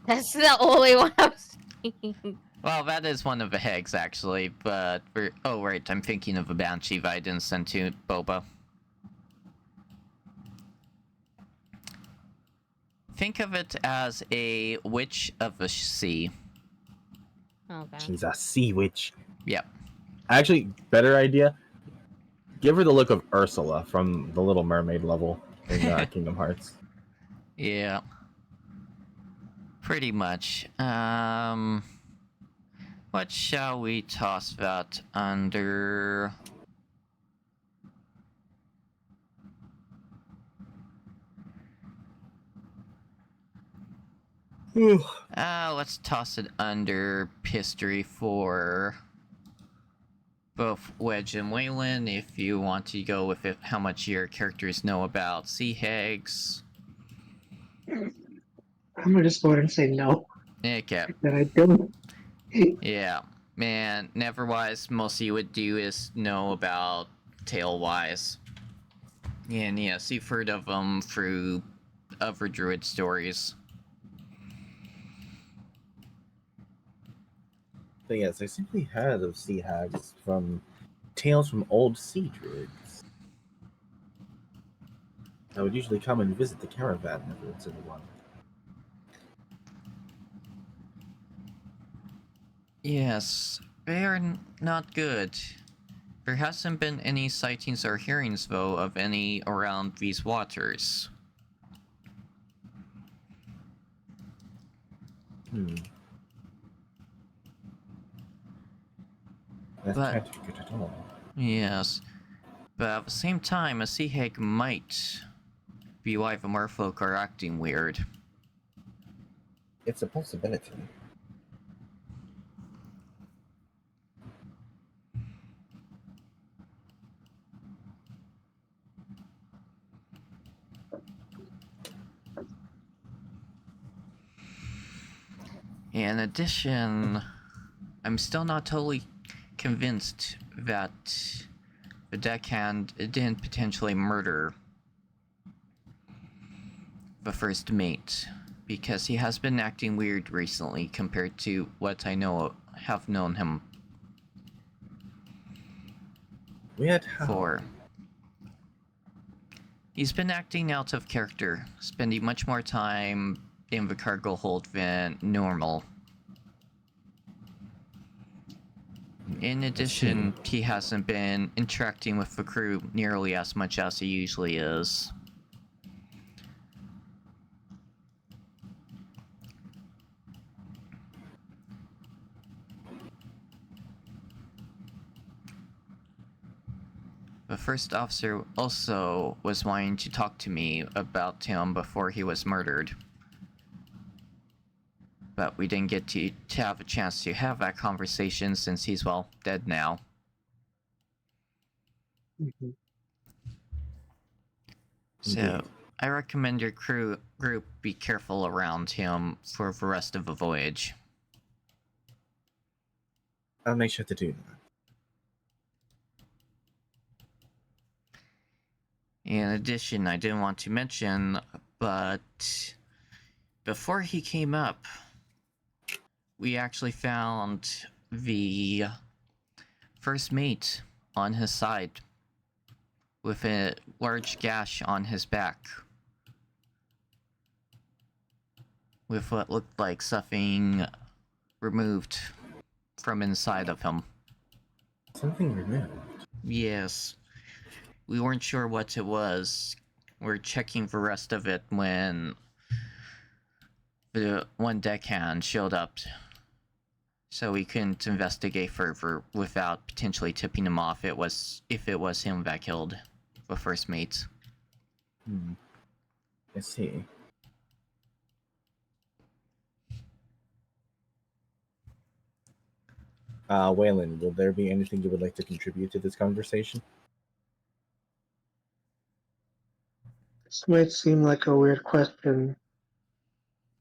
That's the only one I was thinking. Well, that is one of the hags, actually, but oh, right, I'm thinking of a banshee that I didn't send to Boba. Think of it as a witch of the sea. Okay. She's a sea witch. Yep. Actually, better idea. Give her the look of Ursula from the Little Mermaid level in Kingdom Hearts. Yeah. Pretty much. What shall we toss that under? Let's toss it under history for both Wedge and Waylon, if you want to go with it, how much your characters know about sea hags. I'm gonna just go ahead and say no. Okay. That I don't. Yeah. Man, Neverwise, most you would do is know about Tailwise. And yes, you've heard of them through other druid stories. But yes, I simply heard of sea hags from tales from old sea druids. I would usually come and visit the caravan every once in a while. Yes, they are not good. There hasn't been any sightings or hearings, though, of any around these waters. That But- can't be good at all. Yes, but at the same time, a sea hag might be why the merfolk are acting weird. It's a possibility. In addition, I'm still not totally convinced that the deckhand didn't potentially murder the first mate, because he has been acting weird recently compared to what I have known him Weird how? for. He's been acting out of character, spending much more time in the cargo hold than normal. In addition, he hasn't been interacting with the crew nearly as much as he usually is. The first officer also was wanting to talk to me about him before he was murdered. But we didn't get to have a chance to have that conversation since he's, well, dead now. Mhm. So, Indeed. I recommend your group be careful around him for the rest of the voyage. I'll make sure to do that. In addition, I didn't want to mention, but before he came up, we actually found the first mate on his side with a large gash on his back, with what looked like something removed from inside of him. Something removed. Yes, we weren't sure what it was. We're checking the rest of it when the one deckhand showed up, so we couldn't investigate further without potentially tipping him off if it was him that killed the first mate. I see. Waylon, will there be anything you would like to contribute to this conversation? This might seem like a weird question,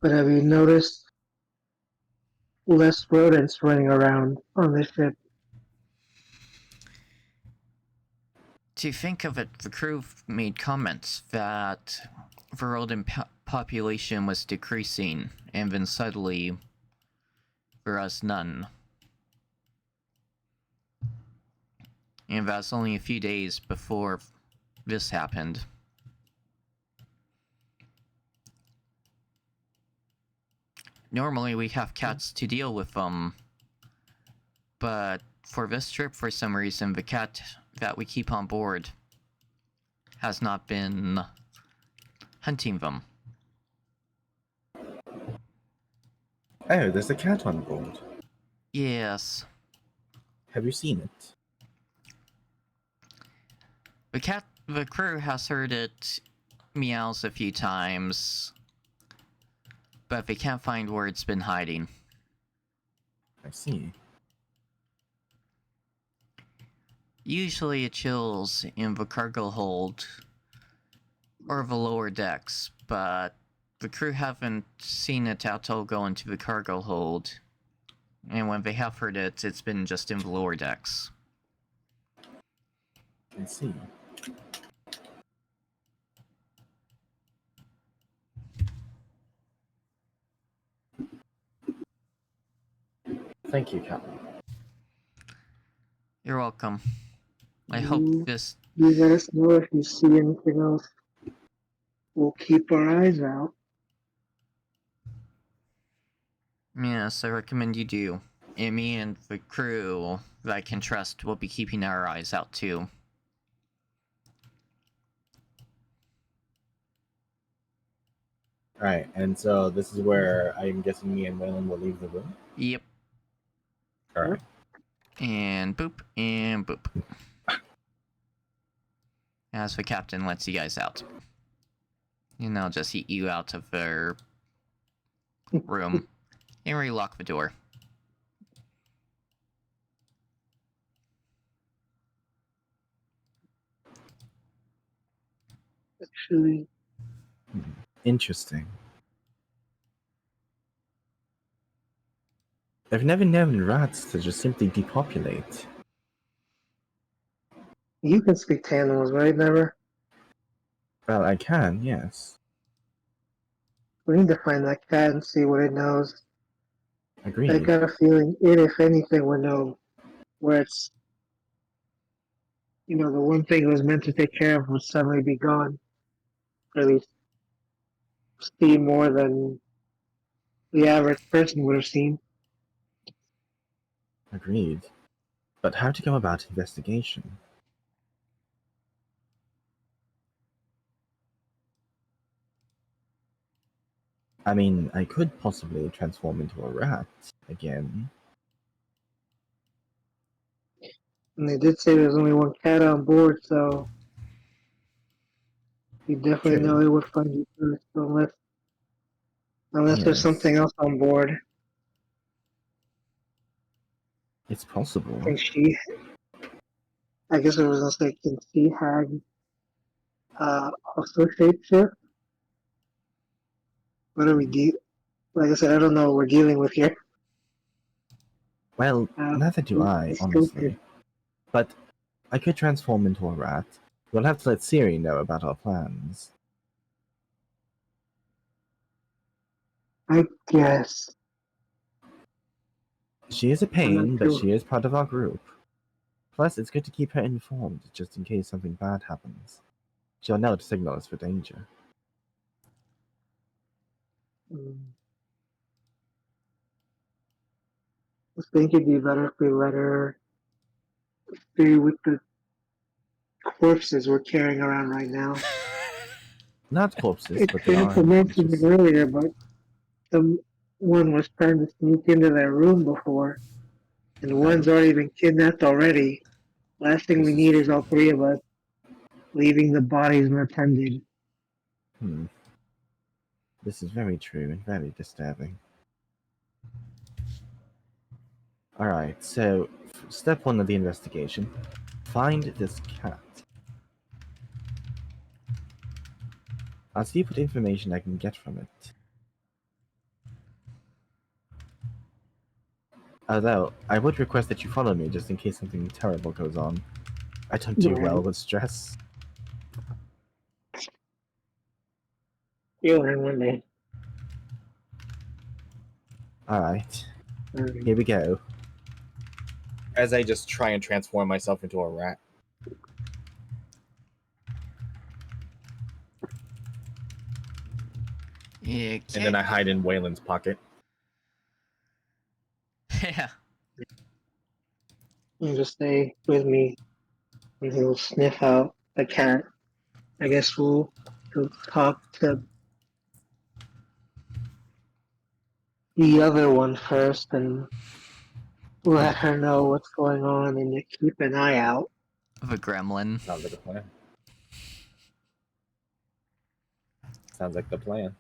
but have you noticed less rodents running around on the ship? To think of it, the crew made comments that the rodent population was decreasing, and then suddenly there was none. And that's only a few days before this happened. Normally we have cats to deal with them, but for this trip, for some reason, the cat that we keep on board has not been hunting them. Oh, there's a cat on board. Yes. Have you seen it? The crew has heard it meows a few times, but they can't find where it's been hiding. I see. Usually it chills in the cargo hold or the lower decks, but the crew haven't seen it at all go into the cargo hold, and when they have heard it, it's been just in the lower decks. I see. Thank you, Captain. You're welcome. I hope You, this. you let us know if you see anything else. We'll keep our eyes out. Yes, I recommend you do. And me and the crew that I can trust will be keeping our eyes out too. Alright, and so this is where I'm guessing me and Waylon will leave the room. Yep. Alright. And boop, and boop. As the captain lets you guys out. And I'll just eat you out of their room. And relock the door. Actually, Interesting. I've never known rats to just simply depopulate. you can speak to animals, right? Never. Well, I can, yes. We need to find that cat and see what it knows. I Agreed. got a feeling it, if anything, would know where it's. The one thing it was meant to take care of would suddenly be gone. Or at least see more than the average person would have seen. Agreed. But how to go about investigation? I mean, I could possibly transform into a rat again. And they did say there's only one cat on board, so you definitely True. know it would find you first, unless there's Yes. something else on board. It's possible. I guess it was gonna say, can she hag also shapeshift? What are we Like I said, I don't know what we're dealing with here. Well, neither do I, it's honestly. stupid. But I could transform into a rat. We'll have to let Siri know about our plans. I guess. She is a I'm pain, not but sure. she is part of our group. Plus, it's good to keep her informed, just in case something bad happens. She'll know to signal us for danger. I think it'd be better if we let her stay with the corpses we're carrying around right now. Not corpses, It's but they been are mentioned unconscious. earlier, but someone was trying to sneak into their room before, and one's already been kidnapped already. Last thing we This is need is all true. three of us leaving the bodies unattended. This is very true and very disturbing. Alright, so step one of the investigation. Find this cat. I'll see what information I can get from it. Although, I would request that you follow me just in case something terrible goes on. I don't do well with stress. You'll learn one day. Alright, here we go. As I just try and transform myself into a rat. Yeah, And then I hide in Waylon's pocket. Yeah. You just stay with me, and he'll sniff out the cat. I guess we'll talk to the other one first and let her know what's going on and to keep an eye out. The gremlin. Sounds like a plan. Sounds like the plan.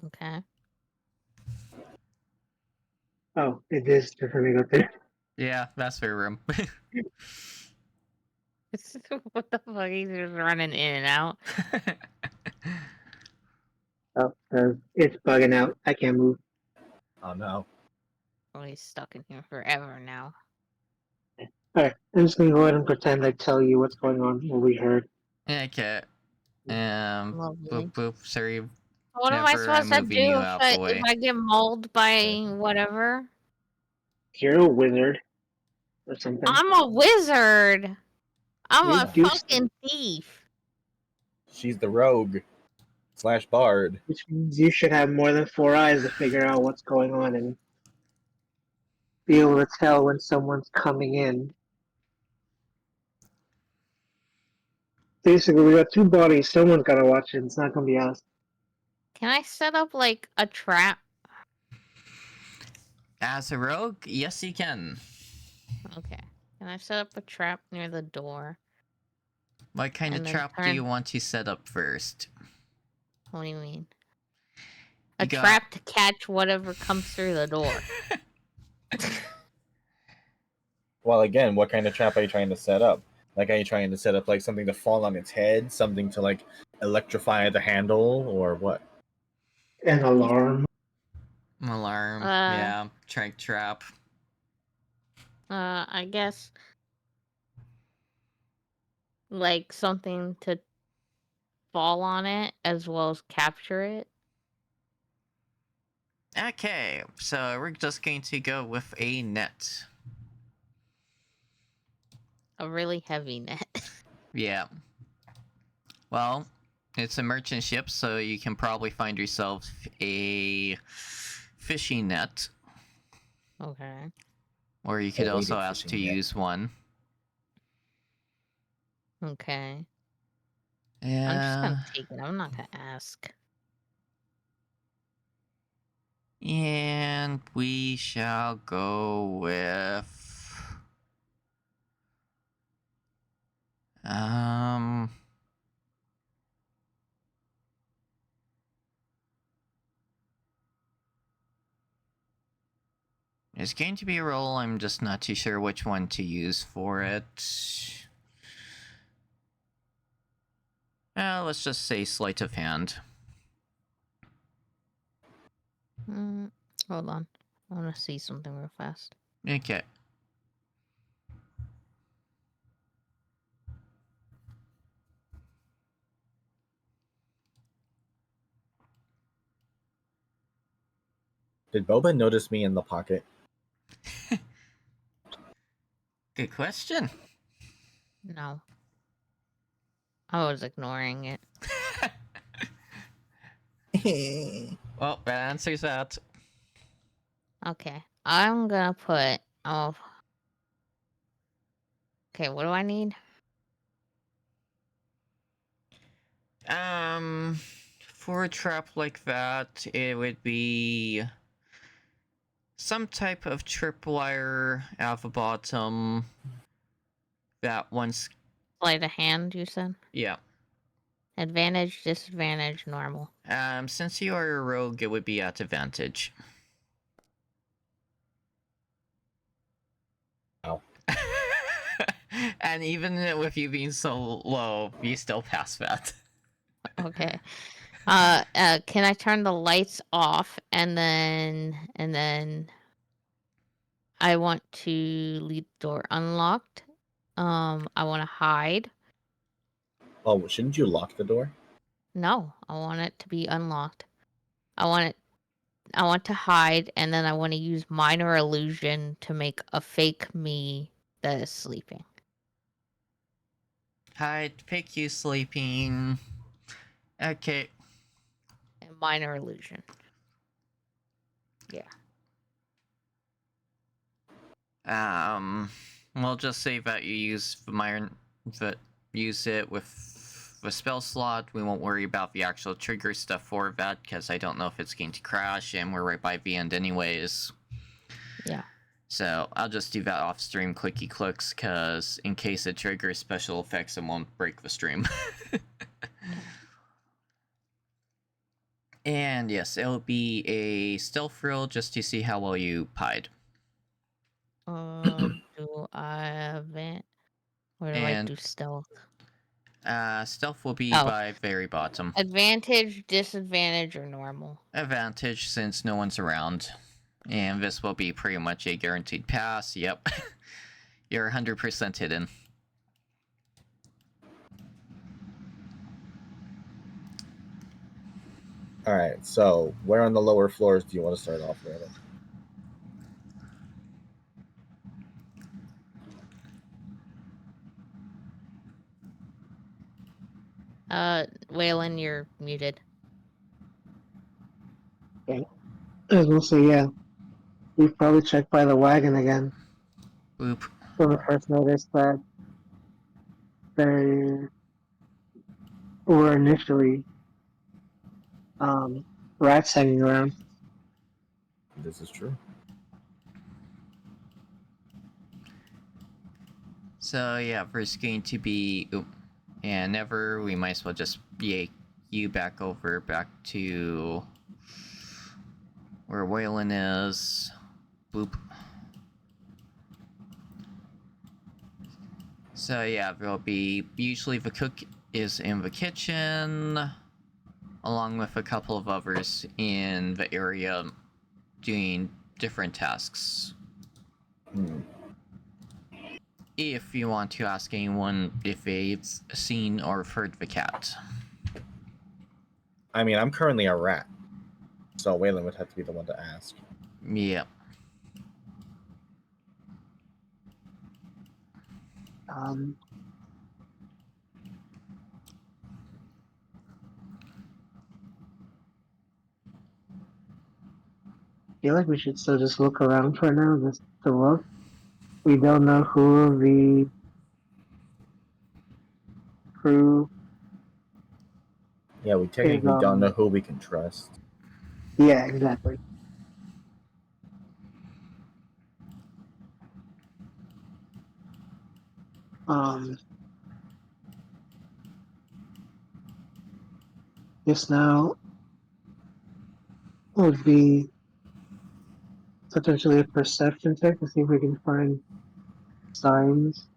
Okay. Oh, it is different up there. Yeah, that's their room. What the fuck? He's just running in and out. Oh, it's bugging out. I can't move. Oh no. Oh, he's stuck in here forever now. Alright, I'm just gonna go ahead and pretend I tell you what's going on, what we heard. Okay. Lovely. Boop boop. Sorry. What am I Never, I'm supposed to moving you do out the if way. I get mauled by whatever? You're a wizard or something. I'm a wizard. I'm You a do fucking thief. She's the rogue / bard. Which means you should have more than 4 eyes to figure out what's going on and be able to tell when someone's coming in. Basically, we got 2 bodies. Someone's gotta watch it. It's not gonna be us. Can I set up like a trap? As a rogue, yes, you can. Okay. Can I set up a trap near the door? What kind of And then trap do turn- you want to set up first? What do you mean? A You got- trap to catch whatever comes through the door. Well, again, what kind of trap are you trying to set up? Like, are you trying to set up like something to fall on its head, something to like electrify the handle, or what? An alarm. Alarm, Uh, yeah, track trap. I guess like something to fall on it as well as capture it. Okay, so we're just going to go with a net. A really heavy net. Yeah. Well, it's a merchant ship, so you can probably find yourself a fishing net, Okay. or you could A also weighted ask to fishing net. use one. Okay. I'm just Yeah. gonna take it. I'm not gonna ask. And we shall go with it's going to be a roll, I'm just not too sure which one to use for it. Let's just say sleight of hand. Hold on. I want to see something real fast. Okay. Did Boba notice me in the pocket? Good question. No. I was ignoring it. Well, that answers that. Okay. I'm gonna put. Oh. Okay, what do I need? For a trap like that, it would be some type of tripwire at the bottom. That once, Sleight of hand, you said? yeah. Advantage, disadvantage, normal. Since you are a rogue, it would be at advantage. Ow. And even with you being so low, you still pass that. Okay. Can I turn the lights off and then I want to leave the door unlocked. I want to hide. Oh, shouldn't you lock the door? No, I want it to be unlocked. I want to hide, and then I want to use minor illusion to make a fake me that is sleeping. Hide, pick you sleeping. Okay. And minor illusion. Yeah. We'll just say that you use use it with the spell slot. We won't worry about the actual trigger stuff for that, because I don't know if it's going to crash, and we're right by the end anyways. Yeah. So I'll just do that off stream clicky clicks, because in case it triggers special effects, it won't break the stream. And yes, it'll be a stealth roll just to see how well you hide. Do I have it? Where do I do stealth? Stealth will be Oh. by very bottom. Advantage, disadvantage, or normal? Advantage, since no one's around. And this will be pretty much a guaranteed pass. Yep. You're 100% hidden. All right. So where on the lower floors do you want to start off with? Waylon, you're muted. Okay. I was gonna say, yeah, we probably checked by the wagon again. Boop. When we first noticed that there were initially rats hanging around. This is true. So yeah, first going to be and never. We might as well just yank you back to where Waylon is. Boop. So yeah, there'll be usually the cook is in the kitchen, along with a couple of others in the area doing different tasks. If you want to ask anyone if they've seen or heard the cat. I mean, I'm currently a rat, so Waylon would have to be the one to ask. Yep. I feel like we should still just look around for now, just to look. We don't know who the crew Yeah, we is. technically don't know who we can trust. Yeah, exactly. Guess now would be potentially a perception check to see if we can find signs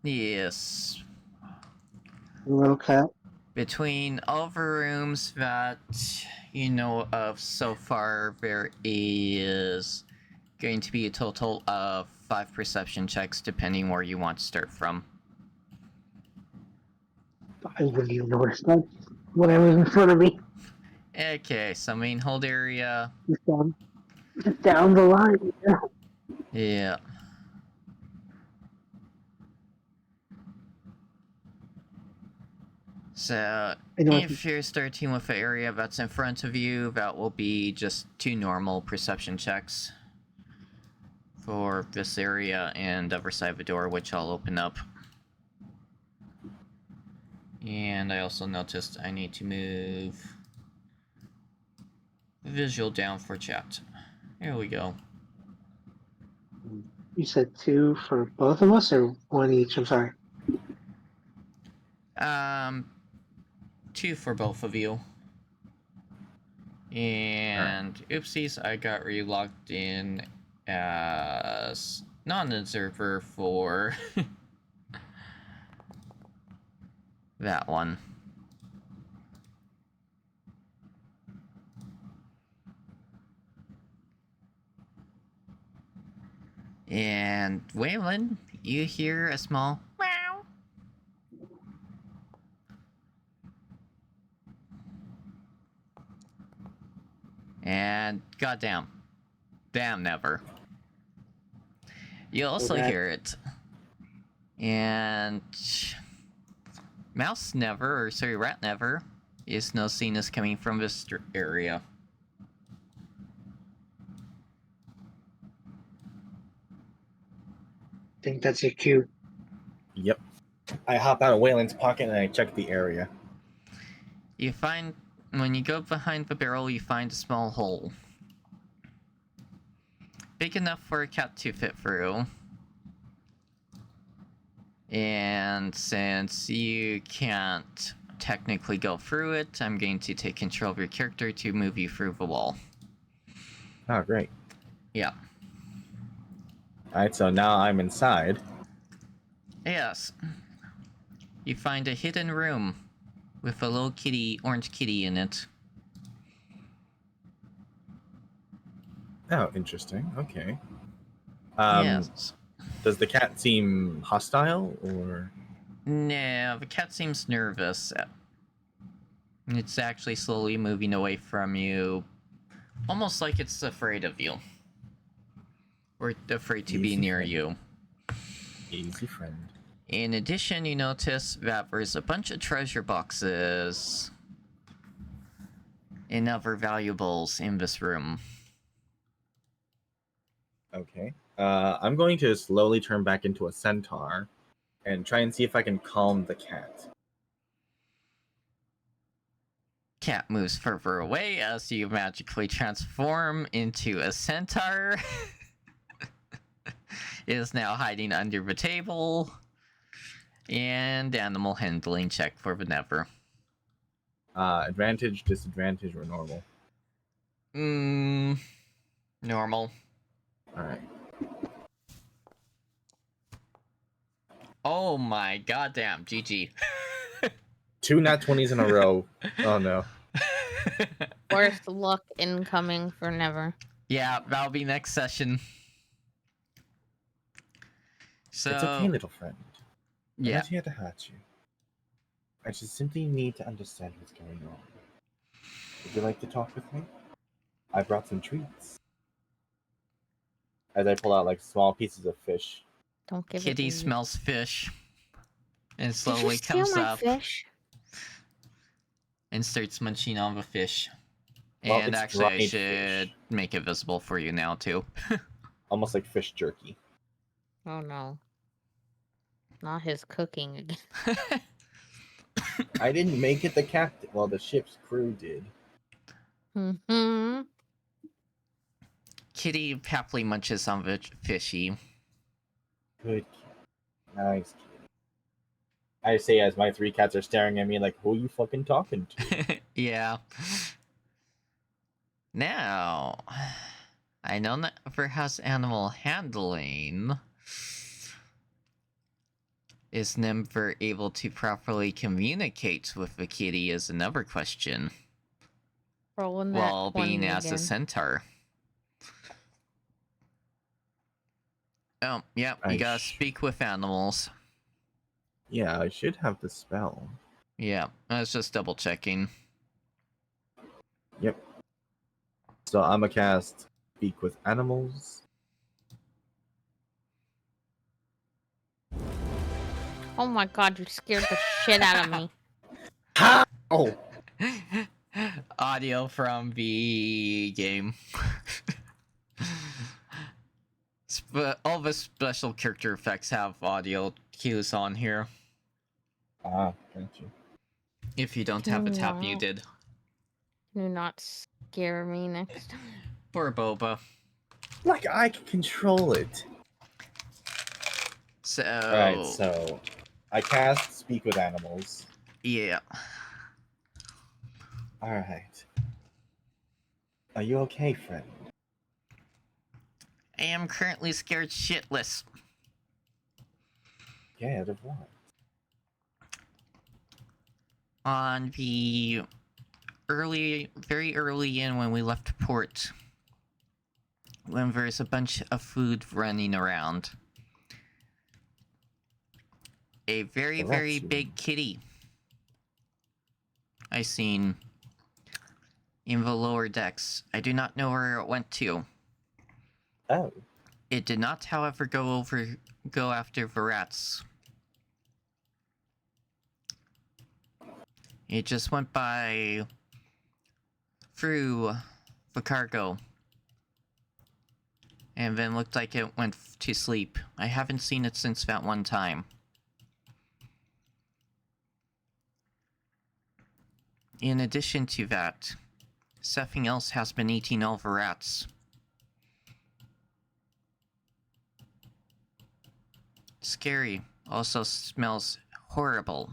Yes. of the little cat. Between all the rooms that you know of so far, there is going to be a total of 5 perception checks, depending where you want to start from. I wouldn't even notice that. Whatever's in front of me. Okay, so main hold area. Just down the line. Yeah. So, if you're starting with the area that's in front of you, that will be just 2 normal perception checks for this area and the other side of the door, which I'll open up. And I also noticed I need to move visual down for chat. Here we go. You said 2 for both of us, or 1 each? I'm sorry. 2 for both of you. And oopsies, I got re-logged in as non-observer for that one. And Waylon, you hear a small meow. And goddamn, damn never. You also hear it. And mouse never, or sorry, rat never, is no seen as coming from this area. I think that's your cue. Yep. I hop out of Waylon's pocket and I check the area. You find, when you go behind the barrel, you find a small hole. Big enough for a cat to fit through. And since you can't technically go through it, I'm going to take control of your character to move you through the wall. Oh, great. Yeah. Alright, so now I'm inside. Yes. You find a hidden room with a little kitty, orange kitty in it. Oh, interesting. Okay. Yes. Does the cat seem hostile, or? No, the cat seems nervous. It's actually slowly moving away from you, almost like it's afraid of you. Or afraid to be Easy near friend. you. Easy friend. In addition, you notice that there's a bunch of treasure boxes and other valuables in this room. Okay. I'm going to slowly turn back into a centaur and try and see if I can calm the cat. Cat moves further away as you magically transform into a centaur. It is now hiding under the table. And animal handling check for Benever. Advantage, disadvantage, or normal? Normal. Alright. Oh my goddamn, GG. 2 nat 20s in a row. Oh no. Worst luck incoming for never. Yeah, that'll be next session. So, It's okay, little friend. I'm yeah. not here to hurt you. I just simply need to understand what's going on. Would you like to talk with me? I brought some treats. As I pull out like small pieces of fish. Don't give Kitty it to smells fish and you. slowly Did you steal comes my up fish? and starts munching on the fish. Well, And it's actually, I dried should fish. make it visible for you now, too. Almost like fish jerky. Oh no. Not his cooking again. I didn't make it the captain. Well, the ship's crew did. Mm-hmm. Kitty happily munches on the fishy. Good kid. Nice kid. I say as my 3 cats are staring at me like, who are you fucking talking to? Yeah. Now, I know that for house animal handling, is Nimber able to properly communicate with the kitty is another question. Rolling that While 20 being as a again. centaur. Oh, yeah, you gotta speak with animals. Yeah, I should have the spell. Yeah, I was just double checking. Yep. So I'm a cast speak with animals. Oh my god, you scared the shit out of me. How? Oh, Audio from the game. All the special character effects have audio cues on here. got you. If you don't have the tab muted. Do not scare me next time. Poor Boba. Like I can control it. So... Alright, so I cast speak with animals. Yeah. Alright. Are you okay, friend? I am currently scared shitless. Scared of what? On the very early in when we left port, when there's a bunch of food running around, a very big kitty I seen in the lower decks. I do not know where it went to. Oh. It did not, however, go after the rats. It just went by through the cargo. And then looked like it went to sleep. I haven't seen it since that one time. In addition to that, something else has been eating all the rats. Scary. Also smells horrible.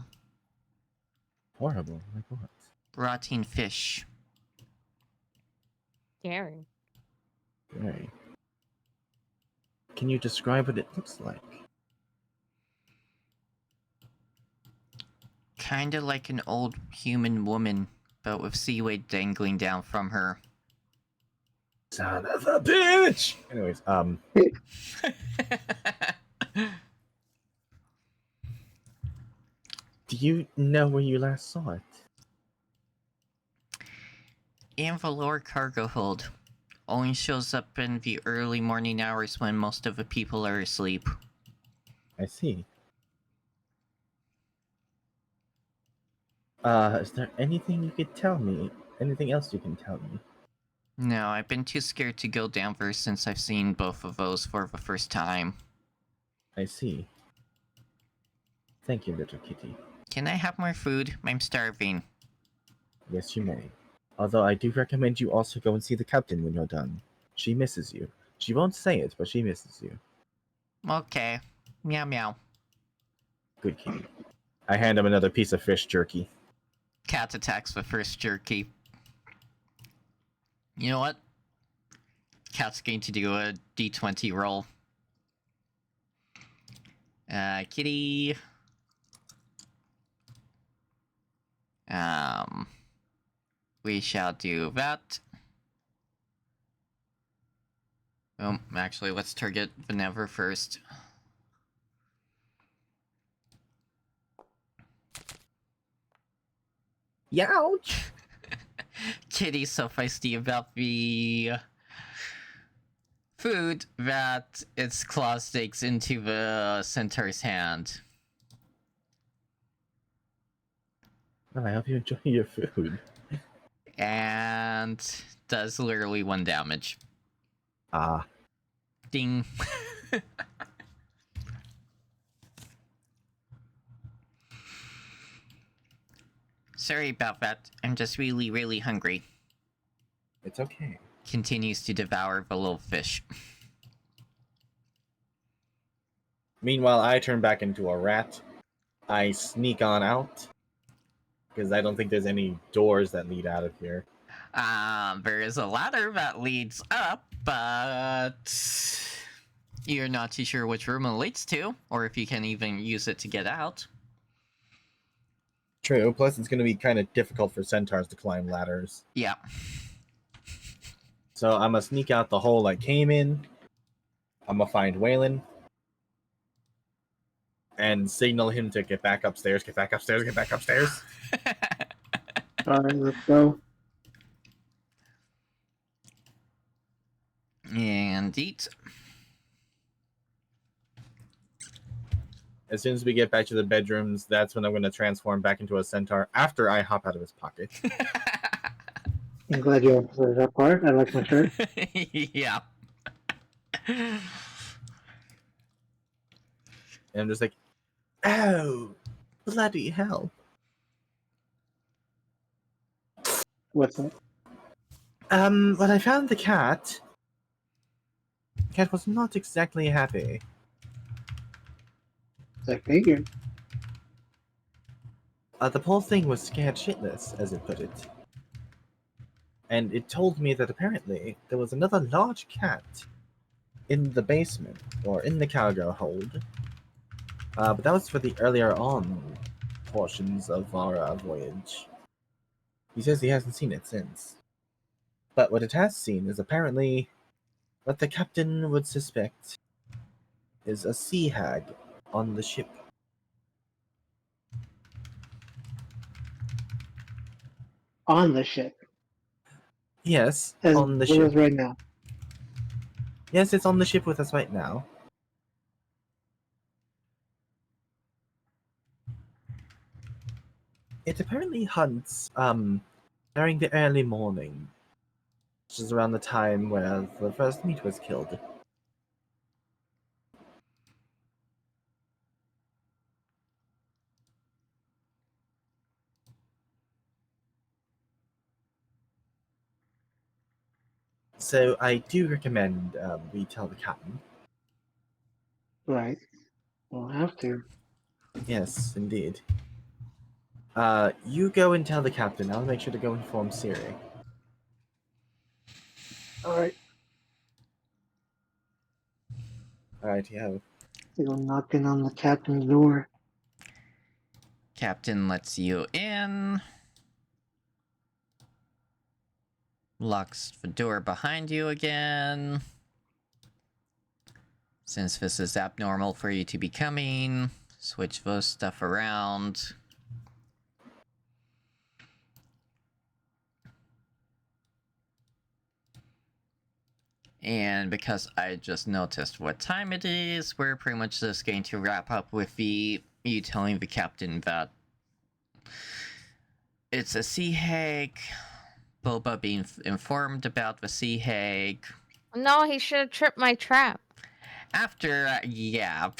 Horrible. Like what? Rotting fish. Scary. Okay. Can you describe what it looks like? Kinda like an old human woman, but with seaweed dangling down from her. Son of a bitch! Anyways, do you know where you last saw it? In Valor cargo hold. Only shows up in the early morning hours when most of the people are asleep. I see. Is there anything you could tell me? Anything else you can tell me? No, I've been too scared to go down there since I've seen both of those for the first time. I see. Thank you, little kitty. Can I have more food? I'm starving. Yes, you may. Although I do recommend you also go and see the captain when you're done. She misses you. She won't say it, but she misses you. Okay. Meow meow. Good kitty. I hand him another piece of fish jerky. Cat attacks the first jerky. You know what? Cat's going to do a d20 roll. Kitty. We shall do that. Oh, actually, let's target Benever first. Youch! Kitty's so feisty about the food that its claws digs into the centaur's hand. Well, I hope you enjoy your food. And does literally 1 damage. Ah. Ding. Sorry about that. I'm just really, really hungry. It's okay. Continues to devour the little fish. Meanwhile, I turn back into a rat. I sneak on out. Because I don't think there's any doors that lead out of here. There is a ladder that leads up, but you're not too sure which room it leads to, or if you can even use it to get out. True, plus it's going to be kind of difficult for centaurs to climb ladders. Yeah. So I'm going to sneak out the hole I came in. I'm going to find Waylon. And signal him to get back upstairs, get back upstairs, get back upstairs. Alright, let's go. And eat. As soon as we get back to the bedrooms, that's when I'm going to transform back into a centaur after I hop out of his pocket. I'm glad you emphasized that part. I like my shirt. Yeah. And I'm just like, oh, bloody hell. What's that? When I found the cat was not exactly happy. I figured. The poor thing was scared shitless, as it put it. And it told me that apparently there was another large cat in the basement, or in the cargo hold. But that was for the earlier on portions of our voyage. He says he hasn't seen it since. But what it has seen is apparently what the captain would suspect is a sea hag on the ship. On the ship. Yes, As on the with us ship. right now. Yes, it's on the ship with us right now. It apparently hunts during the early morning, which is around the time where the first meat was killed. So I do recommend we tell the captain. Right. We'll have to. Yes, indeed. You go and tell the captain. I'll make sure to go inform Siri. Alright. Alright, yeah. We go knocking on the captain's door. Captain lets you in. Locks the door behind you again. Since this is abnormal for you to be coming, switch those stuff around. And because I just noticed what time it is, we're pretty much just going to wrap up with you telling the captain that it's a sea hag, Boba being informed about the sea hag. No, he should have tripped my trap. After, yeah.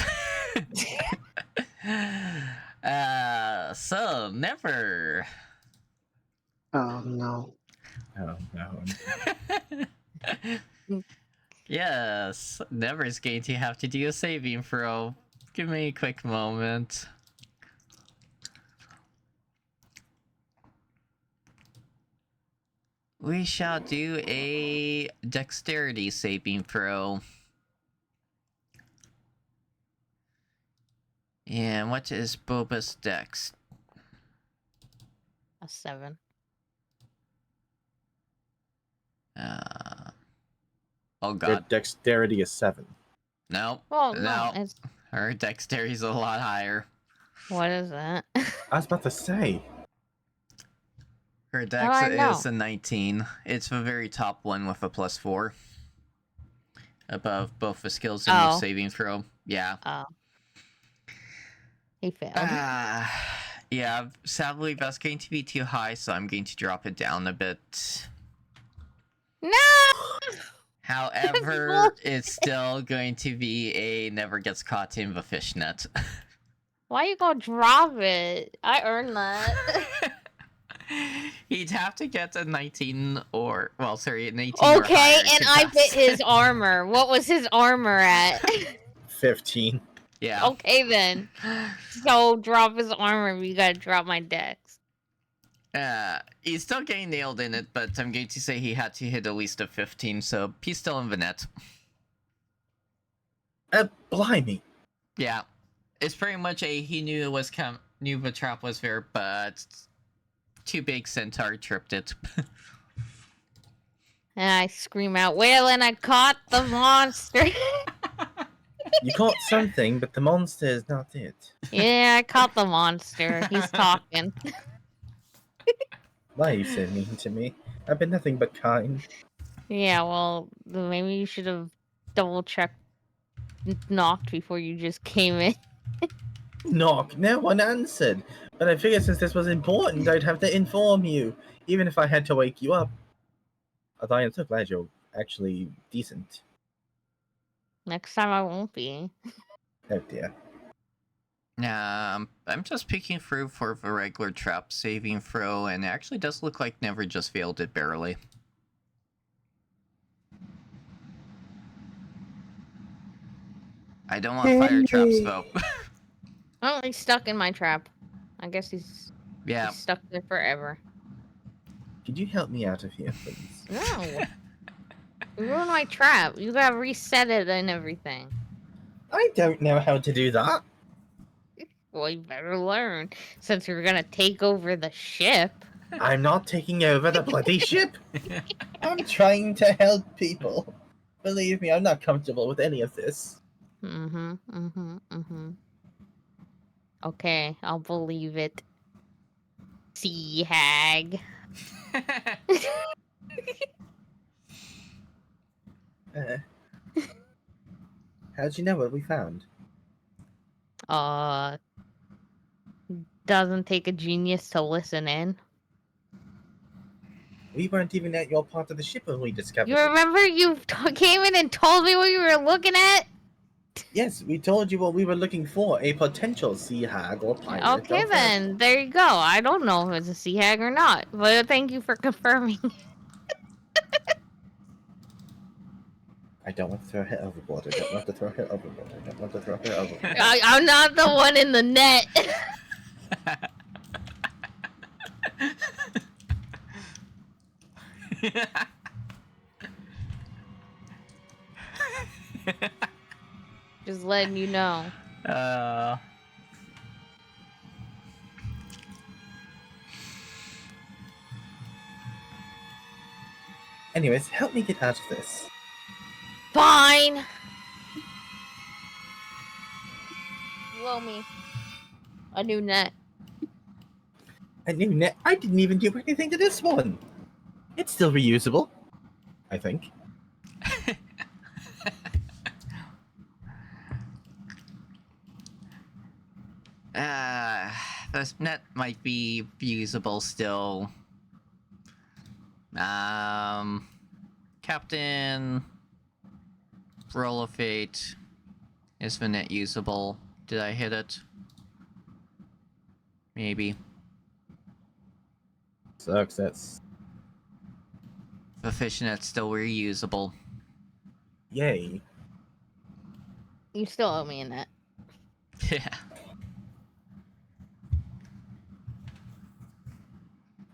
So, never. Oh no. Oh no. Yes, Never's going to have to do a saving throw. Give me a quick moment. We shall do a dexterity saving throw. And what is Boba's dex? A 7. Oh Your god. dexterity is 7. No. Well, No. no, it's Her dexterity's a lot higher. what is that? I was about to say. Her How dex do I know? is a 19. It's the very top one with a +4. Above both the skills and your Oh. saving throw. Yeah. Oh, he failed. Yeah, sadly that's going to be too high, so I'm going to drop it down a bit. No. However, it's still going to be a never gets caught in the fishnet. Why you gonna drop it? I earned that. He'd have to get a 19 or, well, sorry, an 18 or Okay, higher and to I pass. bit his armor. What was his armor at? 15. Yeah. Okay then. So drop his armor. You gotta drop my dex. He's still getting nailed in it, but I'm going to say he had to hit at least a 15, so he's still in the net. Blimey. Yeah. It's pretty much a he knew it was knew the trap was there, but too big centaur tripped it. And I scream out, Waylon, I caught the monster. You caught something, but the monster is not it. Yeah, I caught the monster. He's talking. Why are you so mean to me? I've been nothing but kind. Yeah, well, maybe you should have double checked, knocked before you just came in. Knock, no one answered. But I figured since this was important, I'd have to inform you, even if I had to wake you up. Although I am so glad you're actually decent. Next time I won't be. Oh dear. I'm just peeking through for the regular trap saving throw, and it actually does look like Never just failed it barely. I don't want fire traps though. Oh, he's stuck in my trap. I guess he's Yeah. stuck there forever. Could you help me out of here, please? No. You ruined my trap. You gotta reset it and everything. I don't know how to do that. Well, you better learn. Since you're gonna take over the ship. I'm not taking over the bloody ship. I'm trying to help people. Believe me, I'm not comfortable with any of this. Okay, I'll believe it. Sea hag. How'd you know what we found? Doesn't take a genius to listen in. We weren't even at your part of the ship when we discovered You it. remember you came in and told me what you were looking at? Yes, we told you what we were looking for, a potential sea hag or pirate. Okay then, there you go. I don't know if it's a sea hag or not, but thank you for confirming. I don't want to throw her overboard. I don't want to throw her overboard. I don't want to throw her overboard. I'm not the one in the net. Just letting you know. Anyways, help me get out of this. Fine. Blow me. A new net. I didn't even do anything to this one. It's still reusable. I think. Uh, this net might be usable still. Captain, roll of fate. Is the net usable? Did I hit it? Maybe. Sucks. That's The fishnet's still reusable. yay. You still owe me a net. Yeah.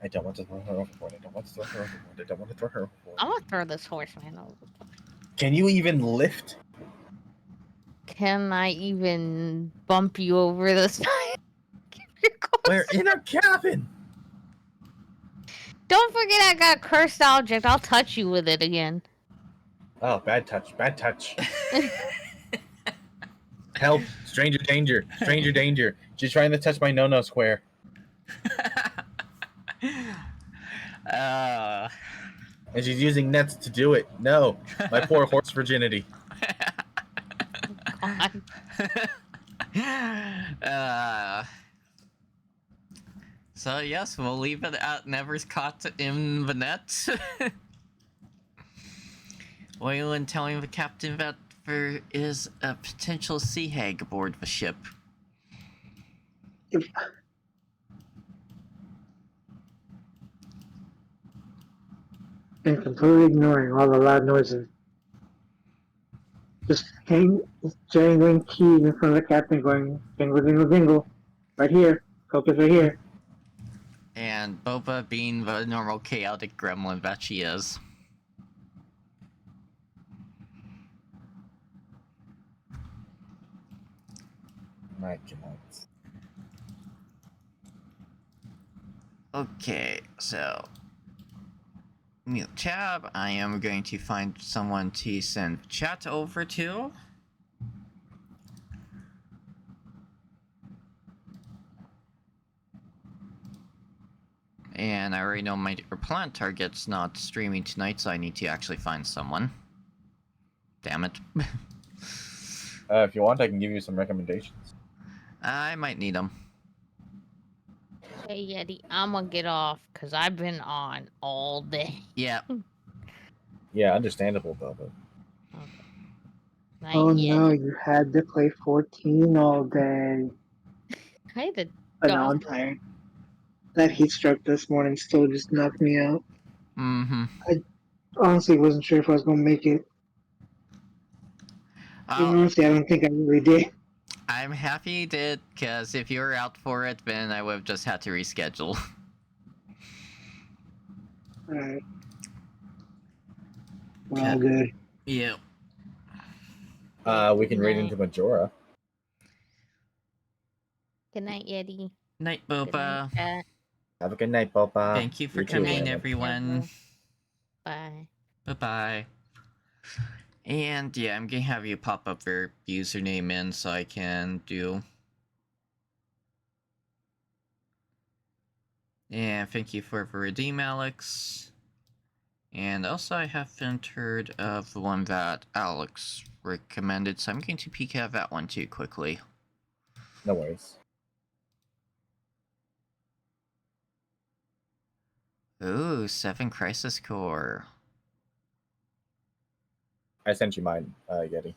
I don't want to throw her overboard. I don't want to throw her overboard. I don't want to throw her overboard. I'm gonna throw this horseman over. Can you even lift? Can I even bump you over the side? We're in a cabin. Don't forget I got cursed object. I'll touch you with it again. Oh, bad touch. Bad touch. Help! Stranger danger! Stranger danger! She's trying to touch my no-no square. uh, And she's using nets to do it. No! My poor horse virginity. God. So yes, we'll leave it at Never's caught in the net. Waylon telling the captain that there is a potential sea hag aboard the ship. Yep. And completely ignoring all the loud noises. Just jangling keys in front of the captain going, jingle, jingle, jingle. Right here. Focus right here. And Boba being the normal chaotic gremlin that she is. My God. Okay, so mute tab. I am going to find someone to send chat over to. And I already know my plant target's not streaming tonight, so I need to actually find someone. Damn it. If you want, I can give you some recommendations. I might need them. Hey Yeti, I'm gonna get off because I've been on all day. Yeah. Yeah, understandable, though. But Night, Oh Yeti. no, you had to play 14 all day. I had to But now dog. I'm tired. That heat stroke this morning still just knocked me out. Mm-hmm. Honestly, wasn't sure if I was gonna make it. Honestly, I don't think I really did. I'm happy you did, because if you were out for it, then I would have just had to reschedule. Alright. Well, good. Yeah. we can raid into Majora. Good night, Yeti. Night, Good night, Boba. chat. Have a good night, Boba. Thank you for You too, coming, Waylon. everyone. Bye. Bye-bye. And yeah, I'm gonna have you pop up your username in so I can do. And thank you for the redeem, Alex. And also I have entered the one that Alex recommended, so I'm going to peek at that one too quickly. No worries. Ooh, 7 Crisis Core. I sent you mine, Yeti.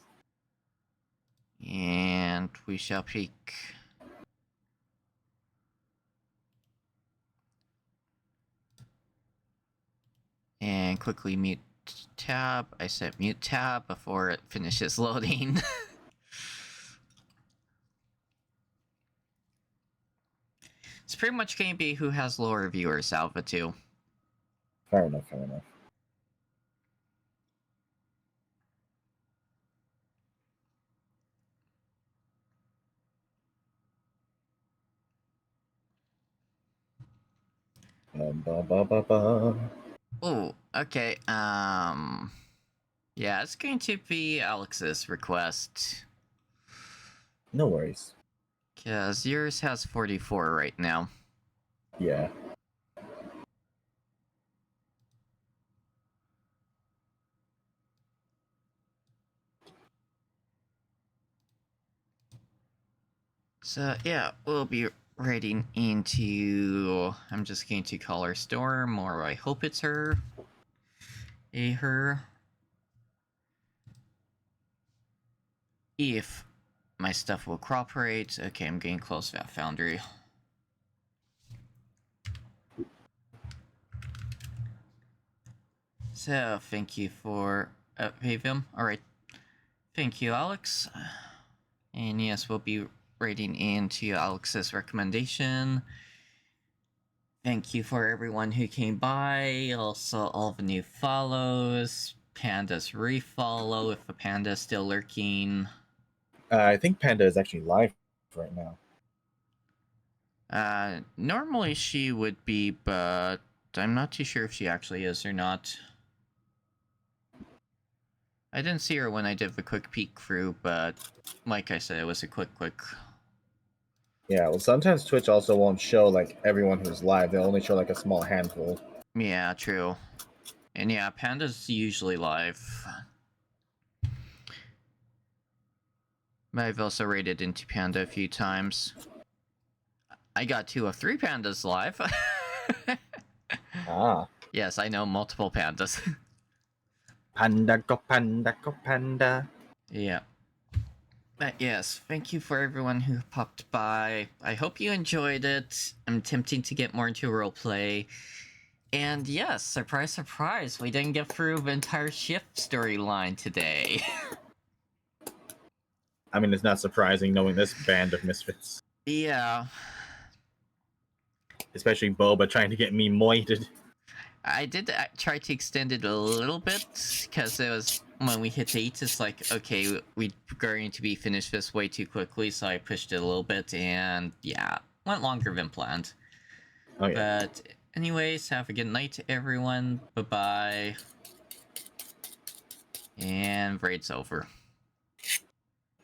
And we shall peek. And quickly mute tab. I said mute tab before it finishes loading. It's pretty much going to be who has lower viewers out of the two. Fair enough, fair enough. Ba, ba, ba, ba. Oh, okay, yeah, it's going to be Alex's request. No worries. Because yours has 44 right now. Yeah. So yeah, we'll be raiding into. I'm just going to call her Storm, or I hope it's her. A her. If my stuff will cooperate. Okay, I'm getting close to that foundry. So thank you for Vivium. All right, thank you, Alex. And yes, we'll be raiding into Alex's recommendation. Thank you for everyone who came by. Also, all the new follows. Panda's refollow if the panda's still lurking. I think Panda is actually live right now. Normally she would be, but I'm not too sure if she actually is or not. I didn't see her when I did the quick peek through, but like I said, it was a quick. Yeah, well, sometimes Twitch also won't show like everyone who's live. They'll only show like a small handful. Yeah, true. And yeah, Panda's usually live. I've also raided into Panda a few times. I got 2 of 3 pandas live. Ah. Yes, I know multiple pandas. Panda go panda go panda. Yeah. But yes, thank you for everyone who popped by. I hope you enjoyed it. I'm attempting to get more into roleplay. And yes, surprise, surprise, we didn't get through the entire shift storyline today. I mean, it's not surprising knowing this band of misfits. Yeah. Especially Boba trying to get me moited. I did try to extend it a little bit, because it was, when we hit 8, it's like, okay, we're going to be finished this way too quickly, so I pushed it a little bit, and yeah, went longer than planned. Oh yeah. But anyways, have a good night, everyone. Bye-bye. And raid's over.